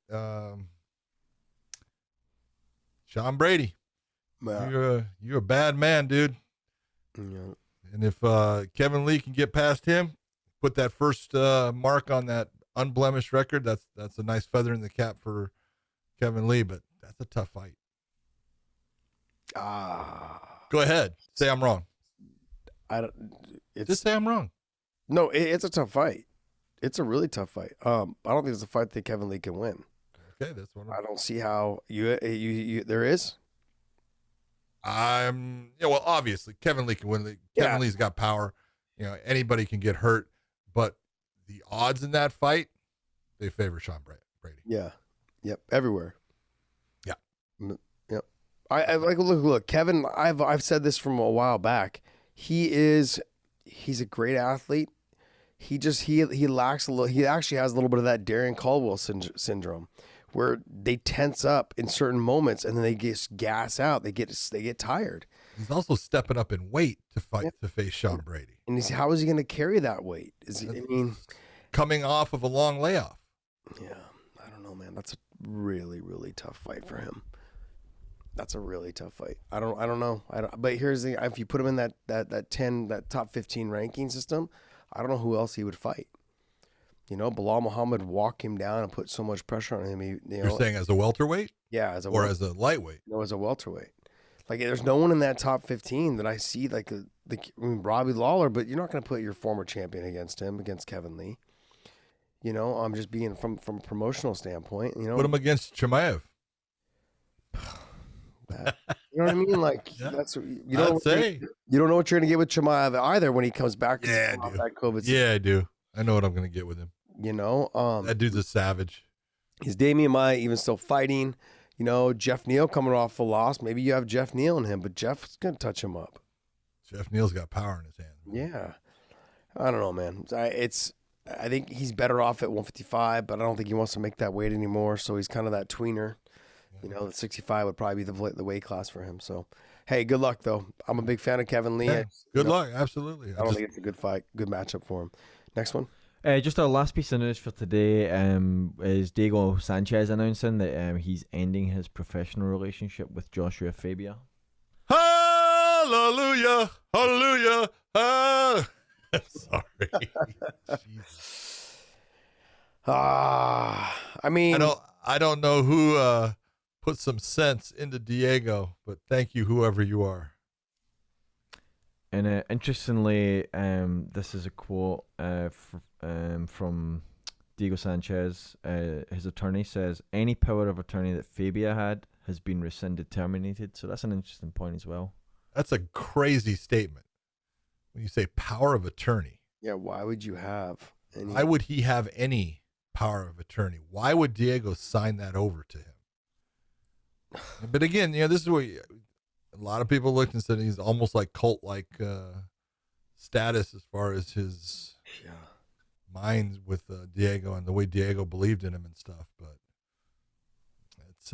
Sean Brady, you're a bad man, dude. Yeah. And if Kevin Lee can get past him, put that first mark on that unblemished record, that's a nice feather in the cap for Kevin Lee. But that's a tough fight. Go ahead, say I'm wrong. Just say I'm wrong. No, it's a tough fight. It's a really tough fight. I don't think it's a fight that Kevin Lee can win. Okay, that's what I don't see how you there is. Well, obviously Kevin Lee can win. Kevin Lee's got power. You know, anybody can get hurt, but the odds in that fight, they favor Sean Brady. Yeah. Yep. Everywhere. Yeah. Yep. I like look, Kevin. I've said this from a while back. He's a great athlete. He lacks a little. He actually has a little bit of that Darren Caldwell syndrome, where they tense up in certain moments and then they just gas out. They get tired. He's also stepping up in weight to fight to face Sean Brady. And how is he going to carry that weight? Coming off of a long layoff. Yeah, I don't know, man. That's a really, really tough fight for him. That's a really tough fight. I don't know. But here's the: if you put him in that top 15 ranking system, I don't know who else he would fight. You know, Bilal Muhammad walk him down and put so much pressure on him. You're saying as a welterweight? Yeah, as a lightweight? No, as a welterweight. Like, there's no one in that top 15 that I see Robbie Lawler, but you're not going to put your former champion against Kevin Lee. You know, I'm just being from a promotional standpoint. You know, put him against Chimaev. You know what I mean? Like, that's you don't know what you're going to get with Chimaev either when he comes back. Yeah, I do. That COVID yeah, I do. I know what I'm going to get with him. That dude's a savage. Is Damian Maia even still fighting? Jeff Neal coming off a loss. Maybe you have Jeff Neal in him, but Jeff's going to touch him up. Jeff Neal's got power in his hands. Yeah. I don't know, man. I think he's better off at 155, but I don't think he wants to make that weight anymore. So he's kind of that tweener. The 65 would probably be the weight class for him. So, hey, good luck, though. I'm a big fan of Kevin Lee. Yeah, good luck. Absolutely. I don't think it's a good fight, good matchup for him. Next one. Just our last piece of news for today is Diego Sanchez announcing that he's ending his professional relationship with Joshua Fabia. Hallelujah, hallelujah. Sorry. Jesus. I don't know who put some sense into Diego, but thank you, whoever you are. And interestingly, this is a quote from Diego Sanchez. His attorney says, any power of attorney that Fabia had has been rescinded, terminated. So that's an interesting point as well. That's a crazy statement. When you say power of attorney. Yeah, why would you have any? Why would he have any power of attorney? Why would Diego sign that over to him? But again, this is where a lot of people looked and said he's almost like cult-like status as far as his mind with Diego and the way Diego believed in him and stuff. But it's,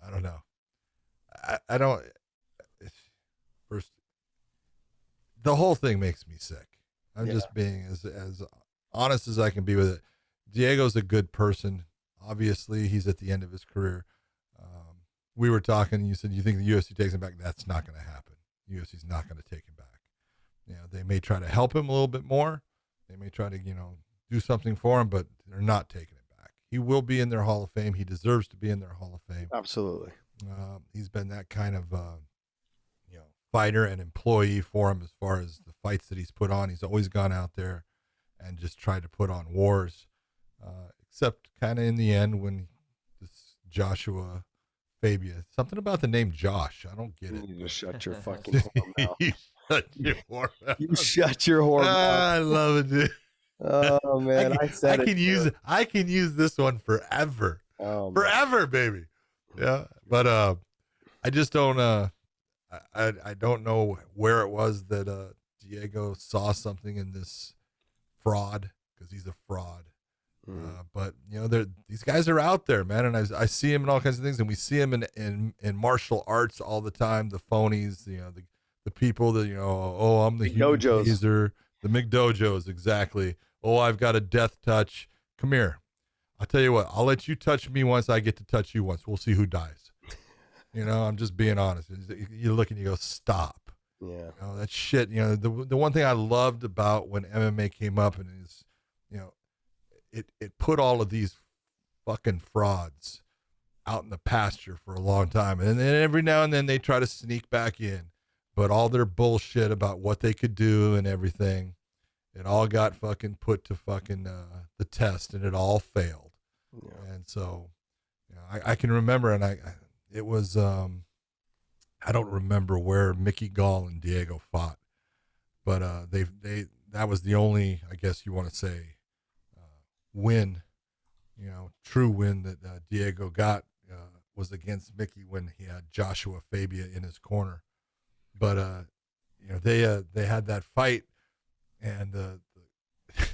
I don't know. I don't. First, the whole thing makes me sick. I'm just being as honest as I can be with it. Diego's a good person. Obviously, he's at the end of his career. We were talking, you said, you think the UFC takes him back? That's not going to happen. UFC's not going to take him back. They may try to help him a little bit more. They may try to, do something for him, but they're not taking him back. He will be in their Hall of Fame. He deserves to be in their Hall of Fame. Absolutely. He's been that kind of, fighter and employee for him as far as the fights that he's put on. He's always gone out there and just tried to put on wars, except kind of in the end when this Joshua Fabia, something about the name Josh. I don't get it. You just shut your fucking whore mouth. You shut your whore mouth. You shut your whore mouth. I love it, dude. Oh man, I can use this one forever. Oh, forever, baby. Yeah, but I just don't. I don't know where it was that Diego saw something in this fraud, because he's a fraud. But these guys are out there, man, and I see him in all kinds of things, and we see him in martial arts all the time. The phonies, the people that I'm the McDojos. User, the McDojos, exactly. Oh, I've got a death touch. Come here. I'll tell you what. I'll let you touch me once. I get to touch you once. We'll see who dies. I'm just being honest. You look and you go, stop. Yeah. That shit. The one thing I loved about when MMA came up and is, it put all of these fucking frauds out in the pasture for a long time, and then every now and then they try to sneak back in, but all their bullshit about what they could do and everything, it all got fucking put to fucking the test, and it all failed. Yeah. And so, I can remember, and it was I don't remember where Mickey Gall and Diego fought, but that was the only, I guess you want to say, win, true win that Diego got was against Mickey when he had Joshua Fabia in his corner. But they had that fight, and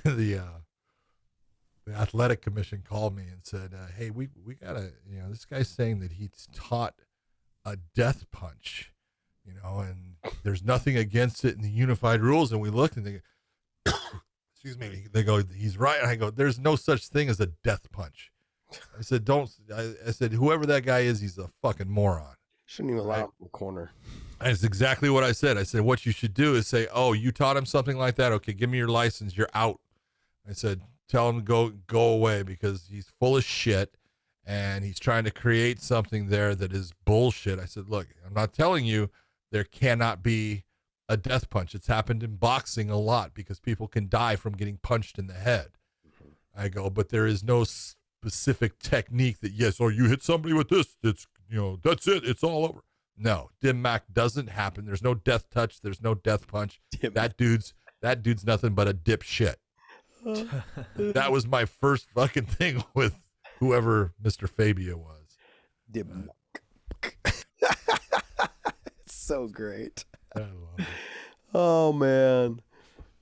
the athletic commission called me and said, hey, we gotta, this guy's saying that he's taught a death punch, and there's nothing against it in the unified rules. And we looked and they excuse me, they go, he's right. And I go, there's no such thing as a death punch. I said, I said, whoever that guy is, he's a fucking moron. Shouldn't even allow him in the corner. That's exactly what I said. I said, what you should do is say, oh, you taught him something like that? Okay, give me your license. You're out. I said, tell him to go away, because he's full of shit and he's trying to create something there that is bullshit. I said, look, I'm not telling you there cannot be a death punch. It's happened in boxing a lot because people can die from getting punched in the head. I go, but there is no specific technique that, yes, or you hit somebody with this, it's, that's it, it's all over. No, Dim Mac doesn't happen. There's no death touch. There's no death punch. That dude's nothing but a dipshit. That was my first fucking thing with whoever Mr. Fabio was. It's so great. I love it. Oh, man.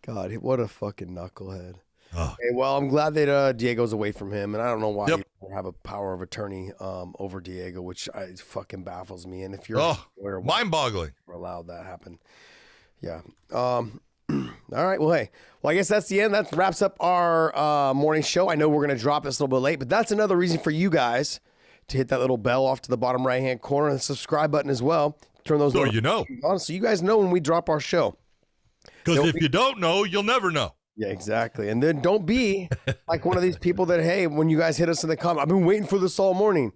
God, what a fucking knucklehead. Oh. Hey, well, I'm glad that Diego's away from him, and I don't know why Yep. you don't have a power of attorney over Diego, which fucking baffles me. And if you're mind-boggling, we're allowed that happen. Yeah. All right. Well, hey. Well, I guess that's the end. That wraps up our morning show. I know we're gonna drop this a little bit late, but that's another reason for you guys to hit that little bell off to the bottom right-hand corner and the subscribe button as well. Turn those so you know, on so you guys know when we drop our show. because if you don't know, you'll never know. Yeah, exactly. And then don't be like one of these people that, hey, when you guys hit us in the comment, I've been waiting for this all morning.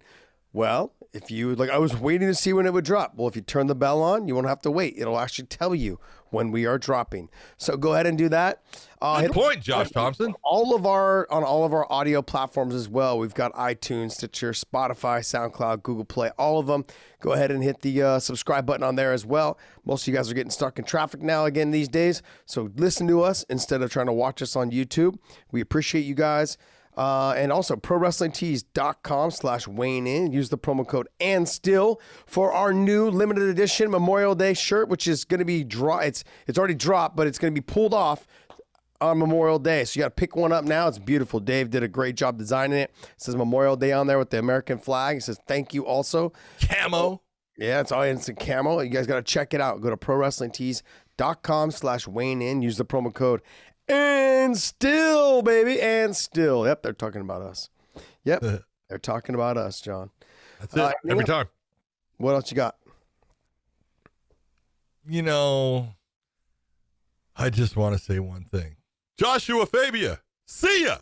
Well, if you I was waiting to see when it would drop. Well, if you turn the bell on, you won't have to wait. It'll actually tell you when we are dropping. So go ahead and do that. Good point, Josh Thompson. On all of our audio platforms as well. We've got iTunes, Stitcher, Spotify, SoundCloud, Google Play, all of them. Go ahead and hit the subscribe button on there as well. Most of you guys are getting stuck in traffic now again these days. So listen to us instead of trying to watch us on YouTube. We appreciate you guys. And also ProWrestlingTees.com/Wayne in. Use the promo code and still for our new limited edition Memorial Day shirt, which is going to be it's already dropped, but it's going to be pulled off on Memorial Day. So you got to pick one up now. It's beautiful. Dave did a great job designing it. It says Memorial Day on there with the American flag. It says thank you also. Camo. Yeah, it's all in camo. You guys got to check it out. Go to ProWrestlingTees.com/Wayne in. Use the promo code and still, baby, and still. Yep, they're talking about us. Yep, they're talking about us, John. That's it. Every time. What else you got? You know, I just want to say one thing. Joshua Fabia, see ya.